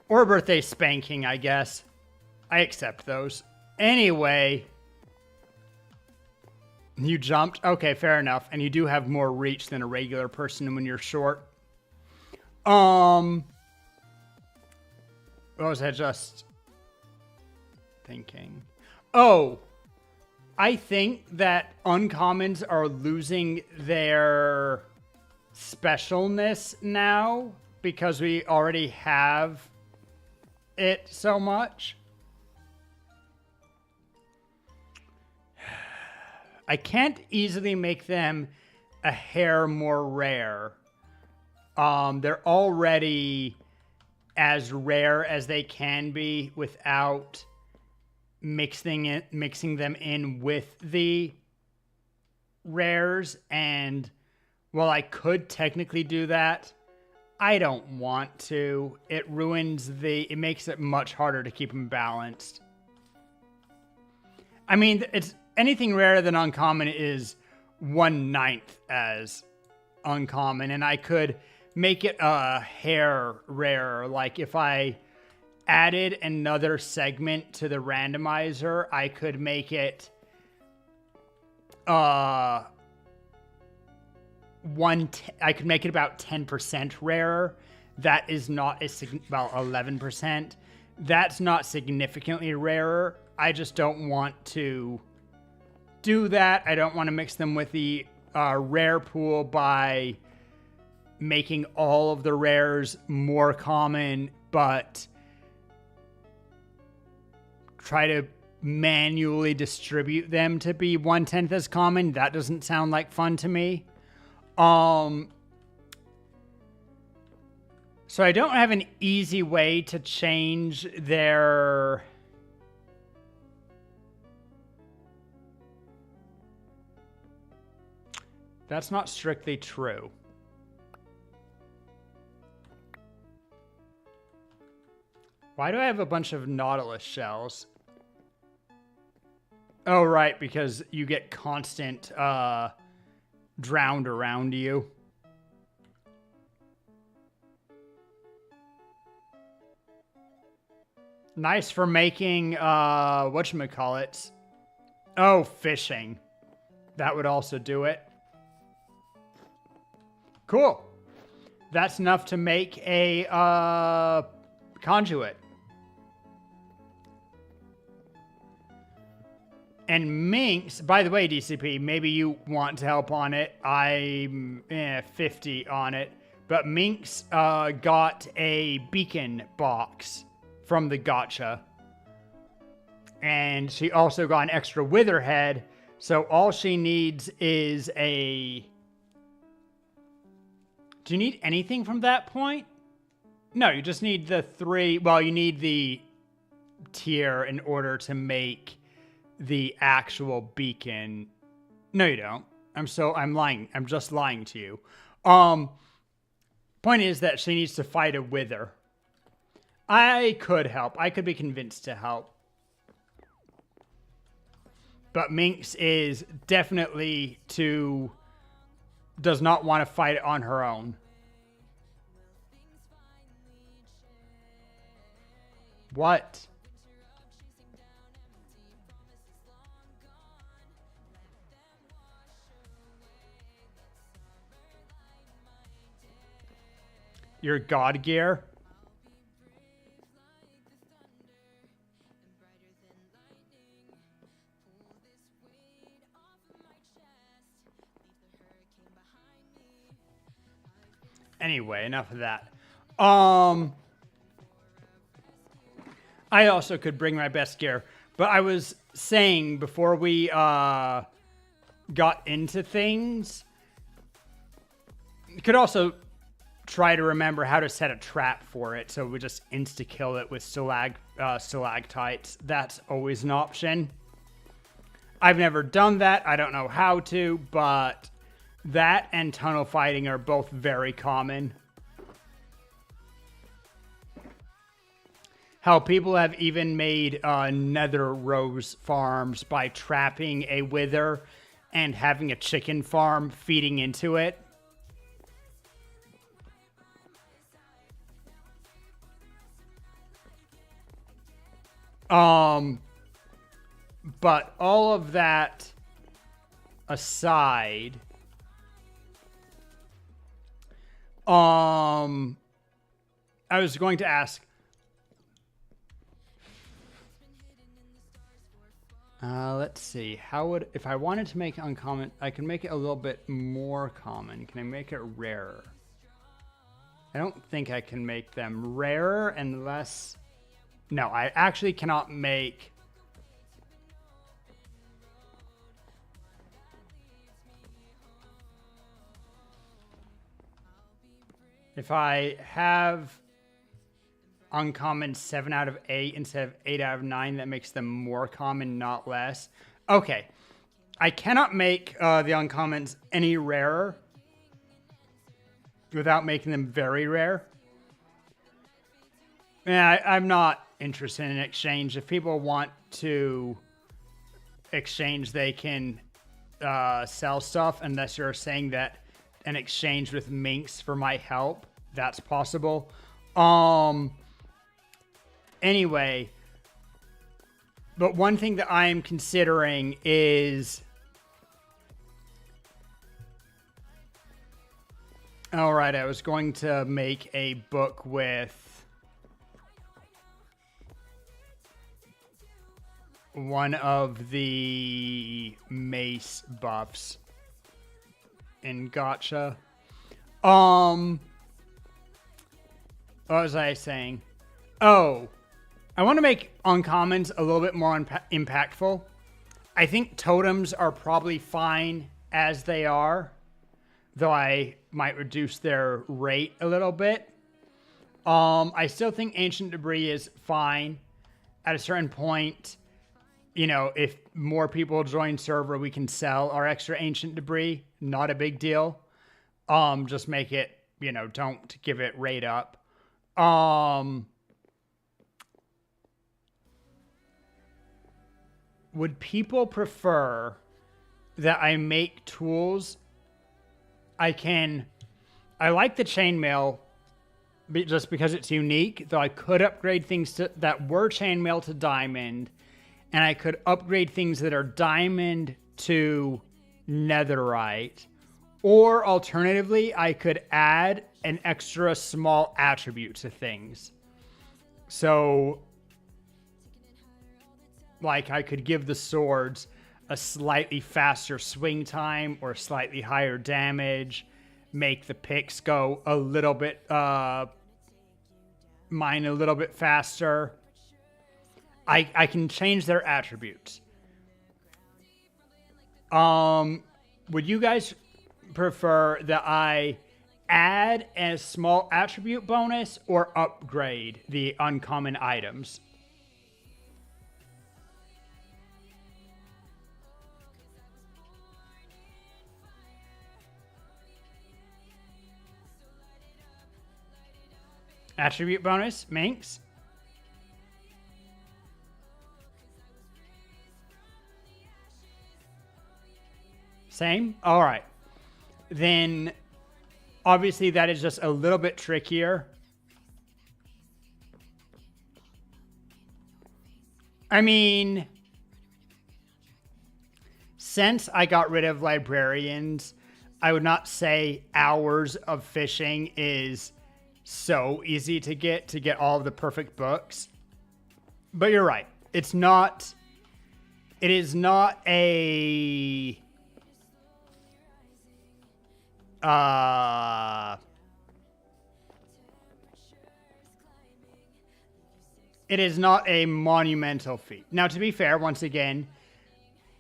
S2: Or a birthday spanking, I guess. I accept those. Anyway. You jumped? Okay, fair enough. And you do have more reach than a regular person when you're short. What was I just thinking? Oh, I think that uncommons are losing their specialness now because we already have it so much. I can't easily make them a hair more rare. They're already as rare as they can be without mixing them in with the rares. And while I could technically do that, I don't want to. It makes it much harder to keep them balanced. I mean, it's anything rarer than uncommon is 1/9 as uncommon, and I could make it a hair rarer. Like if I added another segment to the randomizer, I could make it I could make it about 10% rarer. That is not well, 11%. That's not significantly rarer. I just don't want to do that. I don't want to mix them with the rare pool by making all of the rares more common, but try to manually distribute them to be 1/10 as common. That doesn't sound like fun to me. So I don't have an easy way to change their... That's not strictly true. Why do I have a bunch of Nautilus shells? Oh, right, because you get constant drowned around you. Nice for making, whatchamacallit? Oh, fishing. That would also do it. Cool. That's enough to make a conduit. And Minx, by the way, DCP, maybe you want to help on it. I'm 50 on it. But Minx got a beacon box from the gacha. And she also got an extra wither head. So all she needs is a... Do you need anything from that point? No, you just need the 3... Well, you need the tier in order to make the actual beacon. No, you don't. I'm lying. I'm just lying to you. Point is that she needs to fight a wither. I could help. I could be convinced to help. But Minx is definitely does not want to fight it on her own. What? Your god gear? Anyway, enough of that. I also could bring my best gear, but I was saying before we got into things, you could also try to remember how to set a trap for it, so we just insta-kill it with stalactites. That's always an option. I've never done that. I don't know how to, but that and tunnel fighting are both very common. How people have even made nether rose farms by trapping a wither and having a chicken farm feeding into it. But all of that aside, I was going to ask, let's see, if I wanted to make it uncommon, I can make it a little bit more common. Can I make it rarer? I don't think I can make them rarer unless... No, I actually cannot make... If I have uncommon 7 out of 8 instead of 8 out of 9, that makes them more common, not less. Okay. I cannot make the uncommons any rarer without making them very rare. Yeah, I'm not interested in exchange. If people want to exchange, they can sell stuff, unless you're saying that an exchange with Minx for my help, that's possible. Anyway, but one thing that I am considering is... All right, I was going to make a book with one of the mace buffs in gacha. What was I saying? Oh, I want to make uncommons a little bit more impactful. I think totems are probably fine as they are, though I might reduce their rate a little bit. I still think ancient debris is fine. At a certain point, you know, if more people join server, we can sell our extra ancient debris. Not a big deal. Just make it, you know, don't give it rate up. Would people prefer that I make tools? I like the chainmail just because it's unique, though I could upgrade things that were chainmail to diamond, and I could upgrade things that are diamond to netherite, or alternatively, I could add an extra small attribute to things. So, like, I could give the swords a slightly faster swing time or slightly higher damage, make the picks go a little bit, mine a little bit faster. I can change their attributes. Would you guys prefer that I add a small attribute bonus or upgrade the uncommon items? Attribute bonus, Minx? Same? All right. Then, obviously, that is just a little bit trickier. I mean, since I got rid of librarians, I would not say hours of fishing is so easy to get all of the perfect books. But you're right. It is not a it is not a monumental feat. Now, to be fair, once again,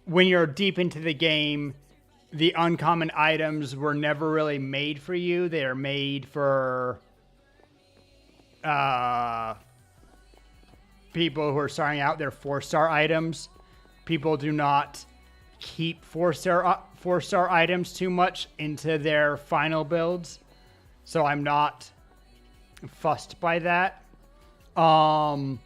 S2: when you're deep into the game, the uncommon items were never really made for you. They are made for people who are starting out. They're 4-star items. People do not keep 4-star items too much into their final builds, so I'm not fussed by that. Well,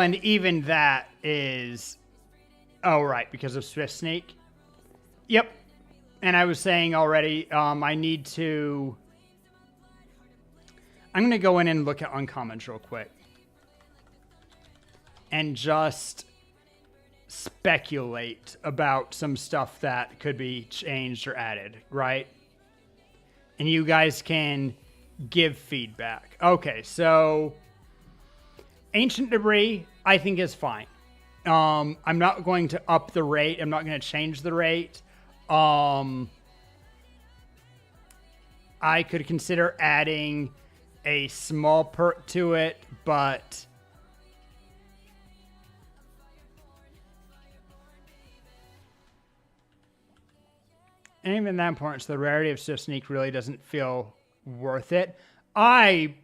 S2: and even that is, oh right, because of Swift Sneak. Yep. And I was saying already, I'm going to go in and look at uncommons real quick and just speculate about some stuff that could be changed or added, right? And you guys can give feedback. Okay, so Ancient Debris, I think, is fine. I'm not going to up the rate. I'm not going to change the rate. I could consider adding a small perk to it, but and even that important, so the rarity of Swift Sneak really doesn't feel worth it. I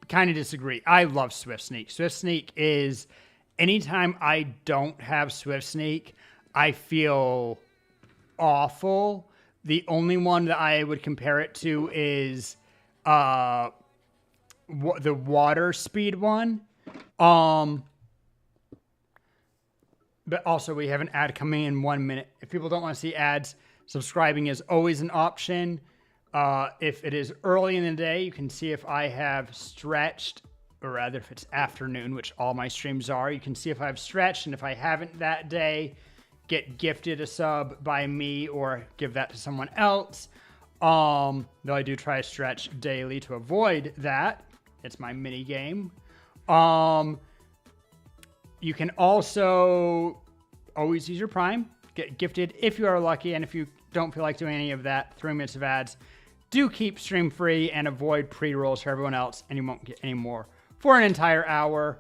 S2: kind of disagree. I love Swift Sneak. Swift Sneak is, anytime I don't have Swift Sneak, I feel awful. The only one that I would compare it to is the water speed one. But also, we have an ad coming in 1 minute. If people don't want to see ads, subscribing is always an option. If it is early in the day, you can see if I have stretched, or rather if it's afternoon, which all my streams are, you can see if I've stretched, and if I haven't that day, get gifted a sub by me or give that to someone else. Though I do try to stretch daily to avoid that. It's my mini game. You can also always use your Prime, get gifted if you are lucky, and if you don't feel like doing any of that, 3 minutes of ads. Do keep stream free and avoid pre-rolls for everyone else, and you won't get any more for an entire hour,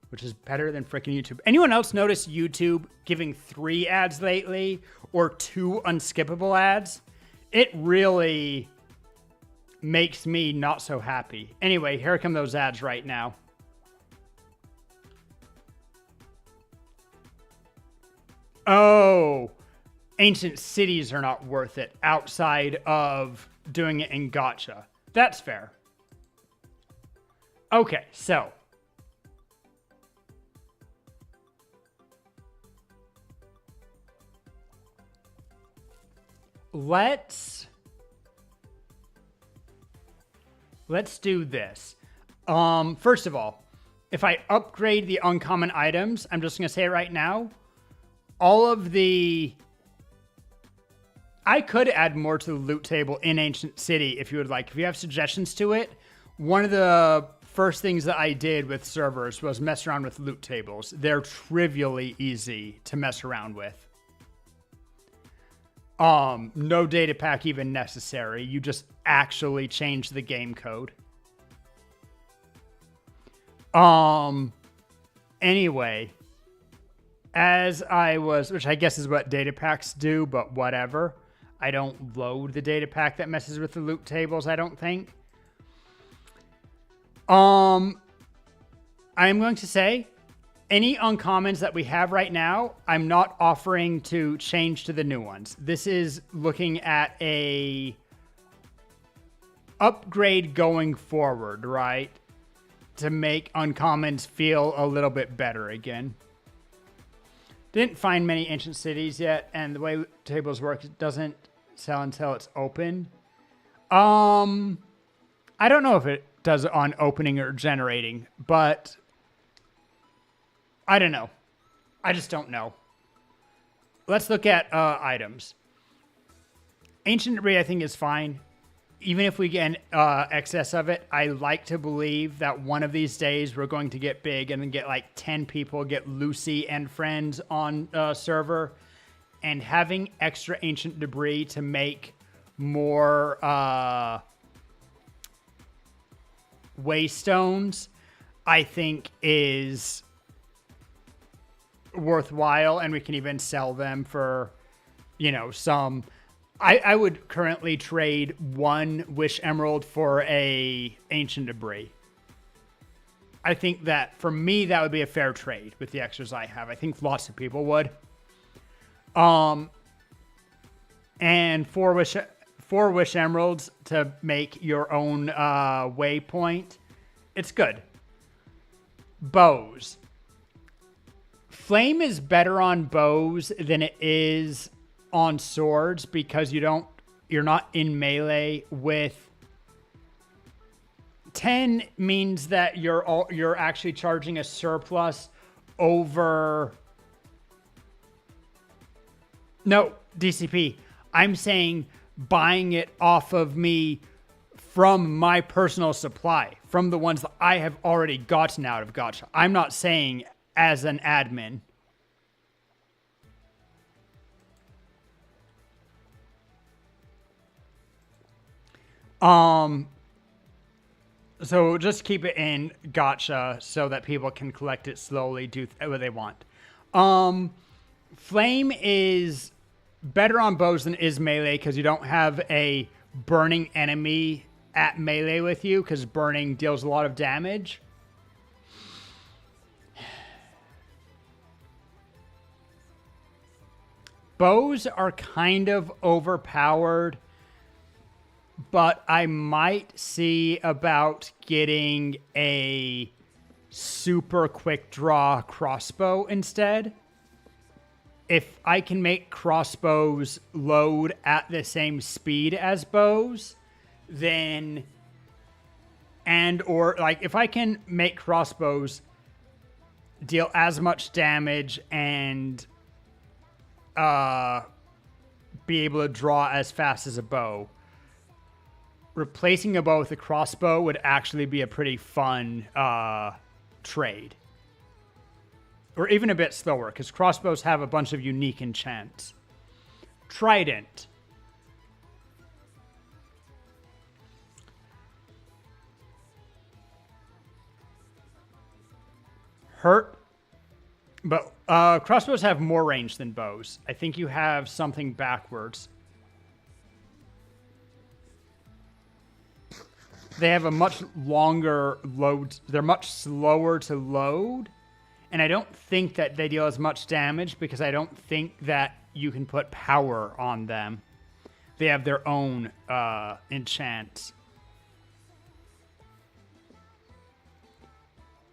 S2: which is better than freaking YouTube. Anyone else notice YouTube giving 3 ads lately or 2 unskippable ads? It really makes me not so happy. Anyway, here come those ads right now. Oh, ancient cities are not worth it outside of doing it in gacha. That's fair. Okay, so let's do this. First of all, if I upgrade the uncommon items, I'm just going to say it right now, all of the... I could add more to the loot table in Ancient City if you would like. If you have suggestions to it, one of the first things that I did with servers was mess around with loot tables. They're trivially easy to mess around with. No data pack even necessary. You just actually change the game code. Anyway, as I was, which I guess is what data packs do, but whatever. I don't load the data pack that messes with the loot tables, I don't think. I'm going to say any uncommons that we have right now, I'm not offering to change to the new ones. This is looking at a upgrade going forward, right? To make uncommons feel a little bit better again. Didn't find many ancient cities yet, and the way tables work, it doesn't sell until it's open. I don't know if it does it on opening or generating, but I don't know. I just don't know. Let's look at items. Ancient debris, I think, is fine. Even if we get excess of it, I like to believe that one of these days we're going to get big and then get like 10 people, get Lucy and friends on server. And having extra ancient debris to make more waystones, I think is worthwhile, and we can even sell them for, you know, some. I would currently trade one wish emerald for a ancient debris. I think that for me that would be a fair trade with the extras I have. I think lots of people would. And four wish emeralds to make your own waypoint. It's good. Bows. Flame is better on bows than it is on swords because you're not in melee with 10 means that you're actually charging a surplus over. No, DCP. I'm saying buying it off of me from my personal supply, from the ones that I have already gotten out of Gacha. I'm not saying as an admin. So just keep it in Gacha so that people can collect it slowly, do what they want. Flame is better on bows than is melee because you don't have a burning enemy at melee with you because burning deals a lot of damage. Bows are kind of overpowered, but I might see about getting a super quick draw crossbow instead. If I can make crossbows load at the same speed as bows, then, or like if I can make crossbows deal as much damage and be able to draw as fast as a bow, replacing a bow with a crossbow would actually be a pretty fun trade. Or even a bit slower, because crossbows have a bunch of unique enchants. Trident. Hurt. But crossbows have more range than bows. I think you have something backwards. They have a much longer load. They're much slower to load. And I don't think that they deal as much damage because I don't think that you can put power on them. They have their own enchants.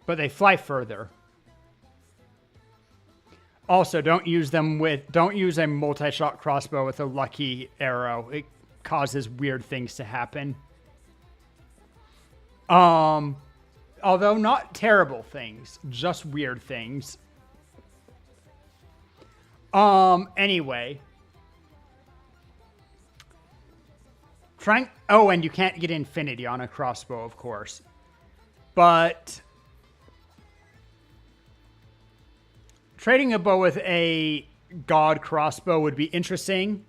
S2: But they fly further. Also, don't use a multi-shot crossbow with a lucky arrow. It causes weird things to happen. Although not terrible things, just weird things. Anyway. And you can't get infinity on a crossbow, of course. But trading a bow with a god crossbow would be interesting.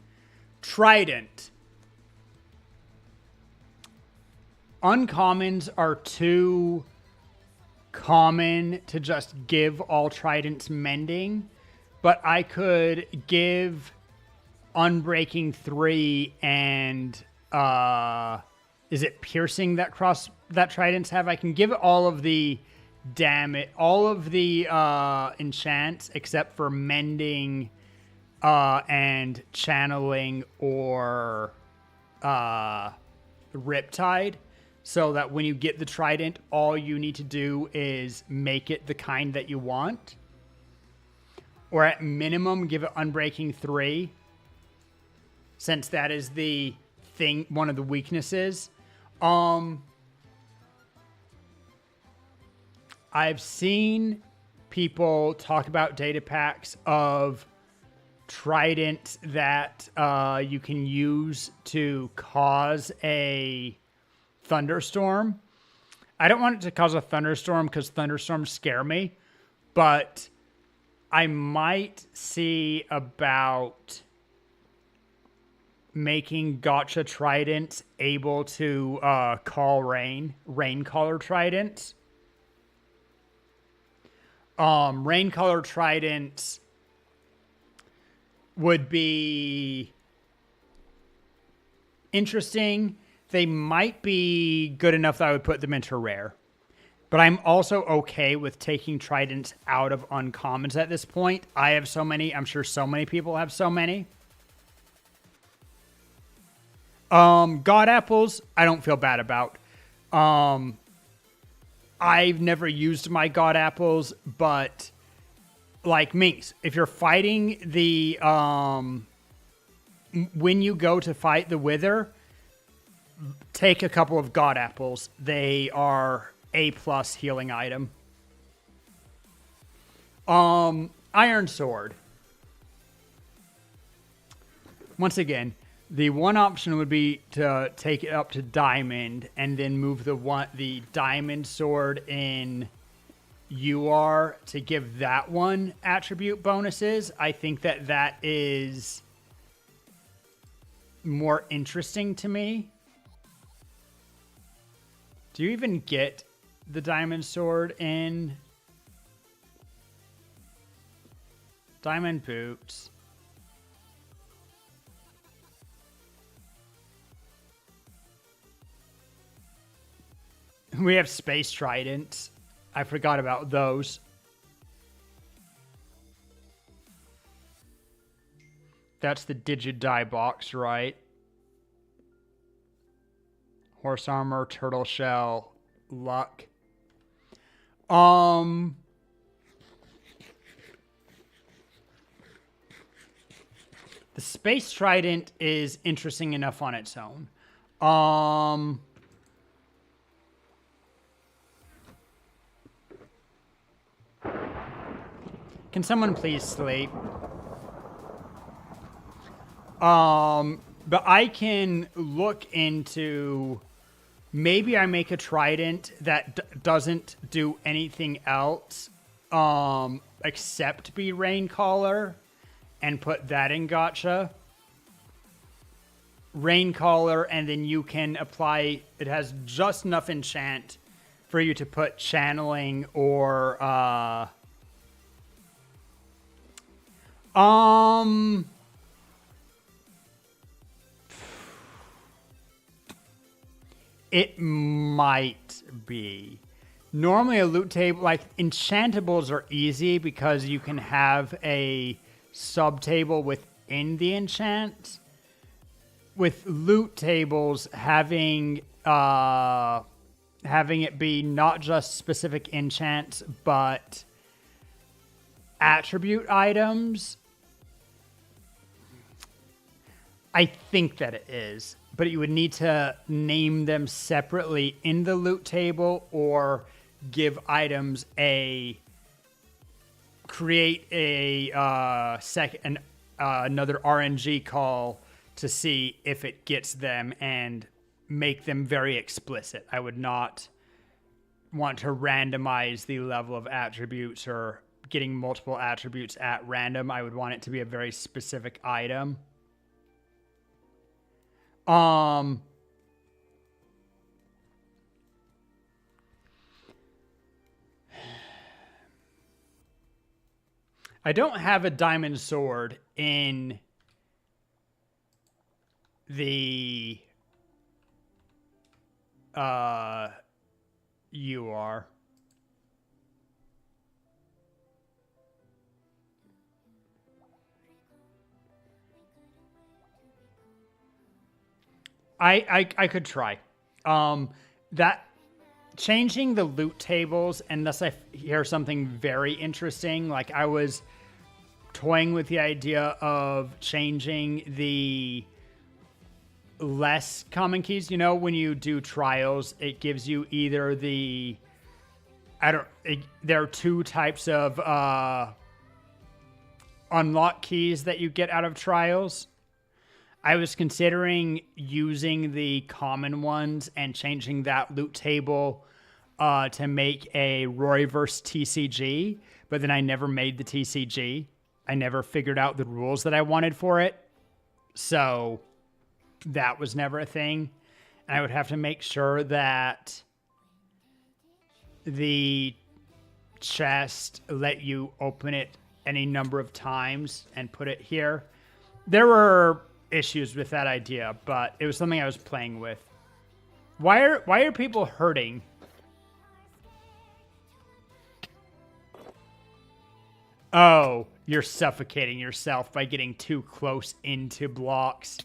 S2: Trident. Uncommons are too common to just give all tridents mending, but I could give Unbreaking 3 and is it piercing that tridents have? I can give it all of the all of the enchants except for mending and channeling or Riptide, so that when you get the trident, all you need to do is make it the kind that you want. Or at minimum, give it Unbreaking 3, since that is the thing, one of the weaknesses. I've seen people talk about data packs of trident that you can use to cause a thunderstorm. I don't want it to cause a thunderstorm because thunderstorms scare me, but I might see about making gotcha tridents able to call rain color tridents. Rain color tridents would be interesting. They might be good enough that I would put them into rare. But I'm also okay with taking tridents out of uncommons at this point. I have so many. I'm sure so many people have so many. God apples, I don't feel bad about. I've never used my god apples, but like minks, if you're fighting the when you go to fight the wither, take a couple of god apples. They are A+ healing item. Iron sword. Once again, the one option would be to take it up to diamond and then move the diamond sword in UR to give that one attribute bonuses. I think that is more interesting to me. Do you even get the diamond sword in diamond boots? We have space tridents. I forgot about those. That's the Digidie box, right? Horse armor, turtle shell, luck. The space trident is interesting enough on its own. Can someone please sleep? But I can look into, maybe I make a trident that doesn't do anything else except be Raincaller and put that in gotcha. Raincaller, and then you can apply, it has just enough enchant for you to put channeling or it might be. Normally a loot table, like enchantables are easy because you can have a sub table within the enchant. With loot tables, having it be not just specific enchants, but attribute items, I think that it is, but you would need to name them separately in the loot table or give items create a another RNG call to see if it gets them and make them very explicit. I would not want to randomize the level of attributes or getting multiple attributes at random, I would want it to be a very specific item. I don't have a diamond sword in the UR. I could try. That changing the loot tables, unless I hear something very interesting, like I was toying with the idea of changing the less common keys. You know, when you do trials, it gives you either the there are two types of unlock keys that you get out of trials. I was considering using the common ones and changing that loot table to make a Roryverse TCG, but then I never made the TCG. I never figured out the rules that I wanted for it. So that was never a thing. And I would have to make sure that the chest let you open it any number of times and put it here. There were issues with that idea, but it was something I was playing with. Why are people hurting? Oh, you're suffocating yourself by getting too close into blocks.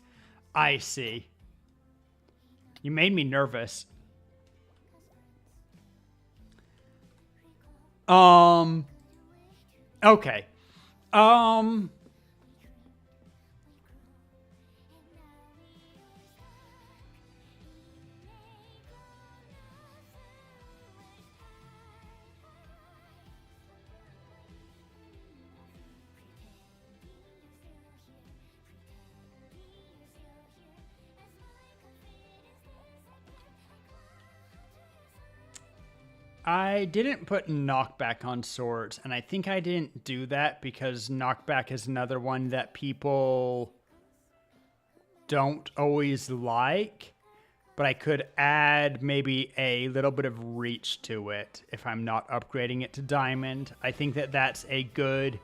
S2: I see. You made me nervous. Okay. I didn't put knockback on swords, and I think I didn't do that because knockback is another one that people don't always like, but I could add maybe a little bit of reach to it if I'm not upgrading it to diamond. I think that that's a good,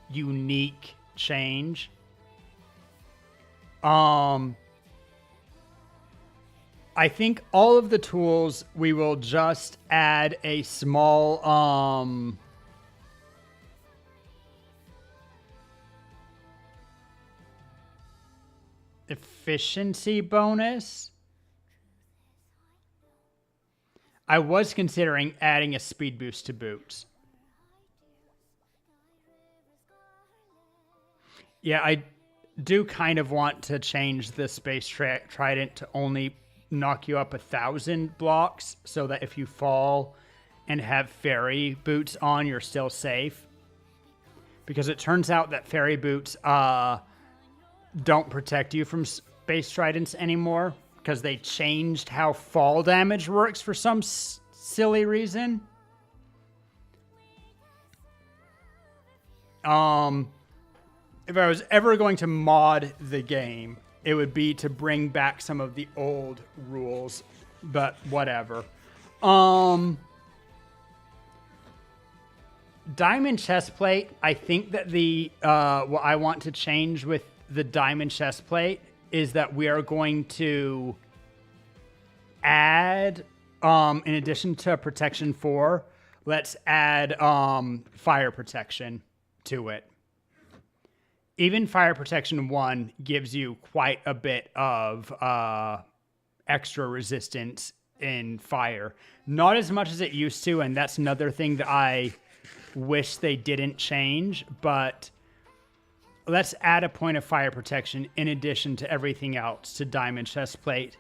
S2: unique change. I think all of the tools, we will just add a small, efficiency bonus. I was considering adding a speed boost to boots. Yeah, I do kind of want to change the space trident to only knock you up 1,000 blocks so that if you fall and have fairy boots on, you're still safe. Because it turns out that fairy boots don't protect you from space tridents anymore because they changed how fall damage works for some silly reason. If I was ever going to mod the game, it would be to bring back some of the old rules, but whatever. Diamond chestplate, I think that what I want to change with the diamond chestplate is that we are going to add, in addition to protection 4, let's add fire protection to it. Even fire protection 1 gives you quite a bit of extra resistance in fire. Not as much as it used to, and that's another thing that I wish they didn't change, but let's add a point of fire protection in addition to everything else to diamond chestplate.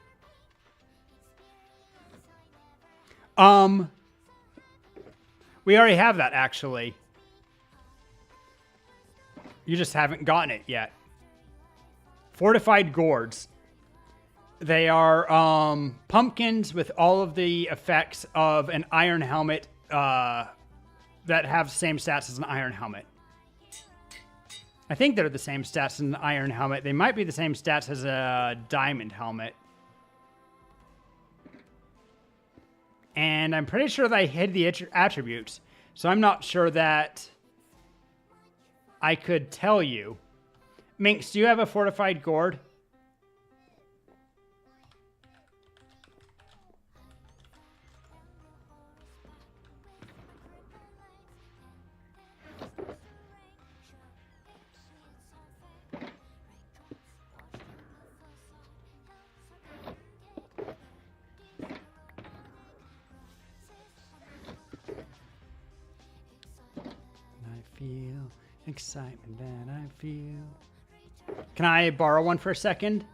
S2: We already have that, actually. You just haven't gotten it yet. Fortified gourds. They are pumpkins with all of the effects of an iron helmet that have the same stats as an iron helmet. I think they're the same stats as an iron helmet. They might be the same stats as a diamond helmet. And I'm pretty sure that I hid the attributes. So I'm not sure that I could tell you. Minx, do you have a fortified gourd? Feel excitement that I feel. Can I borrow one for a second?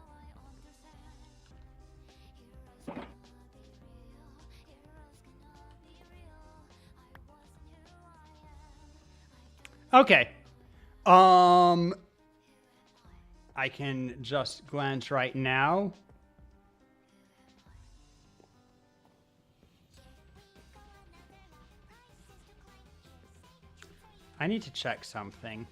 S2: Okay. I can just glance right now. I need to check something.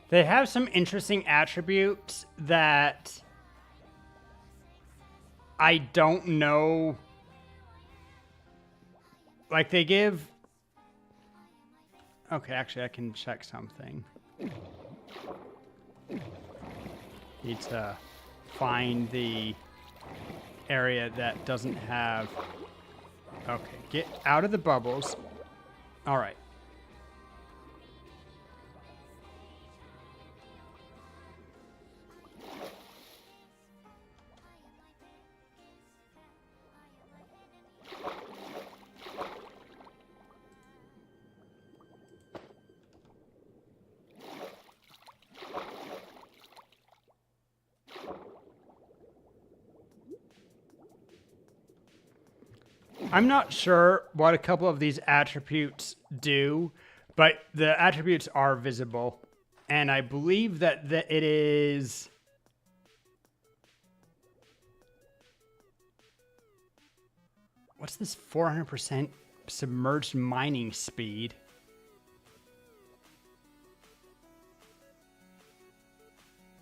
S2: They have some interesting attributes that I don't know. Like they give... Okay, actually I can check something. Need to find the area that doesn't have... Okay, get out of the bubbles. All right. I'm not sure what a couple of these attributes do, but the attributes are visible. And I believe that it is... What's this 400% submerged mining speed?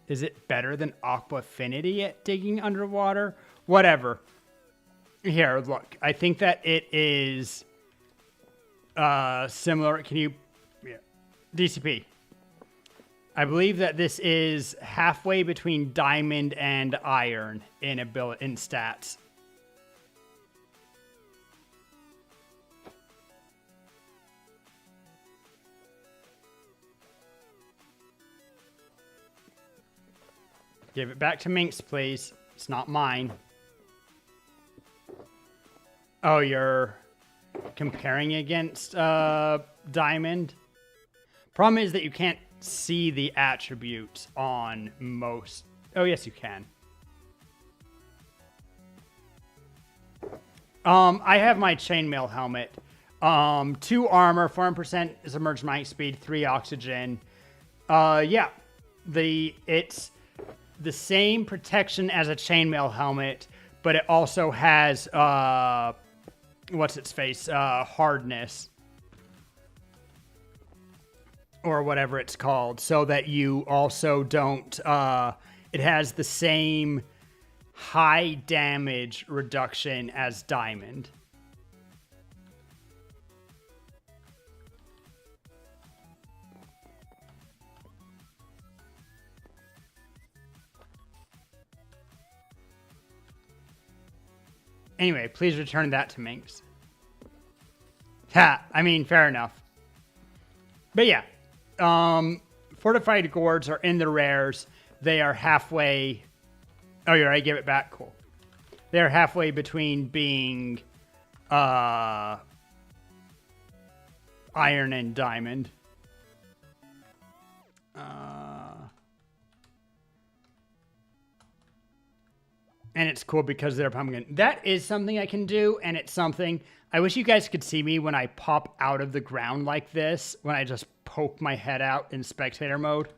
S2: Is it better than Aqua Affinity at digging underwater? Whatever. Here, look. I think that it is similar. Can you... Yeah. DCP. I believe that this is halfway between diamond and iron in stats. Give it back to Minx, please. It's not mine. Oh, you're comparing against Diamond? Problem is that you can't see the attributes on most... Oh, yes, you can. I have my chainmail helmet. 2 armor, 4% submerged mining speed, 3 oxygen. Yeah. It's the same protection as a chainmail helmet, but it also has... what's its face? Hardness. Or whatever it's called. So that you also don't... it has the same high damage reduction as Diamond. Anyway, please return that to Minx. Ha! I mean, fair enough. But yeah. Fortified gourds are in the rares. They are halfway... Oh, you're right. Give it back. Cool. They're halfway between being iron and diamond. And it's cool because they're pumpkin. That is something I can do, and it's something... I wish you guys could see me when I pop out of the ground like this, when I just poke my head out in spectator mode.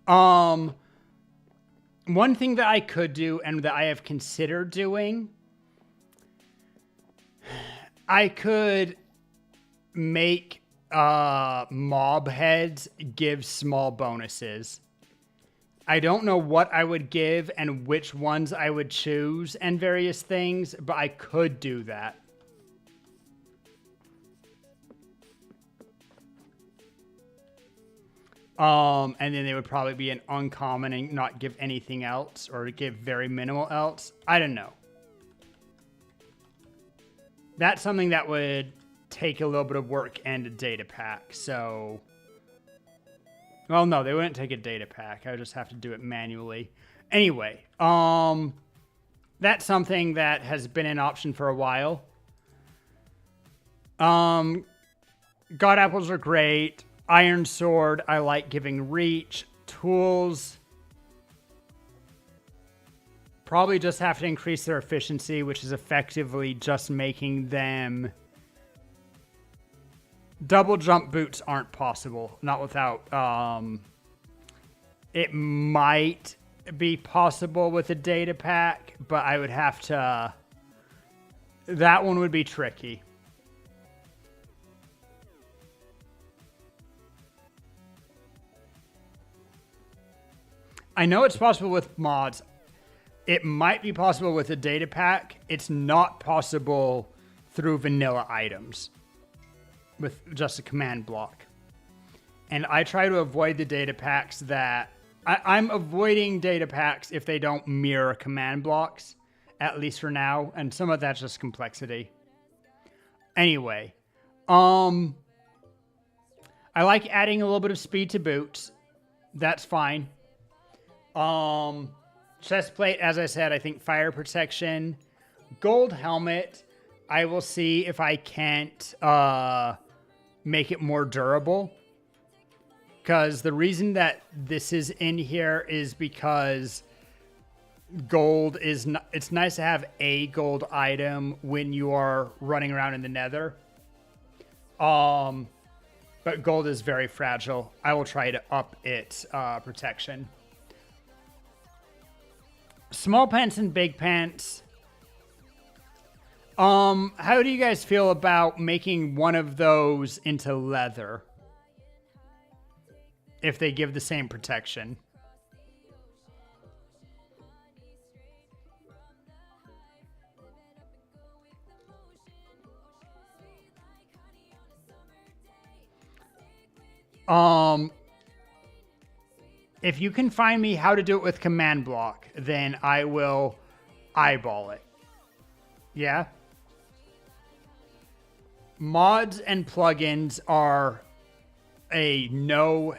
S2: One thing that I could do and that I have considered doing, I could make mob heads give small bonuses. I don't know what I would give and which ones I would choose and various things, but I could do that. And then they would probably be an uncommon and not give anything else or give very minimal else. I don't know. That's something that would take a little bit of work and a data pack, so... Well, no, they wouldn't take a data pack. I would just have to do it manually. Anyway, that's something that has been an option for a while. God apples are great. Iron sword, I like giving reach. Tools, probably just have to increase their efficiency, which is effectively just making them... Double jump boots aren't possible. Not without... It might be possible with a data pack, but I would have to... That one would be tricky. I know it's possible with mods. It might be possible with a data pack. It's not possible through vanilla items with just a command block. And I try to avoid the data packs that... I'm avoiding data packs if they don't mirror command blocks, at least for now. And some of that's just complexity. Anyway, I like adding a little bit of speed to boots. That's fine. Chest plate, as I said, I think fire protection. Gold helmet, I will see if I can't make it more durable. Because the reason that this is in here is because gold is not, it's nice to have a gold item when you are running around in the nether. But gold is very fragile. I will try to up its protection. Small pants and big pants. How do you guys feel about making one of those into leather? If they give the same protection. If you can find me how to do it with command block, then I will eyeball it. Yeah? Mods and plugins are a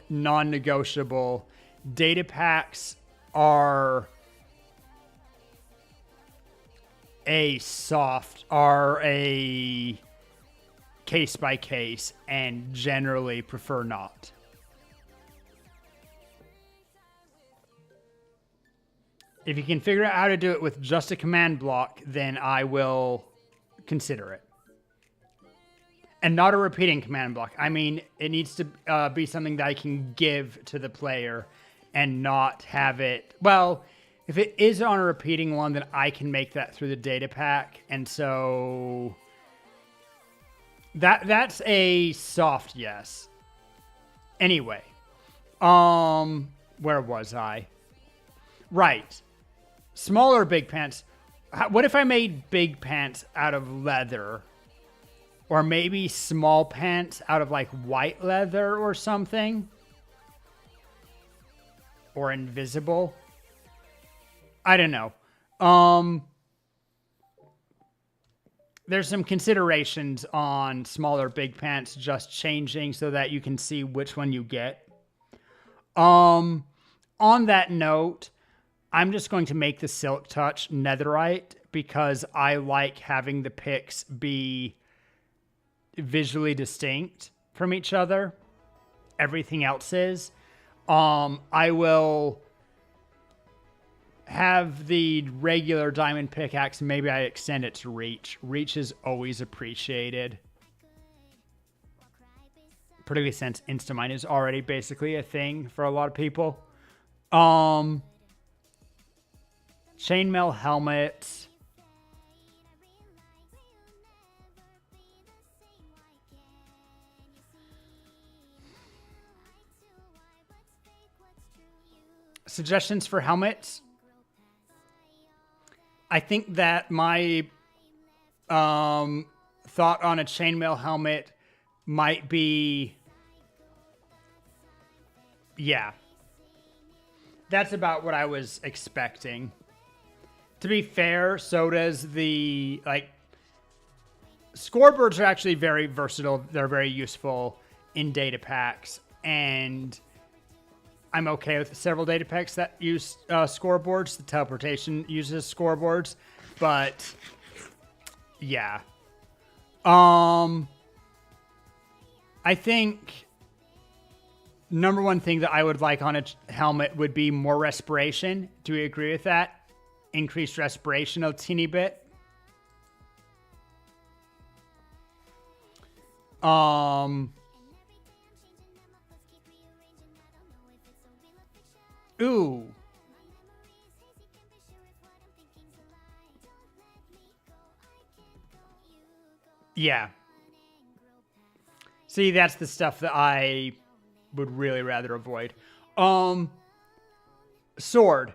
S2: non-negotiable. Data packs are a case by case and generally prefer not. If you can figure out how to do it with just a command block, then I will consider it. And not a repeating command block. I mean, it needs to be something that I can give to the player and not have it... Well, if it is on a repeating one, then I can make that through the data pack. And so... That's a soft yes. Anyway. Where was I? Right. Smaller big pants. What if I made big pants out of leather? Or maybe small pants out of like white leather or something? Or invisible? I don't know. There's some considerations on smaller big pants just changing so that you can see which one you get. On that note, I'm just going to make the Silk Touch netherite because I like having the picks be visually distinct from each other. Everything else is. I will have the regular diamond pickaxe. Maybe I extend it to reach. Reach is always appreciated. Particularly since Instamine is already basically a thing for a lot of people. Chainmail helmet. Suggestions for helmets? I think that my thought on a chainmail helmet might be, yeah. That's about what I was expecting. To be fair, so does the, like, scoreboards are actually very versatile. They're very useful in data packs, and I'm okay with several data packs that use scoreboards. The teleportation uses scoreboards, but yeah. I think number one thing that I would like on a helmet would be more respiration. Do we agree with that? Increased respiration a teeny bit. Ooh. Yeah. See, that's the stuff that I would really rather avoid. Sword.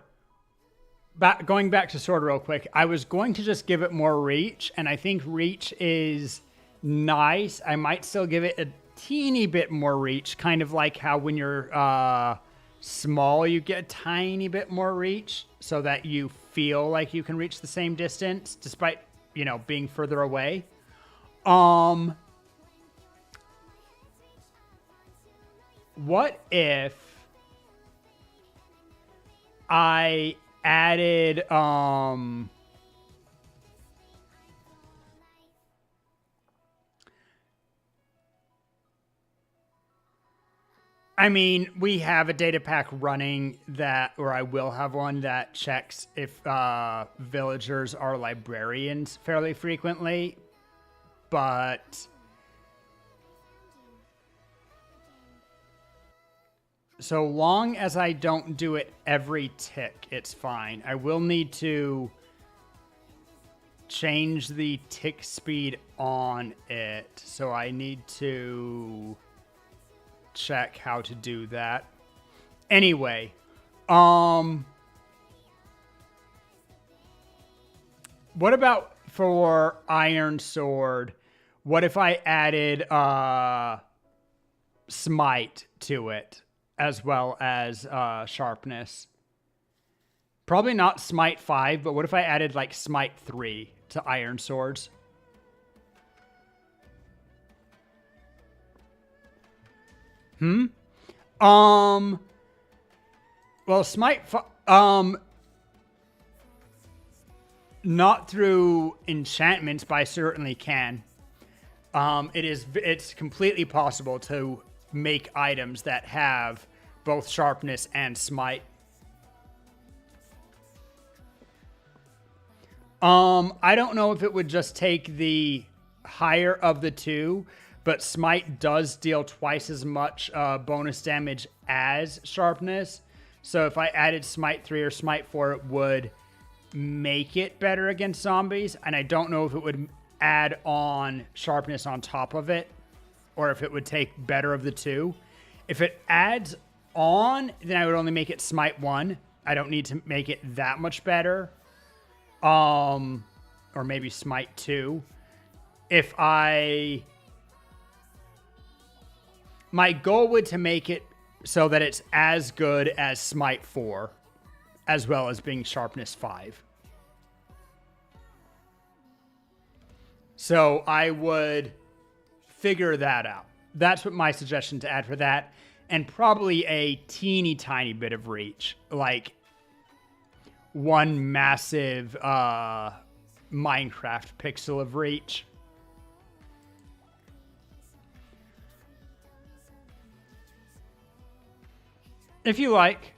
S2: Going back to sword real quick, I was going to just give it more reach, and I think reach is nice. I might still give it a teeny bit more reach, kind of like how when you're small, you get a tiny bit more reach so that you feel like you can reach the same distance despite, you know, being further away. What if I added, I mean, we have a data pack running that, or I will have one that checks if villagers are librarians fairly frequently, but so long as I don't do it every tick, it's fine. I will need to change the tick speed on it, so I need to check how to do that. Anyway, what about for Iron Sword? What if I added Smite to it as well as Sharpness? Probably not Smite 5, but what if I added like Smite 3 to Iron Swords? Well, Smite, not through enchantments, but I certainly can. It's completely possible to make items that have both sharpness and smite. I don't know if it would just take the higher of the two, but smite does deal twice as much bonus damage as sharpness. So if I added smite 3 or smite 4, it would make it better against zombies. And I don't know if it would add on sharpness on top of it, or if it would take better of the two. If it adds on, then I would only make it smite 1. I don't need to make it that much better. Or maybe smite 2. My goal would to make it so that it's as good as smite 4. as well as being sharpness 5. So I would figure that out. That's what my suggestion to add for that. And probably a teeny tiny bit of reach. Like one massive Minecraft pixel of reach. If you like.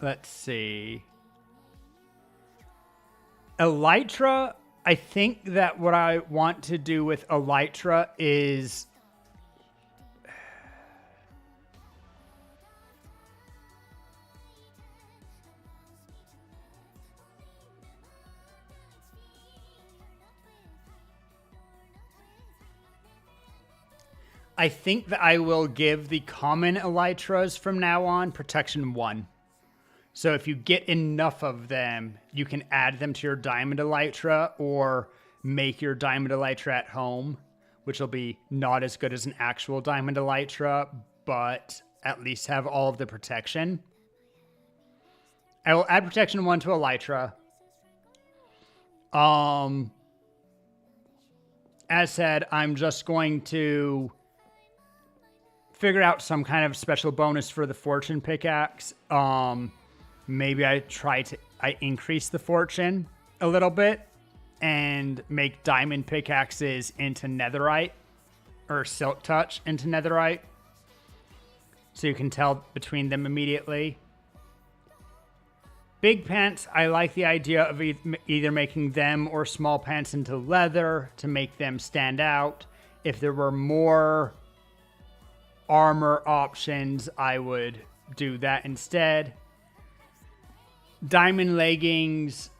S2: Let's see. Elytra, I think that what I want to do with Elytra is I think that I will give the common Elytras from now on protection 1. So if you get enough of them, you can add them to your diamond Elytra or make your diamond Elytra at home, which will be not as good as an actual diamond Elytra, but at least have all of the protection. I will add protection 1 to Elytra. As said, I'm just going to figure out some kind of special bonus for the fortune pickaxe. Maybe I increase the fortune a little bit and make diamond pickaxes into netherite or silk touch into netherite. So you can tell between them immediately. Big pants, I like the idea of either making them or small pants into leather to make them stand out. If there were more armor options, I would do that instead. Diamond leggings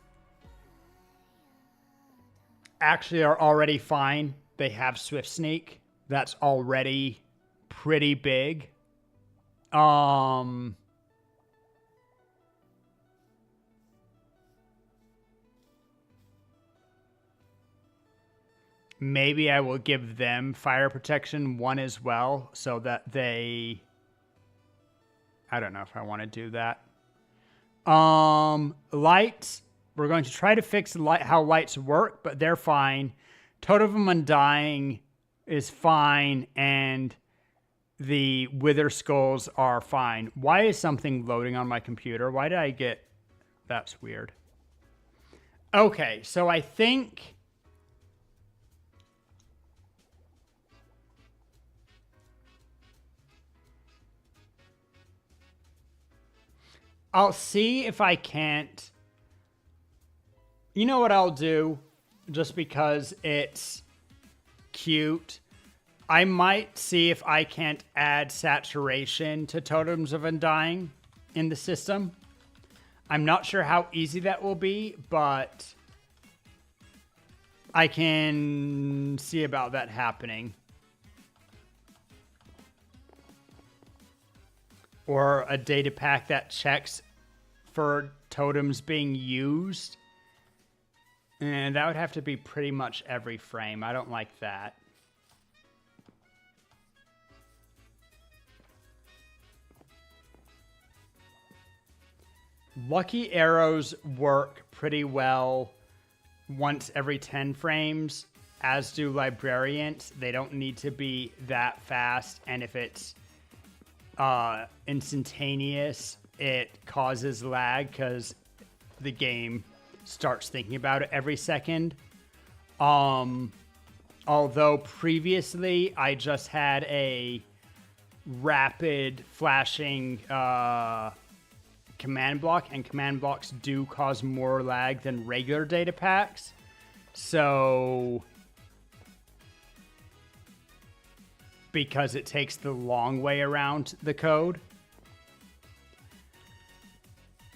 S2: actually are already fine. They have swift sneak. That's already pretty big. Maybe I will give them fire protection 1 as well, so that they... I don't know if I want to do that. Lights. We're going to try to fix how lights work, but they're fine. Totem of Undying is fine, and the Wither Skulls are fine. Why is something loading on my computer? Why did I get... That's weird. Okay, so I think... I'll see if I can't... You know what I'll do? Just because it's cute. I might see if I can't add saturation to Totems of Undying in the system. I'm not sure how easy that will be, but I can see about that happening. Or a data pack that checks for totems being used. And that would have to be pretty much every frame. I don't like that. Lucky arrows work pretty well once every 10 frames, as do librarians. They don't need to be that fast, and if it's instantaneous, it causes lag because the game starts thinking about it every second. Although previously I just had a rapid flashing command block, and command blocks do cause more lag than regular data packs. So because it takes the long way around the code.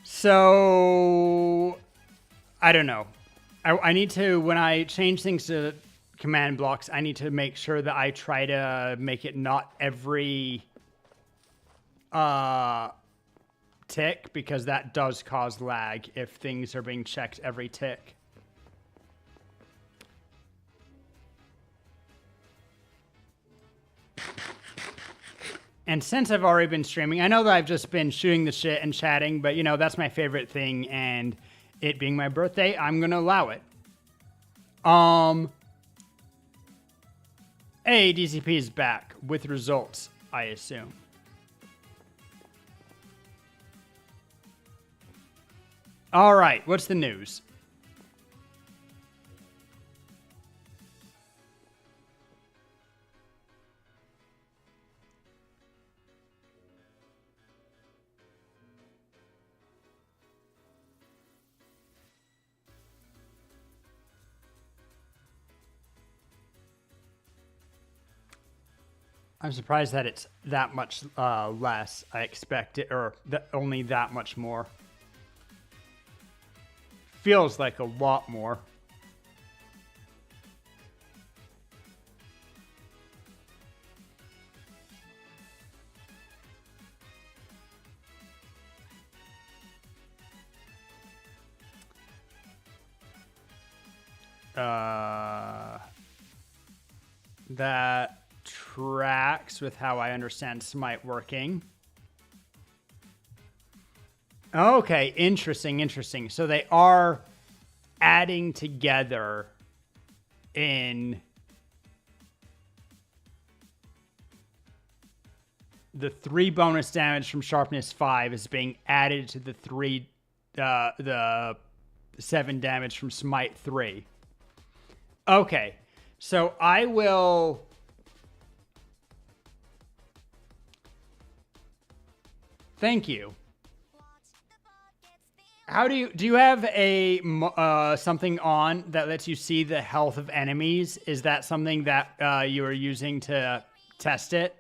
S2: So I don't know. I need to, when I change things to command blocks, I need to make sure that I try to make it not every tick, because that does cause lag if things are being checked every tick. And since I've already been streaming, I know that I've just been shooting the shit and chatting, but you know, that's my favorite thing, and it being my birthday, I'm gonna allow it. Hey, DCP is back with results, I assume. All right, what's the news? I'm surprised that it's that much less. I expect it, or only that much more. Feels like a lot more. That tracks with how I understand Smite working. Okay, interesting. So they are adding together in the 3 bonus damage from Sharpness 5 is being added to the 7 damage from Smite 3. Okay, so I will... Thank you. How do you have a something on that lets you see the health of enemies? Is that something that you are using to test it?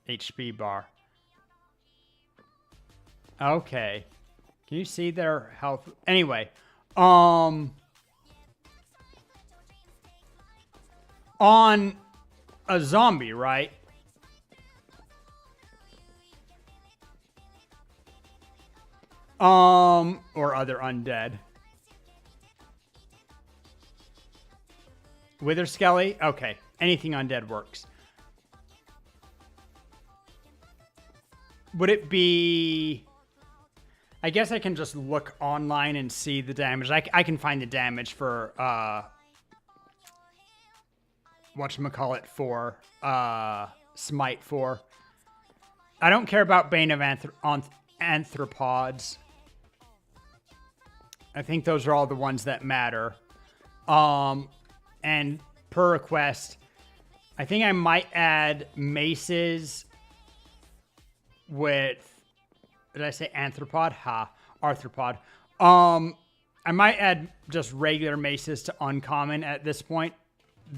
S2: HP bar. Okay. Can you see their health? Anyway, on a zombie, right? Or other undead. Wither Skelly? Okay. Anything undead works. Would it be... I guess I can just look online and see the damage. I can find the damage for, whatchamacallit for, Smite 4. I don't care about Bane of Anthropods. I think those are all the ones that matter. And per request, I think I might add maces with... Did I say Anthropod? Ha. Arthropod. I might add just regular maces to uncommon at this point.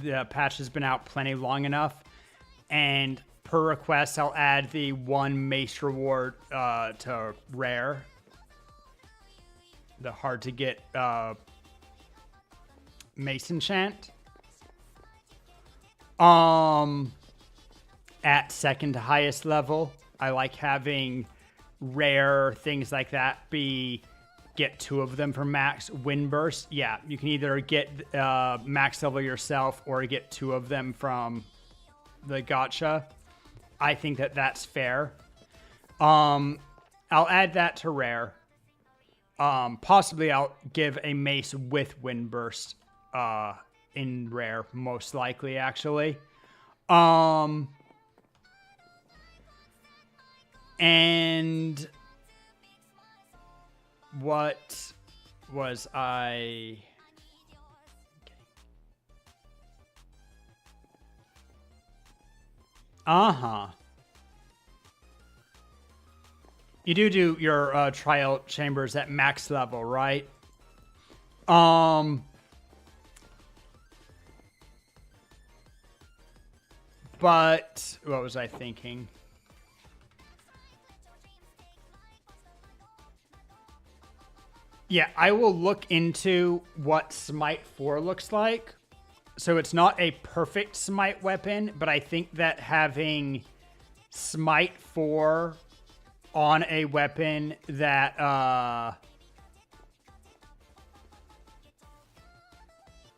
S2: The patch has been out plenty long enough. And per request, I'll add the 1 mace reward to rare. The hard to get mace enchant. At second to highest level, I like having rare things like that get 2 of them for max. Windburst, yeah, you can either get max level yourself or get 2 of them from the gacha. I think that that's fair. I'll add that to rare. Possibly I'll give a mace with Windburst in rare, most likely, actually. And what was I... Uh-huh. You do your trial chambers at max level, right? But what was I thinking? Yeah, I will look into what Smite 4 looks like. So it's not a perfect Smite weapon, but I think that having Smite 4 on a weapon that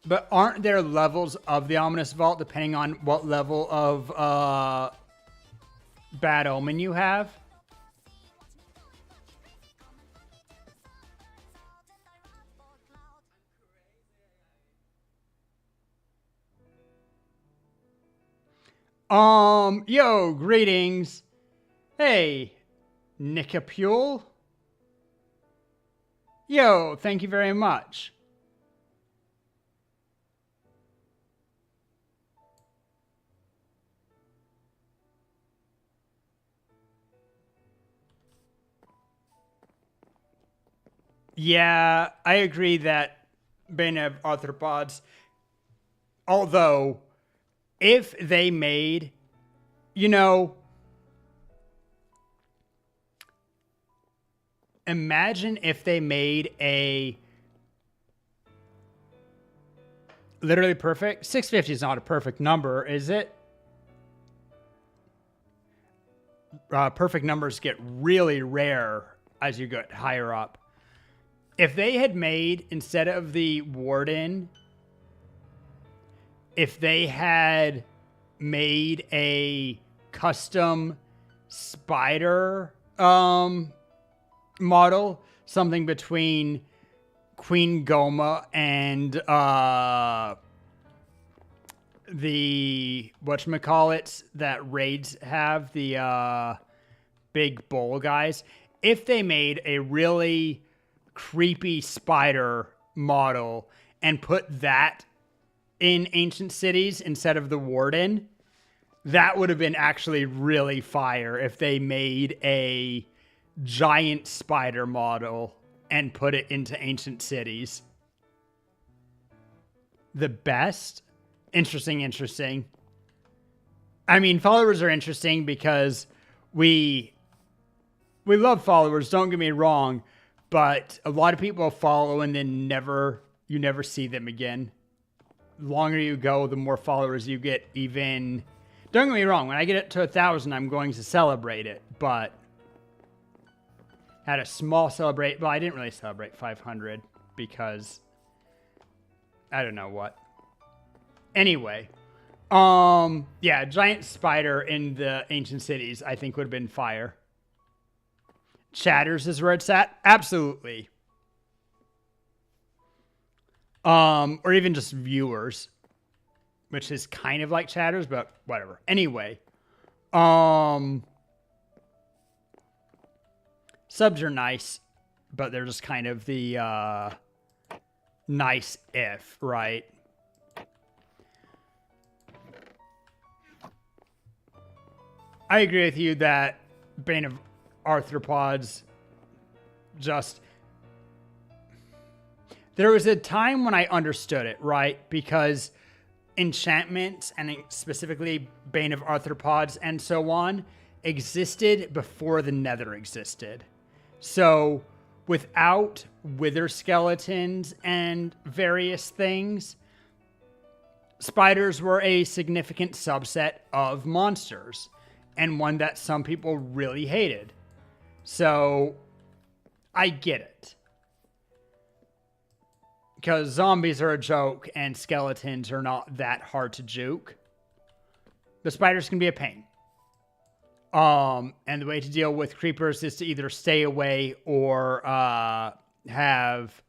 S2: but aren't there levels of the Ominous Vault depending on what level of Bad Omen you have? Yo, greetings. Hey, Nicapule. Yo, thank you very much. Yeah, I agree that Bane of Arthropods, although if they made, you know, imagine if they made a literally perfect, 650 is not a perfect number, is it? Perfect numbers get really rare as you get higher up. If they had made, instead of the Warden, if they had made a custom spider model, something between Queen Goma and the whatchamacallits that raids have, the big bowl guys, if they made a really creepy spider model and put that in Ancient Cities instead of the Warden, that would have been actually really fire if they made a giant spider model and put it into Ancient Cities. The best? Interesting. I mean, followers are interesting because we love followers, don't get me wrong, but a lot of people follow and then you never see them again. The longer you go, the more followers you get. Even, don't get me wrong, when I get it to 1,000, I'm going to celebrate it, but had a small celebrate. Well, I didn't really celebrate 500 because I don't know what. Anyway, yeah, giant spider in the Ancient Cities, I think would have been fire. Chatters is where it's at? Absolutely. Or even just viewers, which is kind of like chatters, but whatever. Anyway, subs are nice, but they're just kind of the nice if, right? I agree with you that Bane of Arthropods just... There was a time when I understood it, right? Because enchantments, and specifically Bane of Arthropods and so on, existed before the Nether existed. So without wither skeletons and various things, spiders were a significant subset of monsters, and one that some people really hated. So I get it. Because zombies are a joke and skeletons are not that hard to juke. The spiders can be a pain. And the way to deal with creepers is to either stay away or have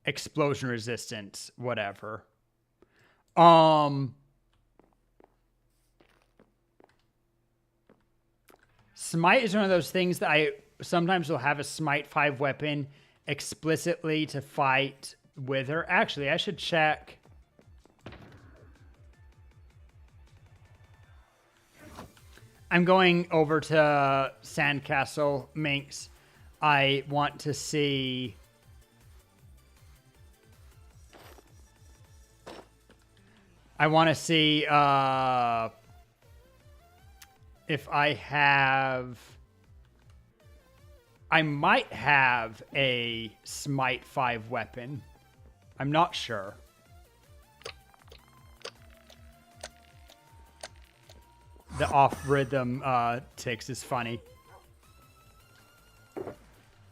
S2: explosion resistance, whatever. Smite is one of those things that I sometimes will have a Smite 5 weapon explicitly to fight Wither. Actually, I should check. I'm going over to Sandcastle Minx. I want to see... if I have... I might have a Smite 5 weapon. I'm not sure. The off-rhythm ticks is funny.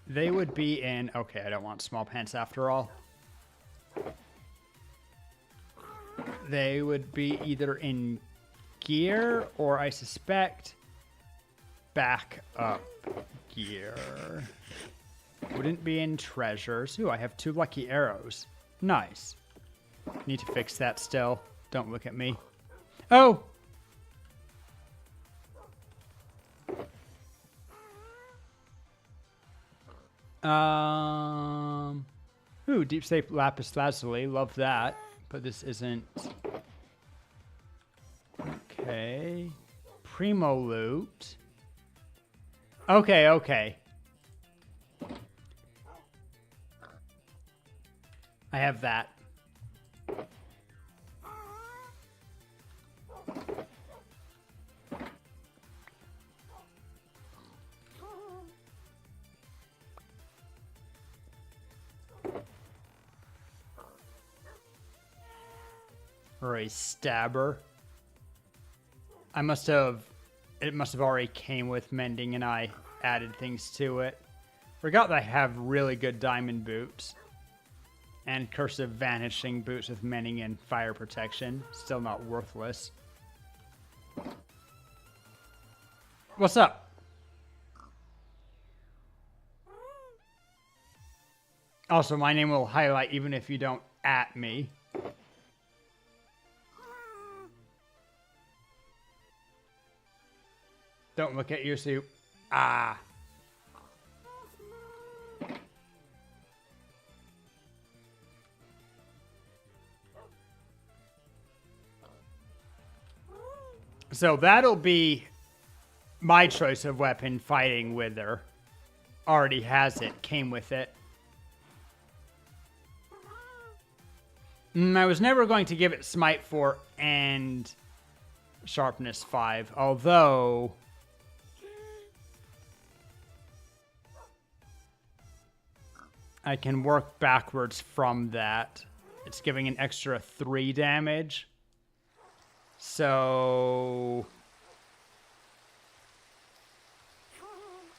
S2: They would be in... Okay, I don't want small pants after all. They would be either in gear or, I suspect, back up gear. Wouldn't be in treasures. Ooh, I have 2 lucky arrows. Nice. Need to fix that still. Don't look at me. Oh! Ooh, deep safe lapis lazuli. Love that. But this isn't... Okay. Primo loot. Okay, okay. I have that. Or a stabber. It must have already came with mending and I added things to it. Forgot that I have really good diamond boots. And cursive vanishing boots with mending and fire protection. Still not worthless. What's up? Also, my name will highlight even if you don't at me. Don't look at your soup. Ah. So that'll be my choice of weapon, fighting Wither. Already has it, came with it. I was never going to give it Smite 4 and Sharpness 5, although... I can work backwards from that. It's giving an extra 3 damage. So...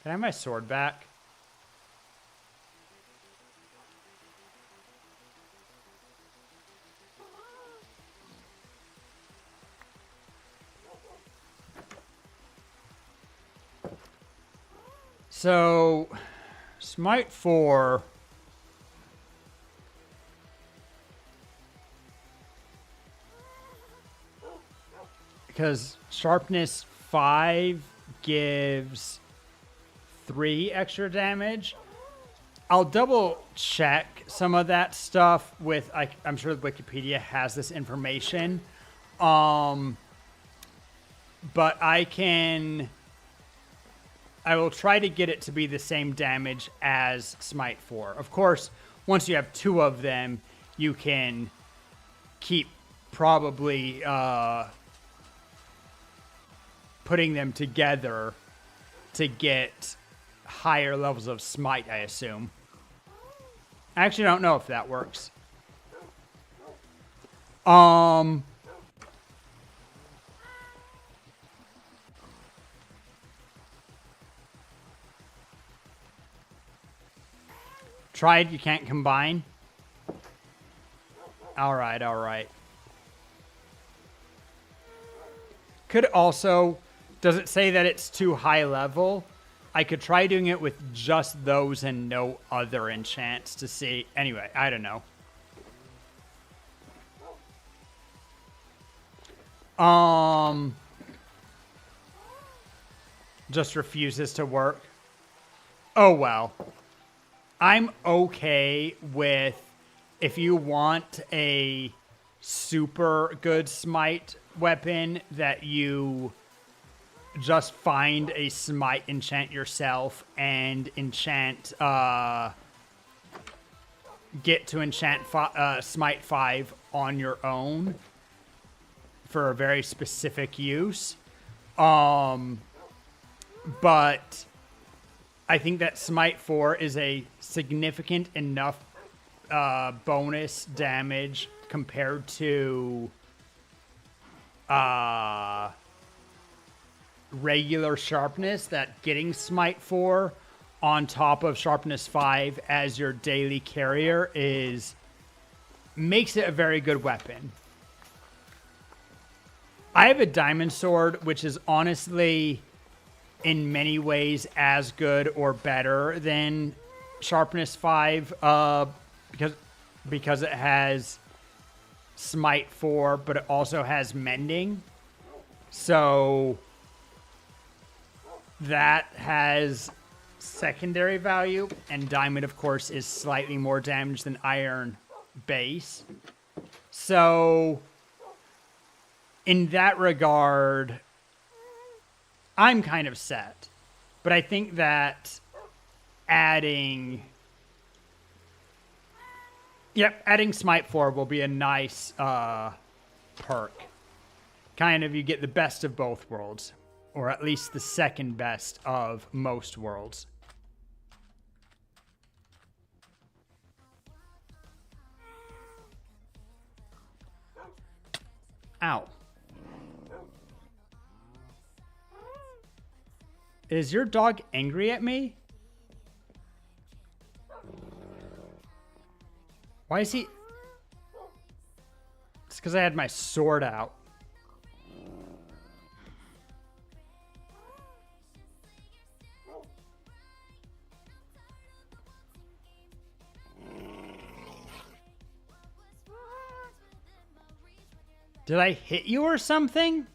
S2: Can I have my sword back? So... Smite 4... Because Sharpness 5 gives 3 extra damage. I'll double check some of that stuff with, I'm sure Wikipedia has this information. But I will try to get it to be the same damage as Smite 4. Of course, once you have 2 of them, you can keep probably, putting them together to get higher levels of Smite, I assume. I actually don't know if that works. Tried, you can't combine? Alright, alright. Could also... Does it say that it's too high level? I could try doing it with just those and no other enchants to see. Anyway, I don't know. Just refuses to work. Oh well. I'm okay with if you want a super good smite weapon that you just find a smite enchant yourself and enchant get to enchant smite 5 on your own for a very specific use. But I think that Smite 4 is a significant enough bonus damage compared to regular sharpness that getting Smite 4 on top of sharpness 5 as your daily carrier makes it a very good weapon. I have a diamond sword, which is honestly in many ways as good or better than sharpness 5 because it has smite 4, but it also has mending. So that has secondary value, and diamond, of course, is slightly more damage than iron base. So in that regard, I'm kind of set. But I think that adding Smite 4 will be a nice perk. Kind of, you get the best of both worlds. Or at least the second best of most worlds. Ow. Is your dog angry at me? Why is he... It's because I had my sword out. Did I hit you or something?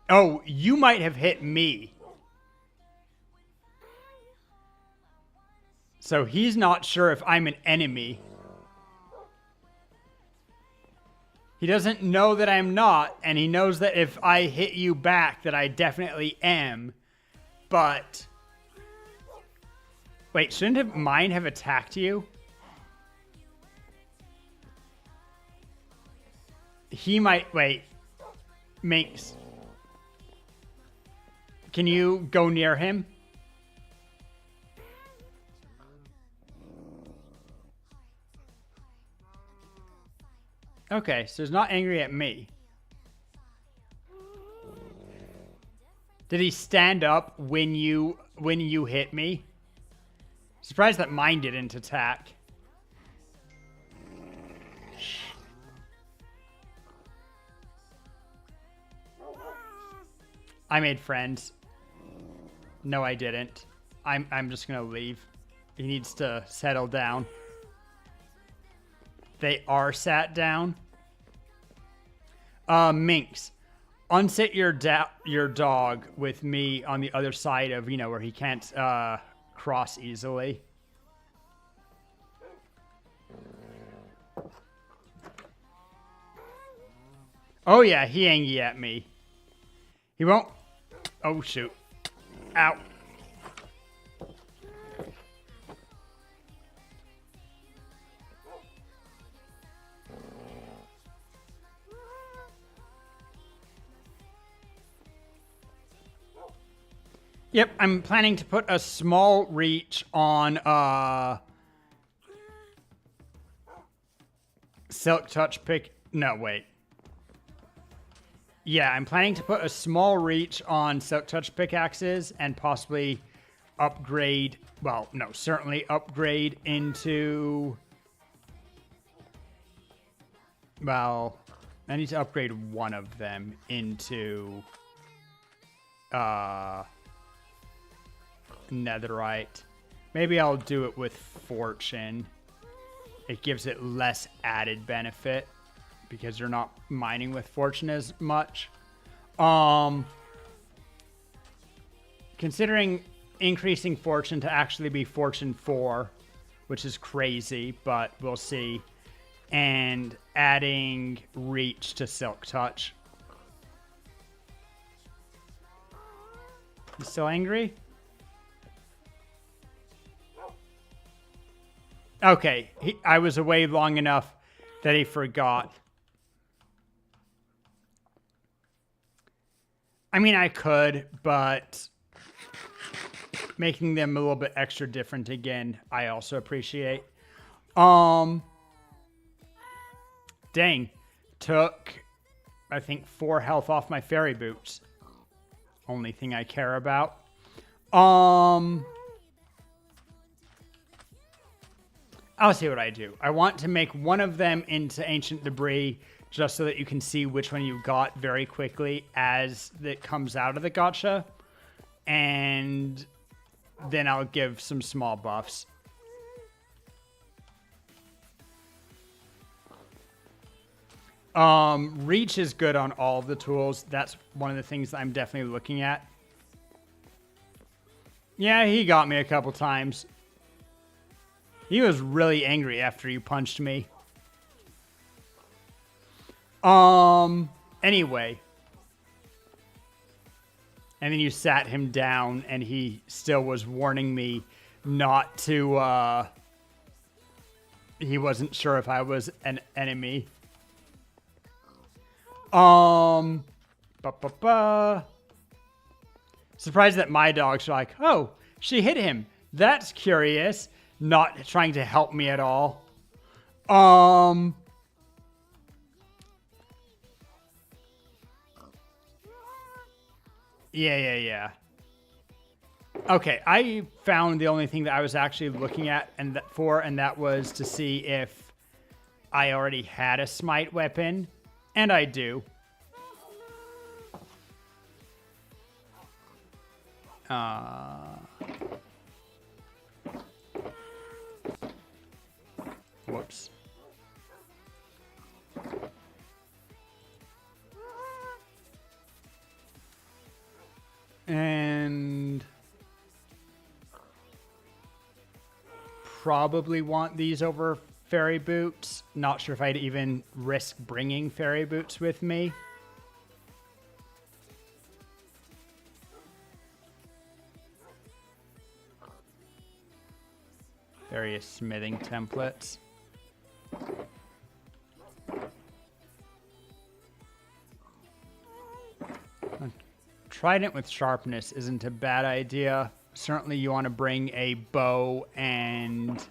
S2: Oh, you might have hit me. So he's not sure if I'm an enemy. He doesn't know that I'm not, and he knows that if I hit you back that I definitely am. But... Wait, shouldn't mine have attacked you? He might... Wait. Minx. Can you go near him? Okay, so he's not angry at me. Did he stand up when you hit me? Surprised that mine didn't attack. I made friends. No, I didn't. I'm just gonna leave. He needs to settle down. They are sat down. Minx, unsit your dog with me on the other side of, where he can't cross easily. Oh yeah, he angry at me. He won't. Oh shoot. Ow. Yep, I'm planning to put a small reach on Silk Touch pick. No, wait. Yeah, I'm planning to put a small reach on Silk Touch pickaxes and possibly upgrade. Well, no, certainly upgrade into. Well, I need to upgrade one of them into netherite. Maybe I'll do it with fortune. It gives it less added benefit because you're not mining with fortune as much. Considering increasing fortune to actually be fortune 4, which is crazy, but we'll see. And adding reach to Silk Touch. You still angry? Okay, I was away long enough that he forgot. I mean, I could, but making them a little bit extra different again, I also appreciate. Dang. Took, I think, 4 health off my fairy boots. Only thing I care about. I'll see what I do. I want to make one of them into ancient debris just so that you can see which one you got very quickly as it comes out of the gacha. And then I'll give some small buffs. Reach is good on all of the tools. That's one of the things that I'm definitely looking at. Yeah, he got me a couple times. He was really angry after you punched me. Anyway. And then you sat him down and he still was warning me not to, he wasn't sure if I was an enemy. Surprised that my dogs are like, oh, she hit him. That's curious. Not trying to help me at all. Yeah. Okay, I found the only thing that I was actually looking at and that was to see if I already had a smite weapon, and I do. Whoops. And probably want these over fairy boots. Not sure if I'd even risk bringing fairy boots with me. Various smithing templates. Trident with sharpness isn't a bad idea. Certainly you want to bring a bow and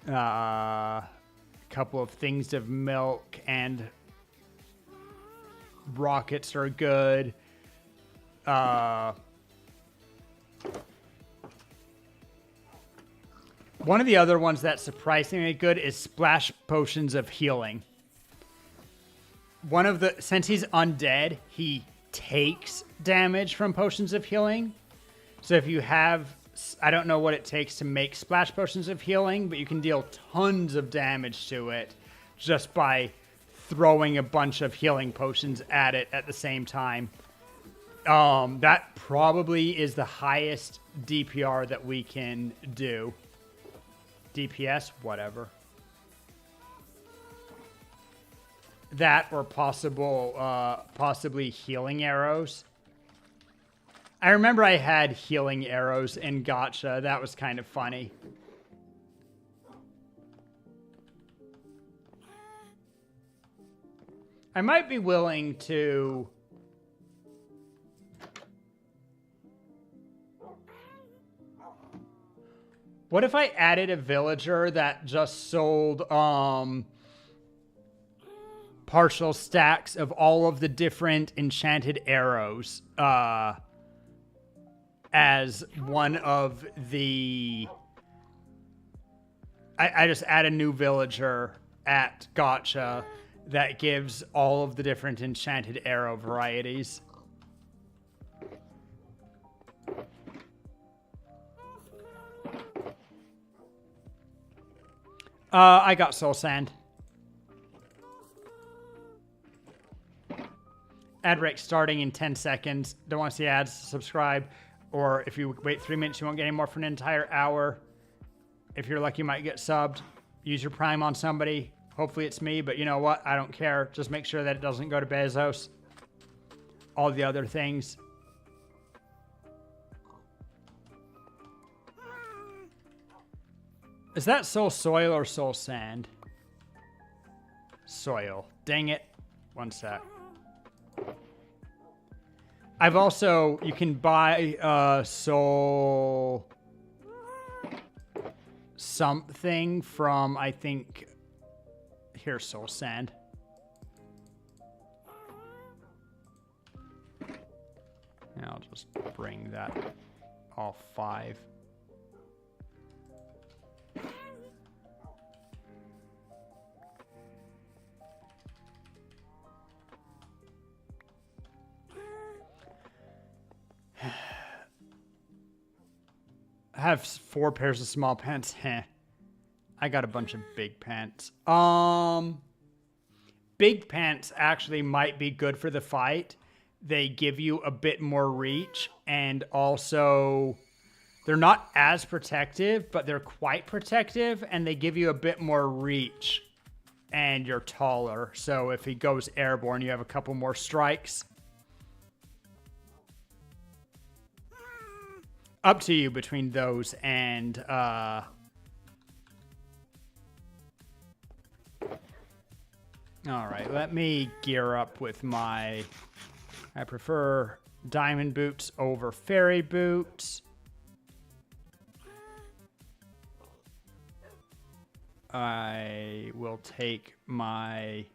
S2: a couple of things of milk, and rockets are good. One of the other ones that's surprisingly good is splash potions of healing. Since he's undead, he takes damage from potions of healing. So if you have, I don't know what it takes to make splash potions of healing, but you can deal tons of damage to it just by throwing a bunch of healing potions at it at the same time. That probably is the highest DPR that we can do. DPS, whatever. That or possibly healing arrows. I remember I had healing arrows in gacha. That was kind of funny. I might be willing to... What if I added a villager that just sold partial stacks of all of the different enchanted arrows as one of the... I just add a new villager at gacha that gives all of the different enchanted arrow varieties. I got soul sand. Ad break starting in 10 seconds. Don't want to see ads, subscribe. Or if you wait 3 minutes, you won't get any more for an entire hour. If you're lucky, you might get subbed. Use your Prime on somebody. Hopefully it's me, but you know what? I don't care. Just make sure that it doesn't go to Bezos. All the other things. Is that soul soil or soul sand? Soil. Dang it. One sec. I've also... You can buy soul... something from, I think... Here's soul sand. And I'll just bring that all 5. have 4 pairs of small pants. Heh. I got a bunch of big pants. Big pants actually might be good for the fight. They give you a bit more reach, and also they're not as protective, but they're quite protective, and they give you a bit more reach, and you're taller. So if he goes airborne, you have a couple more strikes. Up to you between those and all right, let me gear up with my... I prefer diamond boots over fairy boots. I will take my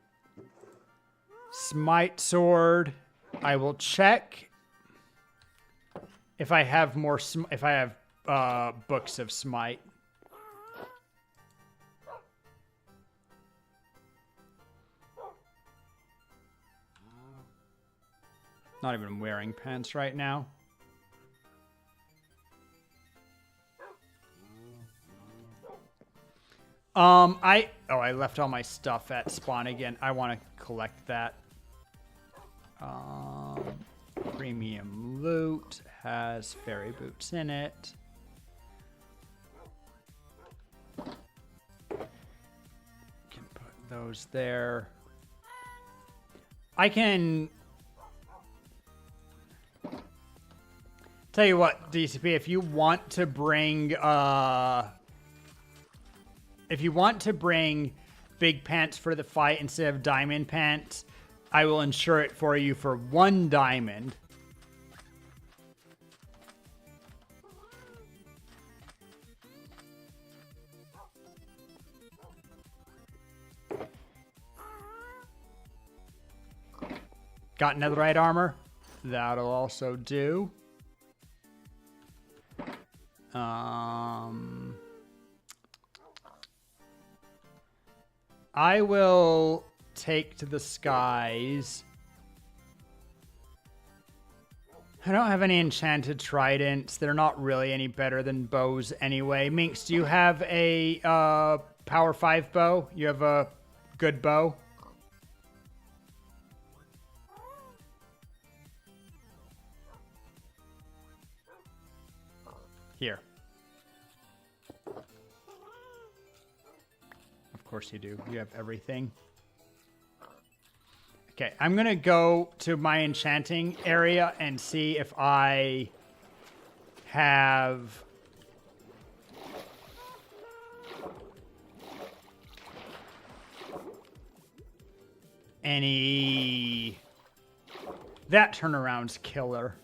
S2: smite sword. I will check if I have more, if I have books of smite. Not even wearing pants right now. I left all my stuff at spawn again. I want to collect that. Premium loot has fairy boots in it. Can put those there. I can tell you what, DCP, if you want to bring big pants for the fight instead of diamond pants, I will insure it for you for 1 diamond. Got netherite armor? That'll also do. I will take to the skies. I don't have any enchanted tridents. They're not really any better than bows anyway. Minx, do you have a power 5 bow? You have a good bow? Here. Of course you do. You have everything. Okay, I'm gonna go to my enchanting area and see if I have any... That turnaround's killer.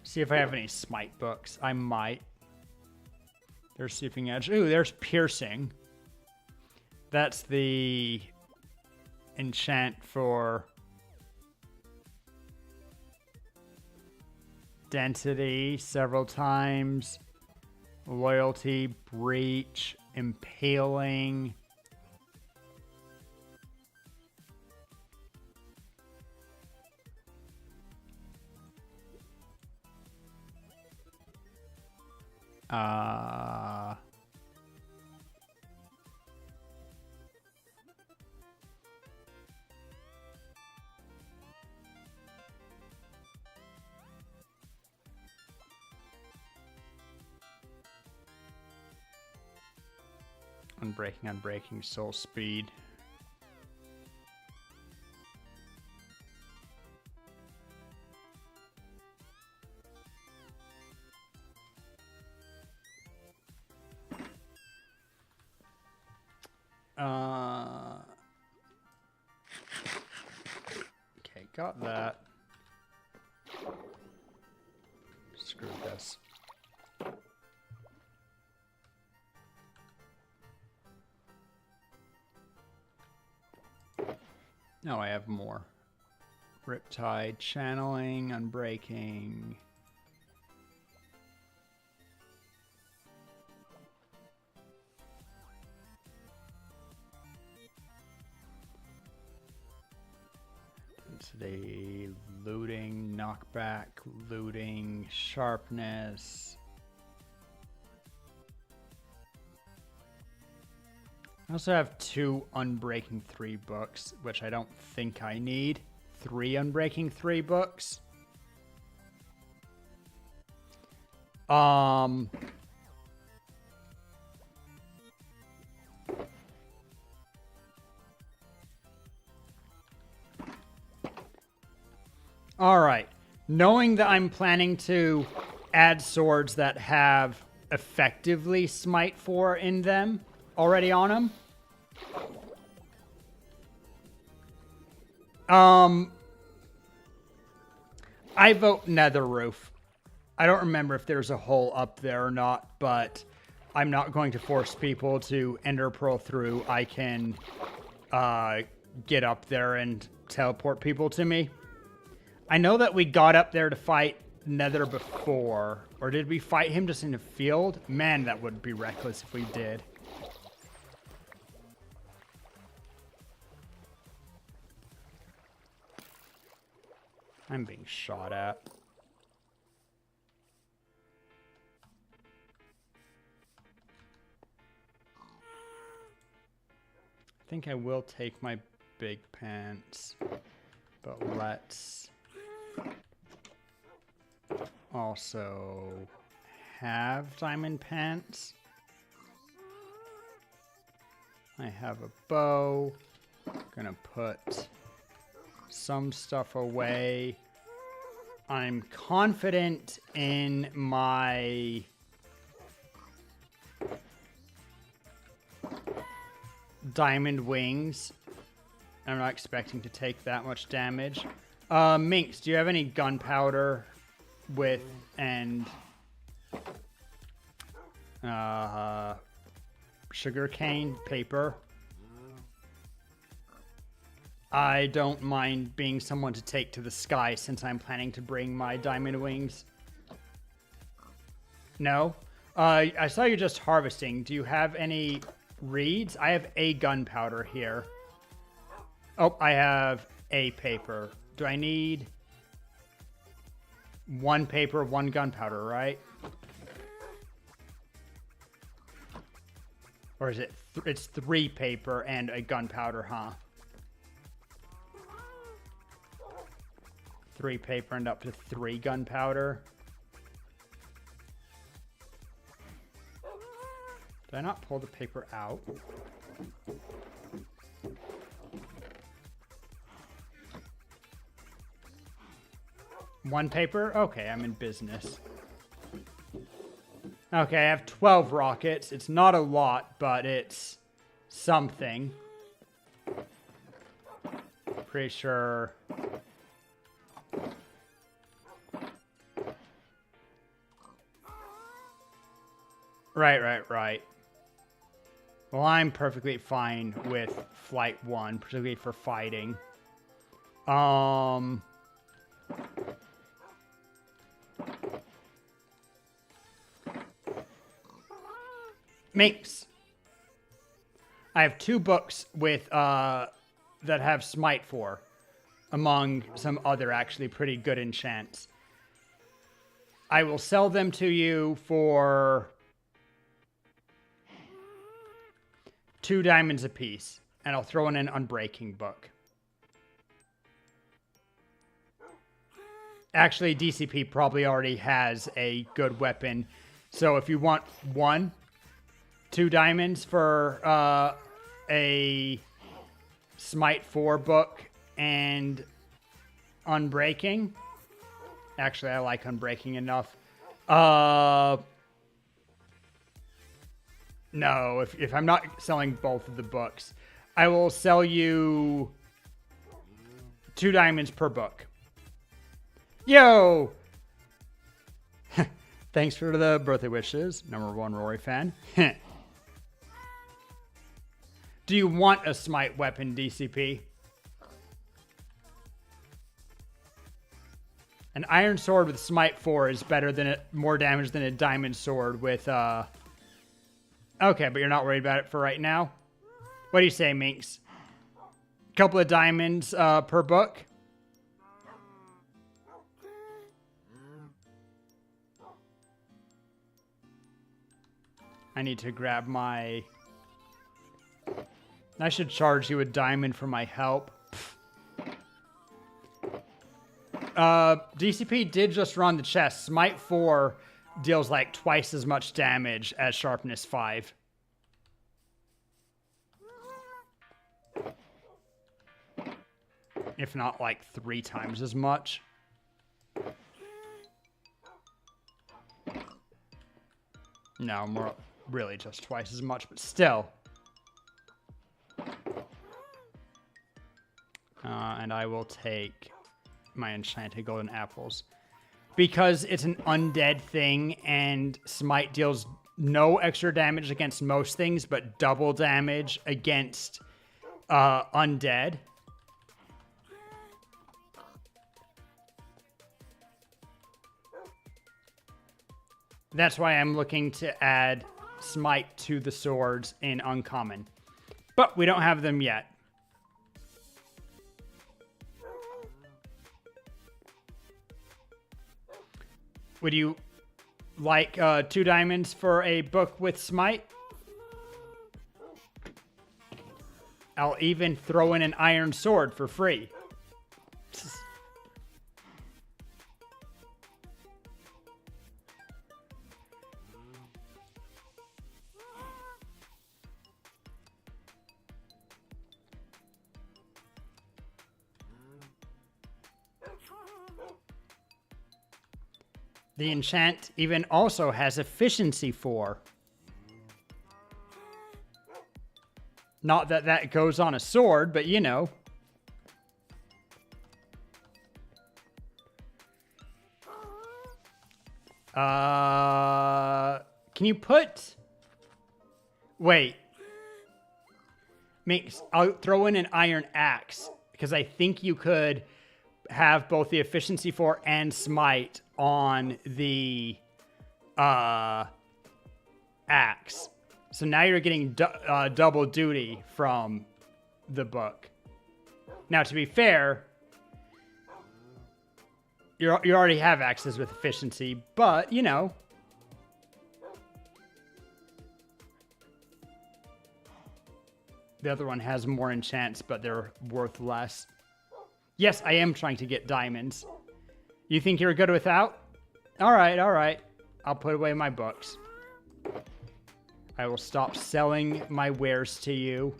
S2: See if I have any smite books. I might. There's Seeping Edge. Ooh, there's Piercing. That's the enchant for density several times. Loyalty, Breach, Impaling. Unbreaking, Soul Speed. Okay, got that. Screw this. No, I have more. Riptide, Channeling, Unbreaking. Density, looting, knockback, looting, sharpness. I also have 2 Unbreaking 3 books, which I don't think I need. 3 Unbreaking 3 books. Alright. Knowing that I'm planning to add swords that have effectively Smite 4 in them already on them. I vote Nether Roof. I don't remember if there's a hole up there or not, but I'm not going to force people to Ender Pearl through. I can get up there and teleport people to me. I know that we got up there to fight Nether before. Or did we fight him just in the field? Man, that would be reckless if we did. I'm being shot at. I think I will take my big pants, but let's also have diamond pants. I have a bow. Gonna put some stuff away. I'm confident in my diamond wings. I'm not expecting to take that much damage. Minx, do you have any gunpowder with and sugarcane paper? I don't mind being someone to take to the sky since I'm planning to bring my diamond wings. No? I saw you just harvesting. Do you have any reeds? I have a gunpowder here. Oh, I have a paper. Do I need 1 paper, 1 gunpowder, right? Or is it? It's 3 paper and a gunpowder, huh? 3 paper and up to 3 gunpowder. Did I not pull the paper out? One paper? Okay, I'm in business. Okay, I have 12 rockets. It's not a lot, but it's something. Pretty sure. Right. Well, I'm perfectly fine with Flight 1, particularly for fighting. Minx. I have 2 books with that have Smite 4, among some other actually pretty good enchants. I will sell them to you for 2 diamonds apiece, and I'll throw in an Unbreaking book. Actually, DCP probably already has a good weapon, so if you want 2 diamonds for a Smite 4 book and Unbreaking. Actually, I like Unbreaking enough. No, if I'm not selling both of the books, I will sell you 2 diamonds per book. Yo! Thanks for the birthday wishes, #1 Rory fan. Do you want a Smite weapon, DCP? An iron sword with Smite 4 is better than more damage than a diamond sword with Okay, but you're not worried about it for right now? What do you say, Minx? Couple of diamonds per book? I need to grab my... I should charge you a diamond for my help. DCP did just run the chest. Smite 4 deals like twice as much damage as Sharpness 5. If not like 3 times as much. No, more really just twice as much, but still. And I will take my enchanted golden apples. Because it's an undead thing and Smite deals no extra damage against most things, but double damage against undead. That's why I'm looking to add Smite to the swords in Uncommon. But we don't have them yet. Would you like 2 diamonds for a book with Smite? I'll even throw in an iron sword for free. The enchant even also has efficiency 4. Not that that goes on a sword, but you know. Can you put... Wait. I'll throw in an iron axe, because I think you could have both the efficiency 4 and smite on the axe. So now you're getting double duty from the book. Now, to be fair, you already have axes with efficiency, but, you know. The other one has more enchants, but they're worth less. Yes, I am trying to get diamonds. You think you're good without? All right, all right. I'll put away my books. I will stop selling my wares to you.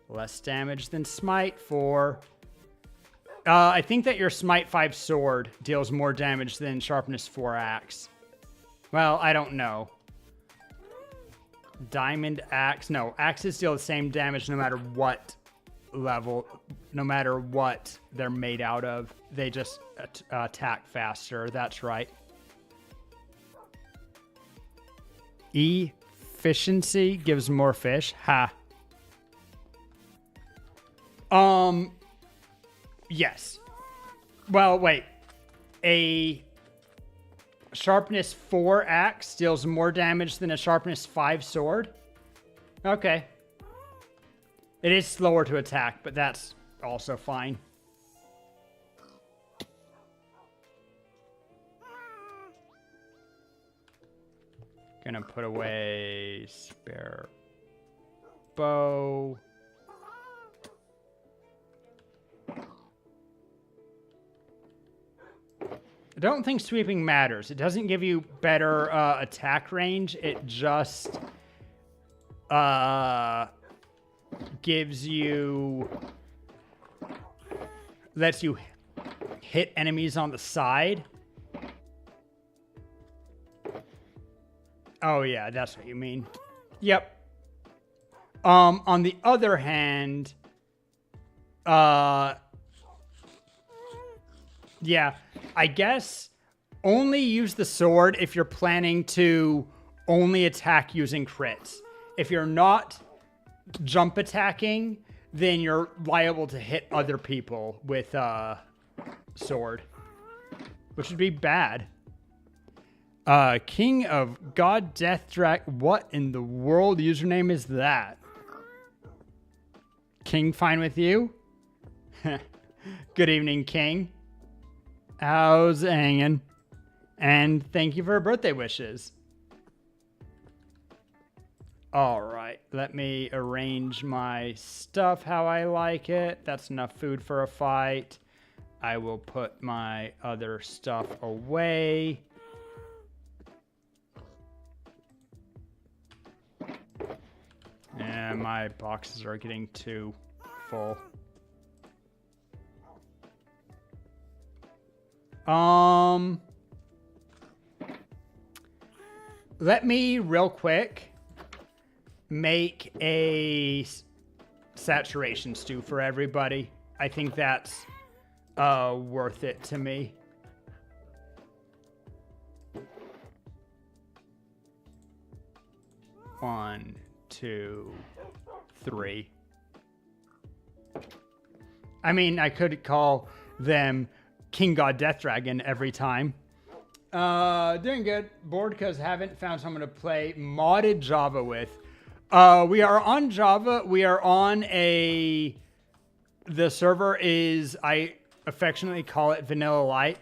S2: Less damage than Smite 4. I think that your Smite 5 sword deals more damage than Sharpness 4 axe. Well, I don't know. Diamond axe. No, axes deal the same damage no matter what level, no matter what they're made out of. They just attack faster. That's right. Efficiency gives more fish. Ha. Yes. Well, wait. A Sharpness 4 axe deals more damage than a Sharpness 5 sword? Okay. It is slower to attack, but that's also fine. Gonna put away spare bow. I don't think sweeping matters. It doesn't give you better attack range. It just gives you... lets you hit enemies on the side. Oh, yeah, that's what you mean. Yep. On the other hand... yeah, I guess only use the sword if you're planning to only attack using crits. If you're not jump attacking, then you're liable to hit other people with sword, which would be bad. King of God Death Drag. What in the world username is that? King fine with you? Good evening, King. How's it hanging? And thank you for birthday wishes. All right, let me arrange my stuff how I like it. That's enough food for a fight. I will put my other stuff away. And my boxes are getting too full. Let me real quick make a saturation stew for everybody. I think that's worth it to me. One, 2, 3. I mean, I could call them King God Death Dragon every time. Doing good. Bored because haven't found someone to play modded Java with. We are on Java. We are on the server is, I affectionately call it Vanilla Light.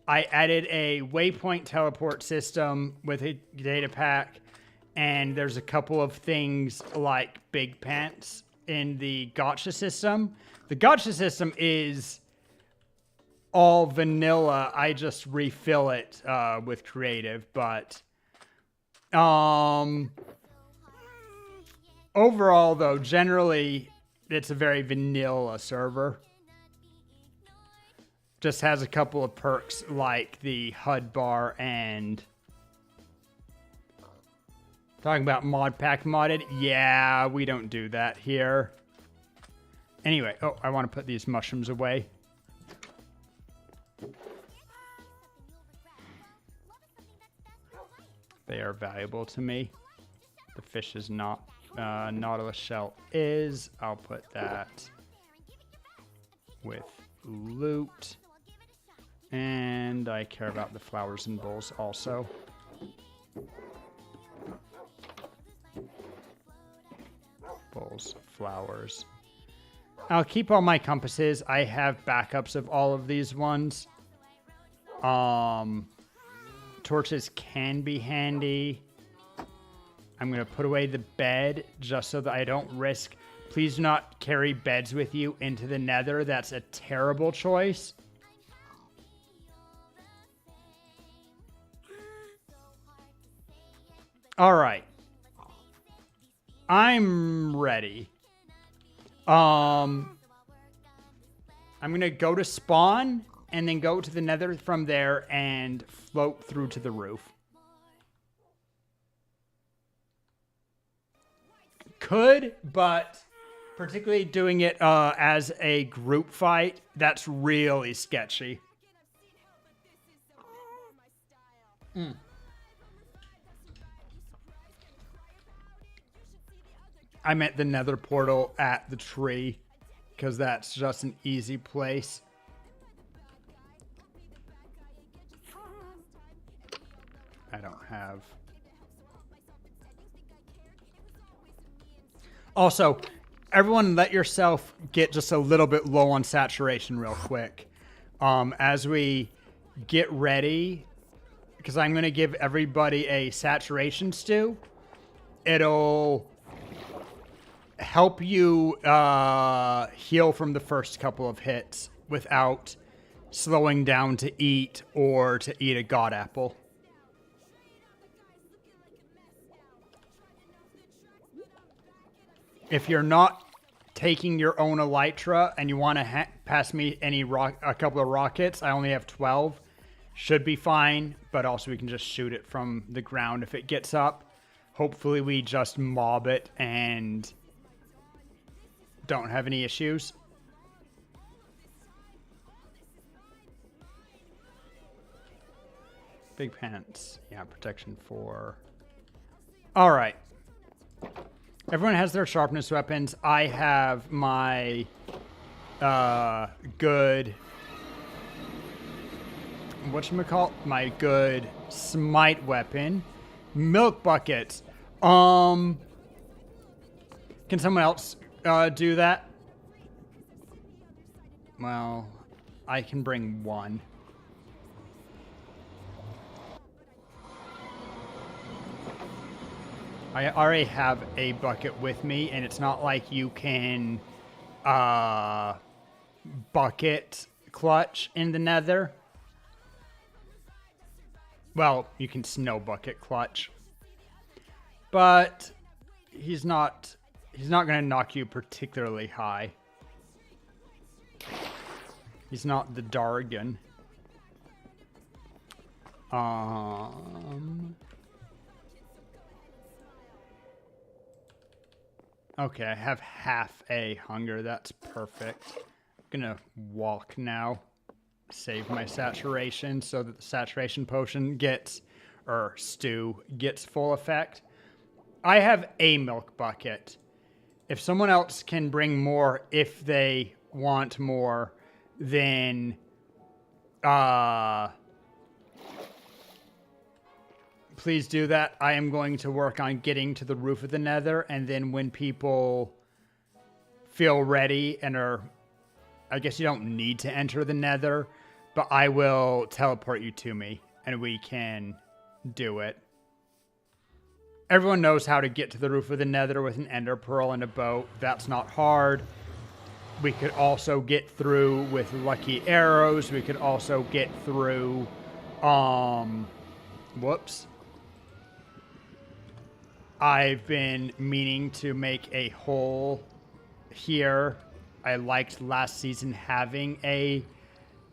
S2: I added a waypoint teleport system with a data pack. And there's a couple of things like Big Pants in the gotcha system. The gotcha system is all vanilla. I just refill it with creative. But overall, though, generally, it's a very vanilla server. Just has a couple of perks like the HUD bar and... Talking about mod pack modded. Yeah, we don't do that here. Anyway, oh, I want to put these mushrooms away. They are valuable to me. The fish is not. Nautilus shell is. I'll put that with loot. And I care about the flowers and bowls also. Bowls, flowers. I'll keep all my compasses. I have backups of all of these ones. Torches can be handy. I'm going to put away the bed just so that I don't risk. Please do not carry beds with you into the nether. That's a terrible choice. All right. I'm ready. I'm going to go to spawn and then go to the nether from there and float through to the roof. Could, but particularly doing it as a group fight, that's really sketchy. I meant the nether portal at the tree, because that's just an easy place. I don't have... Also, everyone let yourself get just a little bit low on saturation real quick. As we get ready, because I'm going to give everybody a saturation stew. It'll help you heal from the first couple of hits without slowing down to eat or to eat a god apple. If you're not taking your own elytra and you want to pass me a couple of rockets, I only have 12. Should be fine, but also we can just shoot it from the ground if it gets up. Hopefully we just mob it and don't have any issues. Big pants. Yeah, protection 4. All right. Everyone has their sharpness weapons. I have my good... whatchamacallit? My good smite weapon. Milk buckets. Can someone else do that? Well, I can bring one. I already have a bucket with me, and it's not like you can bucket clutch in the nether. Well, you can snow bucket clutch. But he's not going to knock you particularly high. He's not the Dargon. Okay, I have half a hunger. That's perfect. I'm gonna walk now. Save my saturation so that the saturation potion gets, or stew, gets full effect. I have a milk bucket. If someone else can bring more, if they want more, then please do that. I am going to work on getting to the roof of the nether, and then when people feel ready and are, I guess you don't need to enter the nether, but I will teleport you to me and we can do it. Everyone knows how to get to the roof of the nether with an ender pearl and a boat. That's not hard. We could also get through with lucky arrows. We could also get through, whoops. I've been meaning to make a hole here. I liked last season having a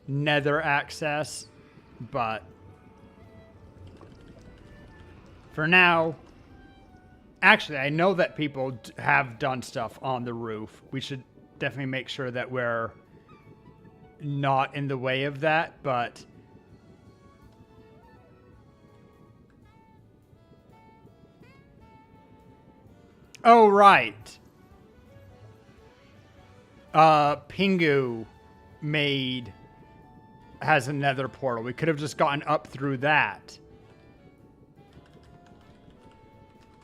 S2: nether access, but for now, actually, I know that people have done stuff on the roof. We should definitely make sure that we're not in the way of that, but oh, right. Pingu has a nether portal. We could have just gotten up through that.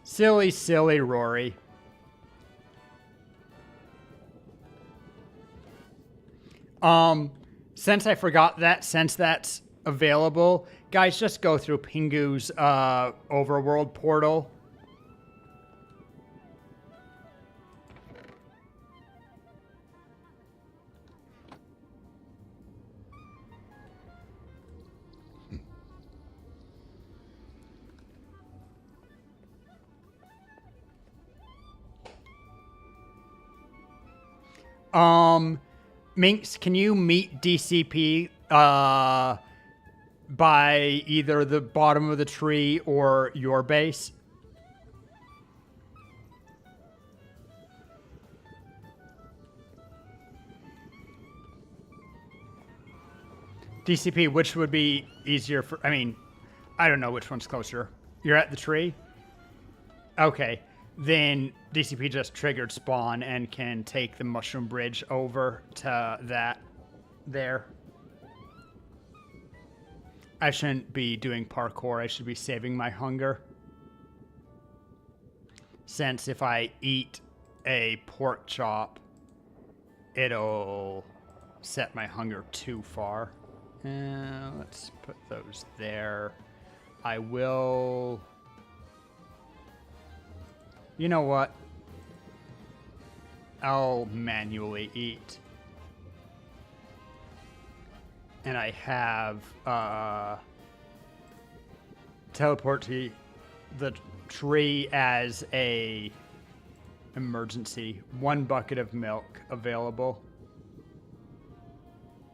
S2: Silly, silly Rory. Since I forgot that, since that's available, guys, just go through Pingu's overworld portal. Minx, can you meet DCP by either the bottom of the tree or your base? DCP, which would be easier for, I mean, I don't know which one's closer. You're at the tree? Okay. Then DCP just triggered spawn and can take the mushroom bridge over to that there. I shouldn't be doing parkour. I should be saving my hunger. Since if I eat a pork chop, it'll set my hunger too far. Let's put those there. I will... You know what? I'll manually eat. And I have teleport to the tree as a emergency. 1 bucket of milk available.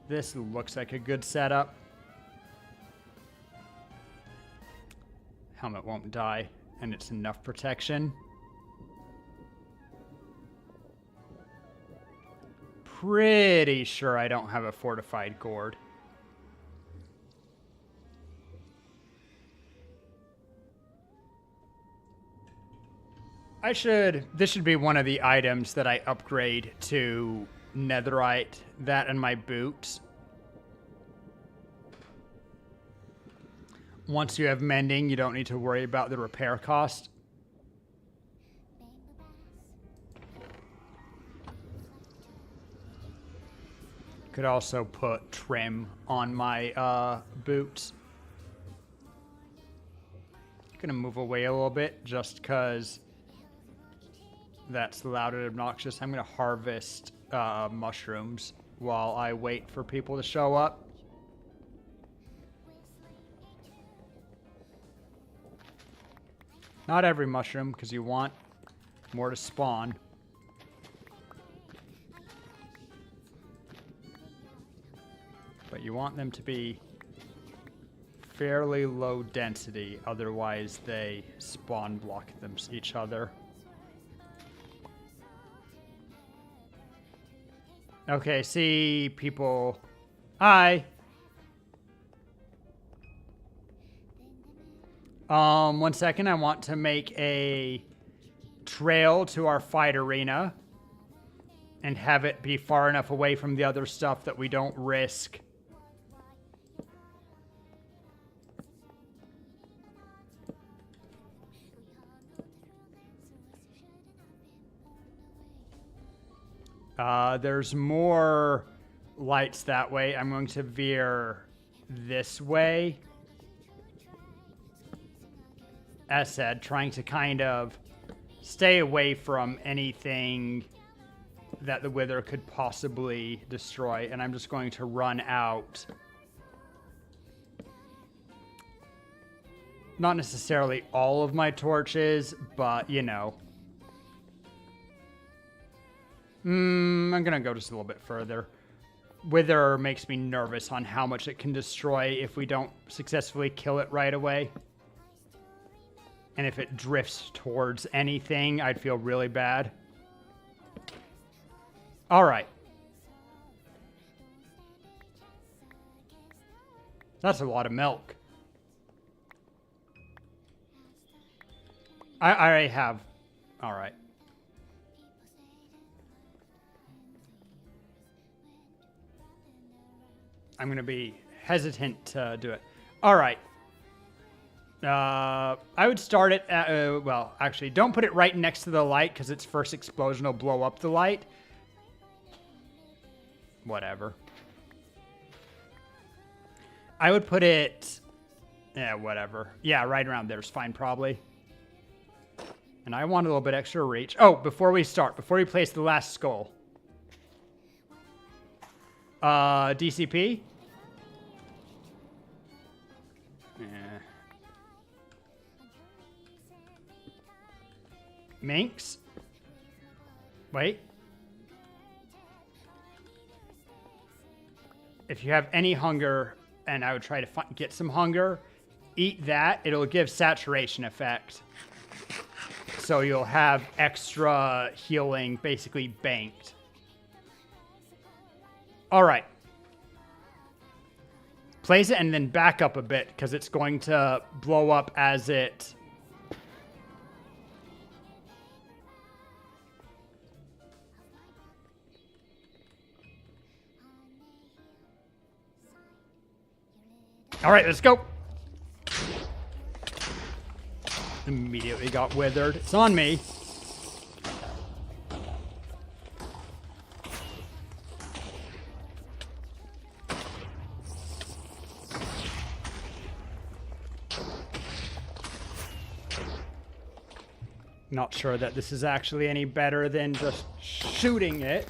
S2: This looks like a good setup. Helmet won't die, and it's enough protection. Pretty sure I don't have a fortified gourd. This should be one of the items that I upgrade to netherite, that and my boots. Once you have mending, you don't need to worry about the repair cost. Could also put trim on my boots. gonna move away a little bit just because that's loud and obnoxious. I'm gonna harvest mushrooms while I wait for people to show up. Not every mushroom, because you want more to spawn. But you want them to be fairly low density, otherwise they spawn block them each other. Okay, see people. Hi. 1 second, I want to make a trail to our fight arena and have it be far enough away from the other stuff that we don't risk. There's more lights that way. I'm going to veer this way. As said, trying to kind of stay away from anything that the Wither could possibly destroy. And I'm just going to run out. Not necessarily all of my torches, but, you know. I'm going to go just a little bit further. Wither makes me nervous on how much it can destroy if we don't successfully kill it right away. And if it drifts towards anything, I'd feel really bad. All right. That's a lot of milk. I already have. All right. I'm going to be hesitant to do it. All right. I would start it at, well, actually, don't put it right next to the light because its first explosion will blow up the light. Whatever. I would put it, yeah, whatever. Yeah, right around there is fine, probably. And I want a little bit extra reach. Oh, before we start, before we place the last skull. DCP? Yeah. Minx? Wait. If you have any hunger, and I would try to get some hunger, eat that. It'll give saturation effect. So you'll have extra healing basically banked. All right. Place it and then back up a bit because it's going to blow up as it... All right, let's go. Immediately got withered. It's on me. Not sure that this is actually any better than just shooting it,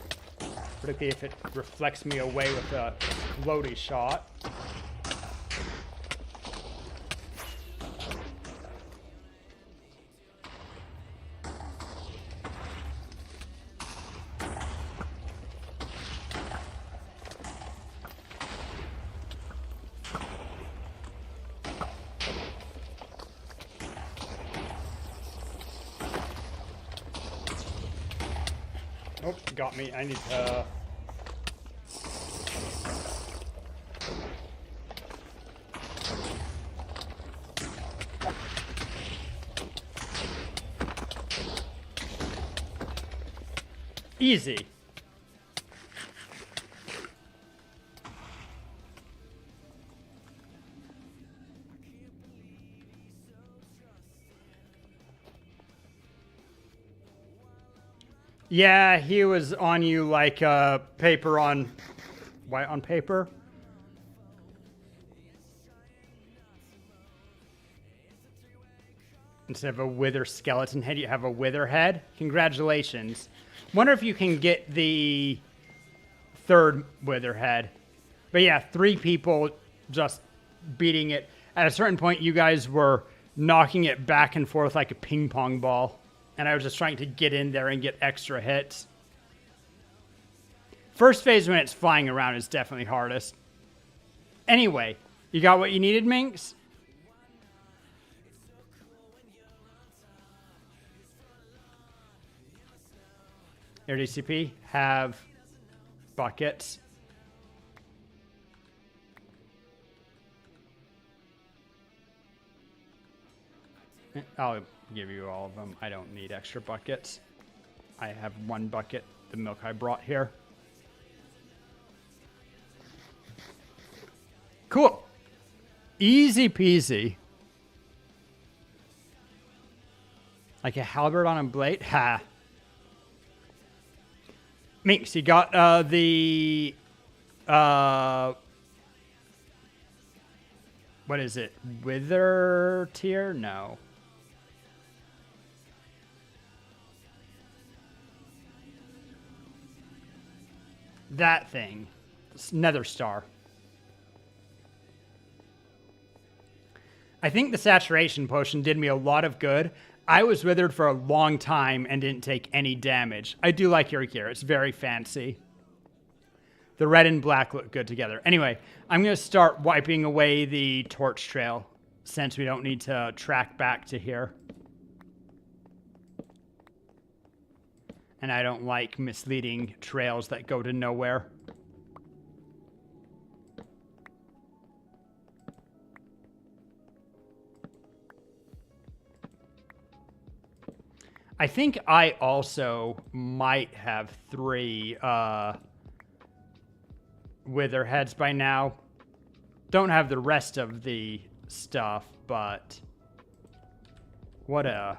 S2: particularly if it reflects me away with a floaty shot. Oh, got me. I need to... Easy. Yeah, he was on you like paper on white on paper. Instead of a wither skeleton head, you have a wither head. Congratulations. Wonder if you can get the third wither head. But yeah, 3 people just beating it. At a certain point, you guys were knocking it back and forth like a ping pong ball. And I was just trying to get in there and get extra hits. First phase when it's flying around is definitely hardest. Anyway, you got what you needed, Minx? Air DCP, have buckets. I'll give you all of them. I don't need extra buckets. I have 1 bucket, the milk I brought here. Cool. Easy peasy. Like a halberd on a blade? Ha. Minx, you got the... what is it? Wither tier? No. That thing. Nether Star. I think the saturation potion did me a lot of good. I was withered for a long time and didn't take any damage. I do like your gear. It's very fancy. The red and black look good together. Anyway, I'm going to start wiping away the torch trail since we don't need to track back to here. And I don't like misleading trails that go to nowhere. I think I also might have 3 wither heads by now. Don't have the rest of the stuff, but what a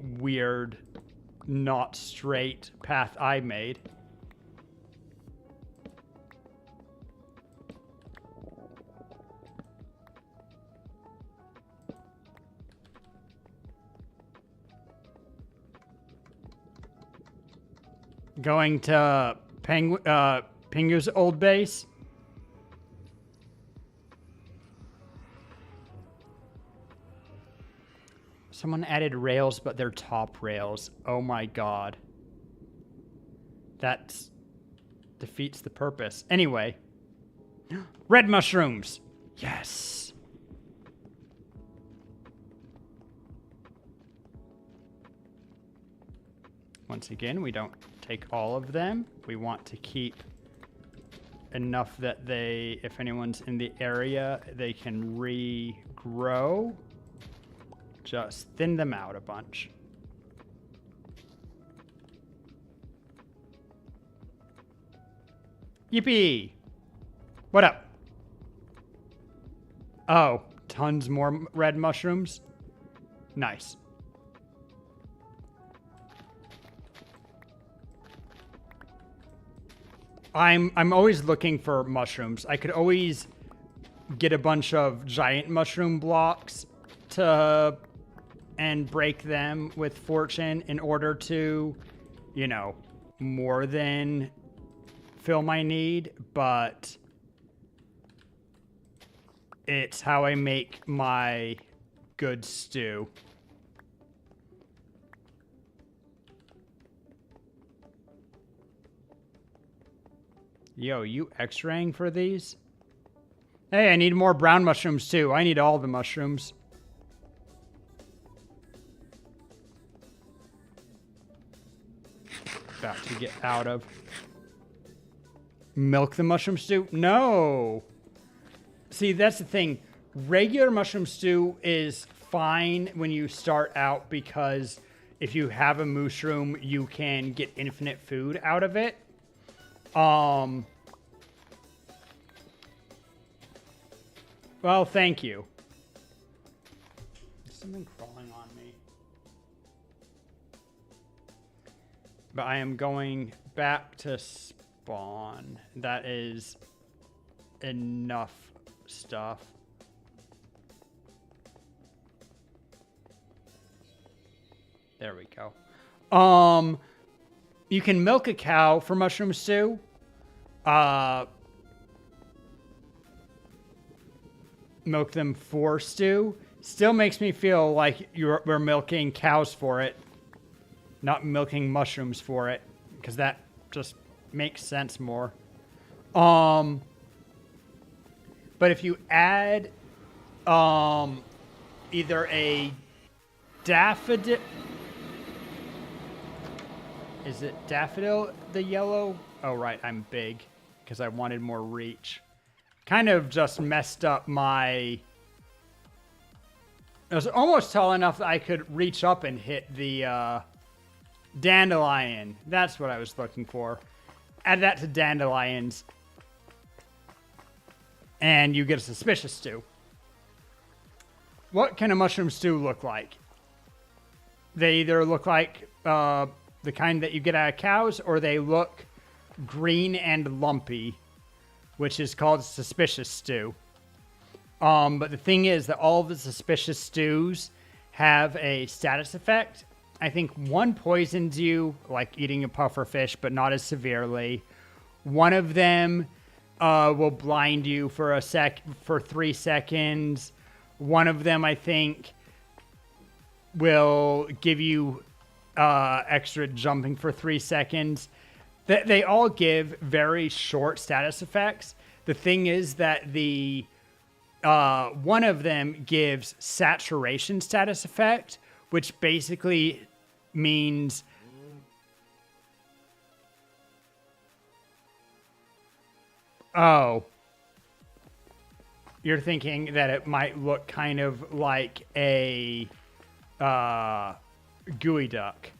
S2: weird, not straight path I made. Going to Pingu's old base. Someone added rails, but they're top rails. Oh my god. That defeats the purpose. Anyway. Red mushrooms. Yes. Once again, we don't take all of them. We want to keep enough that they, if anyone's in the area, they can regrow. Just thin them out a bunch. Yippee! What up? Oh, tons more red mushrooms. Nice. I'm always looking for mushrooms. I could always get a bunch of giant mushroom blocks to and break them with fortune in order to, you know, more than fill my need, but it's how I make my good stew. Yo, you X-raying for these? Hey, I need more brown mushrooms too. I need all the mushrooms. About to get out of. Milk the mushroom stew? No. See, that's the thing. Regular mushroom stew is fine when you start out because if you have a mushroom, you can get infinite food out of it. Well, thank you. There's something crawling on me. But I am going back to spawn. That is enough stuff. There we go. You can milk a cow for mushroom stew. Milk them for stew. Still makes me feel like we're milking cows for it, not milking mushrooms for it, because that just makes sense more. But if you add either a daffodil, is it daffodil the yellow? Oh right, I'm big because I wanted more reach. Kind of just messed up my... It was almost tall enough that I could reach up and hit the dandelion. That's what I was looking for. Add that to dandelions. And you get a suspicious stew. What can a mushroom stew look like? They either look like the kind that you get out of cows, or they look green and lumpy, which is called suspicious stew. But the thing is that all of the suspicious stews have a status effect. I think one poisons you, like eating a puffer fish, but not as severely. One of them will blind you for 3 seconds. One of them, I think, will give you extra jumping for 3 seconds. They all give very short status effects. The thing is that the one of them gives saturation status effect, which basically means you're thinking that it might look kind of like a gooey duck.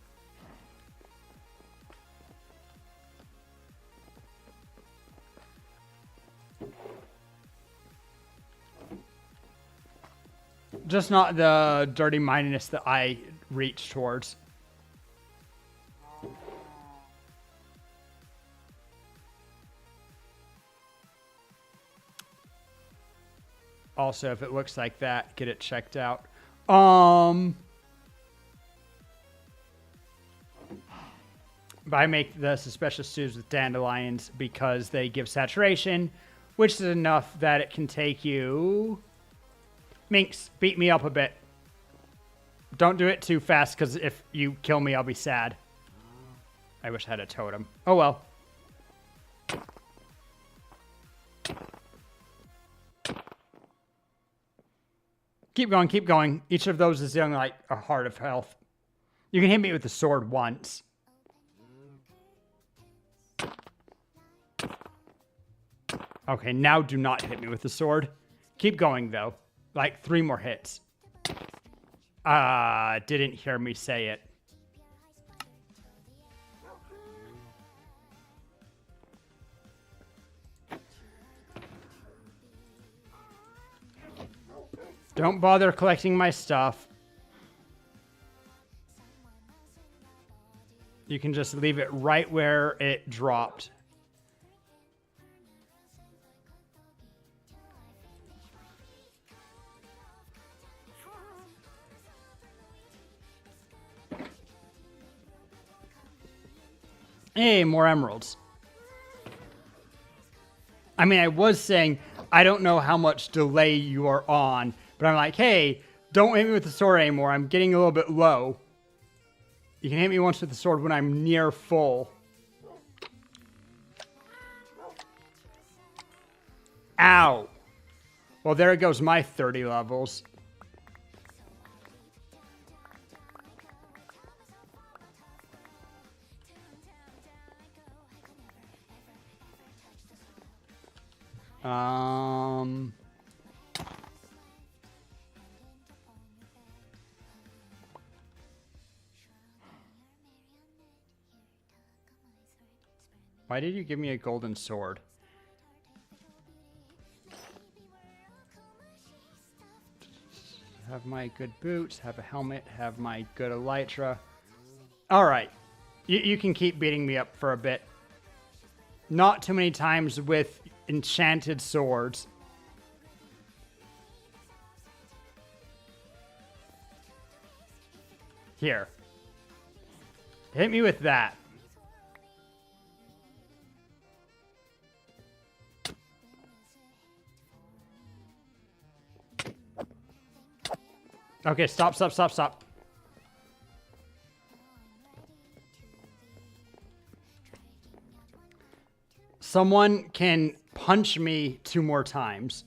S2: Just not the dirty mindedness that I reach towards. Also, if it looks like that, get it checked out. But I make the suspicious stews with dandelions because they give saturation, which is enough that it can take you... Minx, beat me up a bit. Don't do it too fast, because if you kill me, I'll be sad. I wish I had a totem. Oh well. Keep going, keep going. Each of those is only like a heart of health. You can hit me with the sword once. Okay, now do not hit me with the sword. Keep going, though. Like 3 more hits. Didn't hear me say it. Don't bother collecting my stuff. You can just leave it right where it dropped. Hey, more emeralds. I mean, I was saying, I don't know how much delay you are on, but I'm like, hey, don't hit me with the sword anymore. I'm getting a little bit low. You can hit me once with the sword when I'm near full. Ow. Well, there goes my 30 levels. Why did you give me a golden sword? Have my good boots, have a helmet, have my good elytra. Alright. You can keep beating me up for a bit. Not too many times with enchanted swords. Here. Hit me with that. Okay, stop, stop, stop, stop. Someone can punch me 2 more times.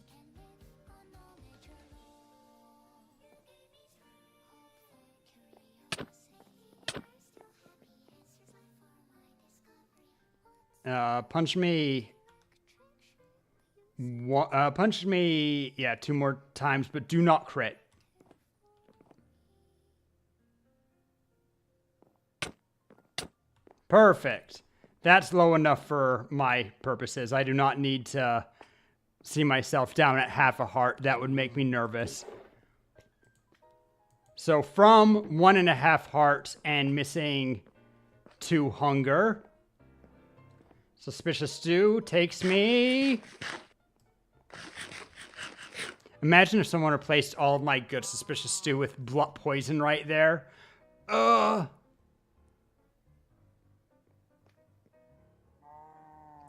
S2: Punch me. Punch me, yeah, 2 more times, but do not crit. Perfect. That's low enough for my purposes. I do not need to see myself down at half a heart. That would make me nervous. So from 1.5 hearts and missing 2 hunger, Suspicious Stew takes me... Imagine if someone replaced all of my good Suspicious Stew with blood poison right there.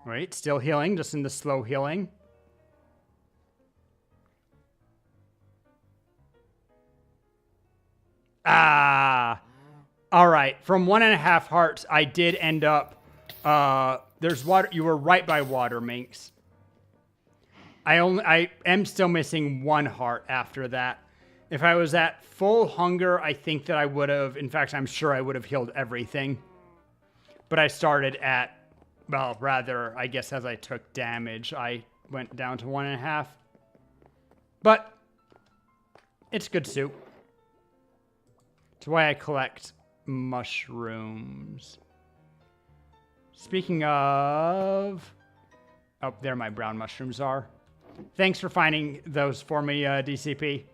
S2: Right, still healing, just in the slow healing. Ah. All right, from 1.5 hearts, I did end up... there's water. You were right by water, Minx. I am still missing 1 heart after that. If I was at full hunger, I think that I would have... In fact, I'm sure I would have healed everything. But I started at... Well, rather, I guess as I took damage, I went down to 1.5. But it's good soup. It's why I collect mushrooms. Speaking of... Oh, there my brown mushrooms are. Thanks for finding those for me, DCP.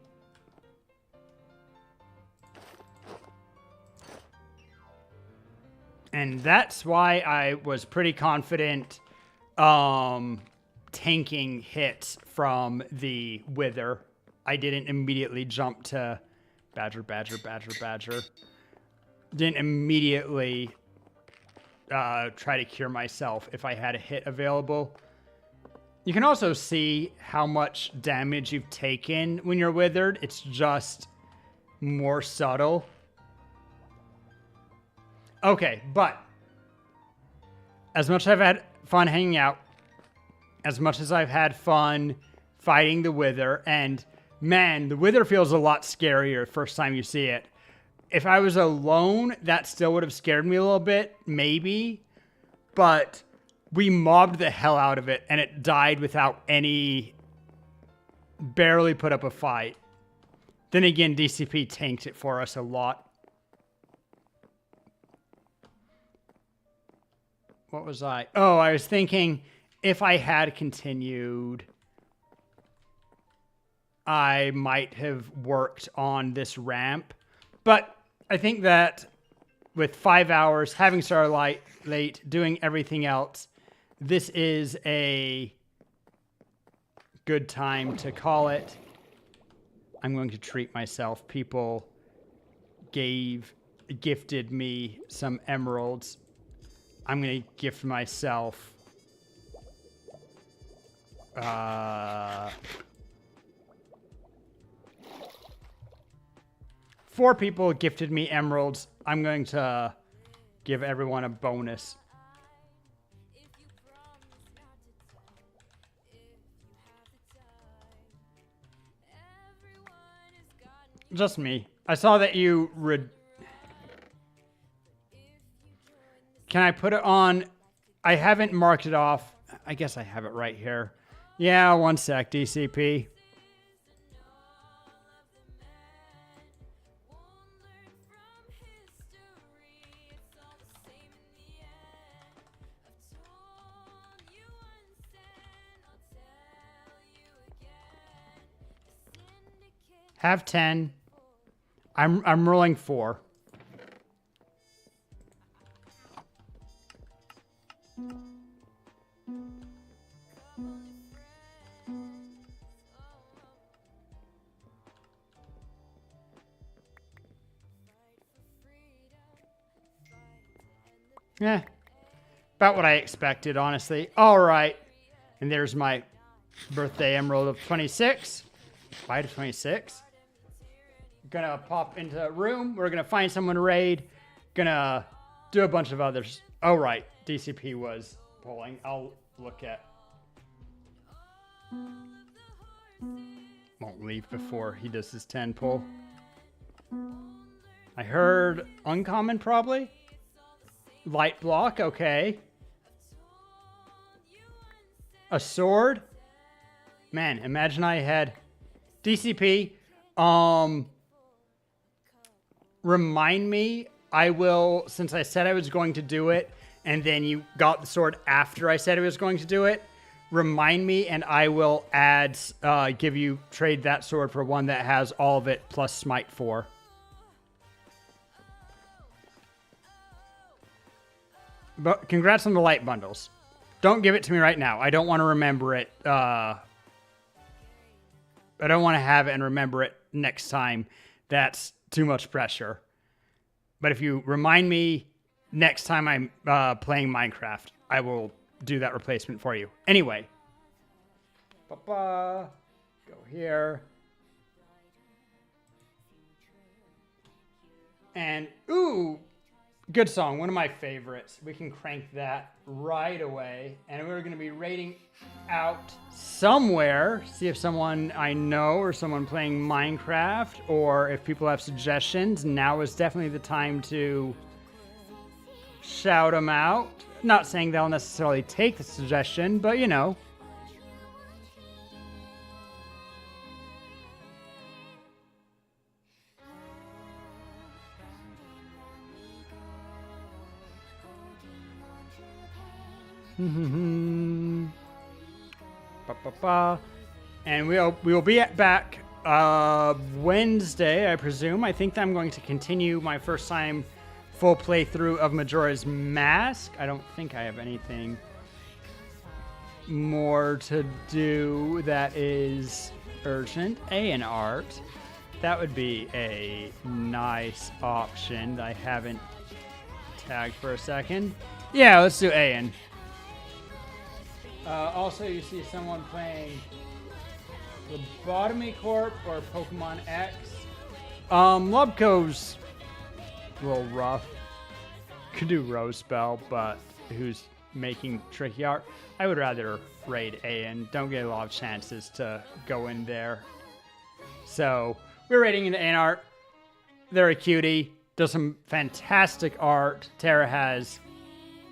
S2: And that's why I was pretty confident tanking hits from the Wither. I didn't immediately jump to Badger. Didn't immediately try to cure myself if I had a hit available. You can also see how much damage you've taken when you're withered. It's just more subtle. Okay, but as much as I've had fun hanging out, as much as I've had fun fighting the Wither, and man, the Wither feels a lot scarier first time you see it. If I was alone, that still would have scared me a little bit, maybe, but we mobbed the hell out of it, and it died without barely put up a fight. Then again, DCP tanked it for us a lot. What was I? Oh, I was thinking if I had continued, I might have worked on this ramp. But I think that with 5 hours, having started late, doing everything else, this is a good time to call it. I'm going to treat myself. People gifted me some emeralds. I'm going to gift myself 4 people gifted me emeralds. I'm going to give everyone a bonus. Just me. I saw that you Can I put it on? I haven't marked it off. I guess I have it right here. Yeah, one sec, DCP. Have 10. I'm rolling 4. Yeah. About what I expected, honestly. All right. And there's my birthday emerald of 26. 5 to 26. Gonna pop into a room. We're gonna find someone to raid. Gonna do a bunch of others. Oh, right. DCP was pulling. I'll look at. Won't leave before he does his 10 pull. I heard uncommon, probably. Light block, okay. A sword. Man, imagine I had DCP. Remind me. I will, since I said I was going to do it, and then you got the sword after I said I was going to do it. Remind me, and I will add, trade that sword for one that has all of it plus smite 4. But congrats on the light bundles. Don't give it to me right now. I don't want to remember it. I don't want to have it and remember it next time. That's too much pressure. But if you remind me next time I'm playing Minecraft, I will do that replacement for you. Anyway. Go here. And, ooh, good song. One of my favorites. We can crank that right away. And we're going to be raiding out somewhere. See if someone I know or someone playing Minecraft, or if people have suggestions. Now is definitely the time to shout them out. Not saying they'll necessarily take the suggestion, but you know. And we will be back Wednesday, I presume. I think that I'm going to continue my first time full playthrough of Majora's Mask. I don't think I have anything more to do that is urgent. A&R art. That would be a nice option that I haven't tagged for a second. Yeah, let's do A&R. Also, you see someone playing Lobotomy Corp or Pokemon X. Lubco's a little rough. Could do Rose Spell, but who's making tricky art? I would rather raid A&R. Don't get a lot of chances to go in there. So, we're raiding into A&R. They're a cutie. Does some fantastic art. Tara has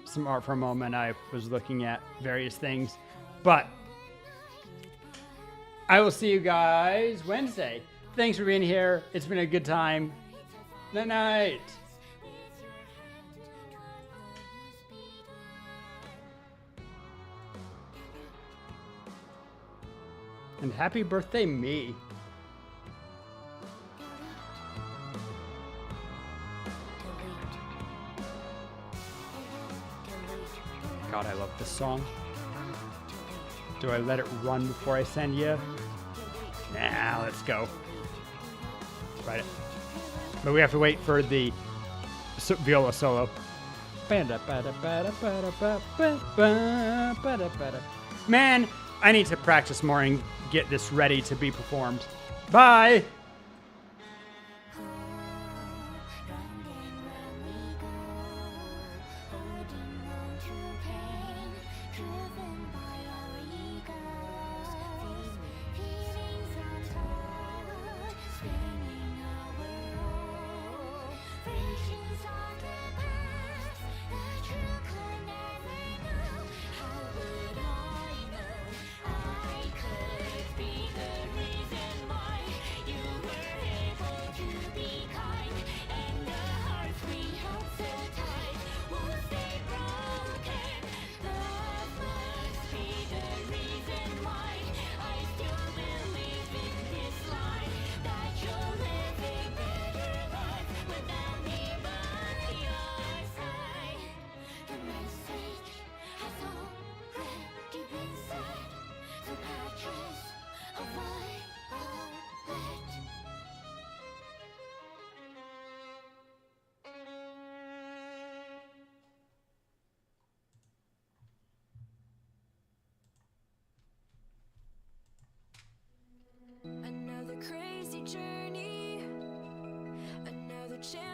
S2: some art for a moment. I was looking at various things, but I will see you guys Wednesday. Thanks for being here. It's been a good time. Good night. And happy birthday, me. God, I love this song. Do I let it run before I send you? Nah, let's go. Write it. But we have to wait for the viola solo. Man, I need to practice more and get this ready to be performed. Bye!
S1: You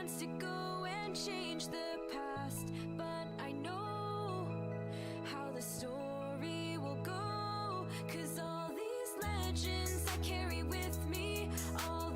S1: chance to go and change the past, but I know how the story will go. 'Cause all these legends I carry with me, all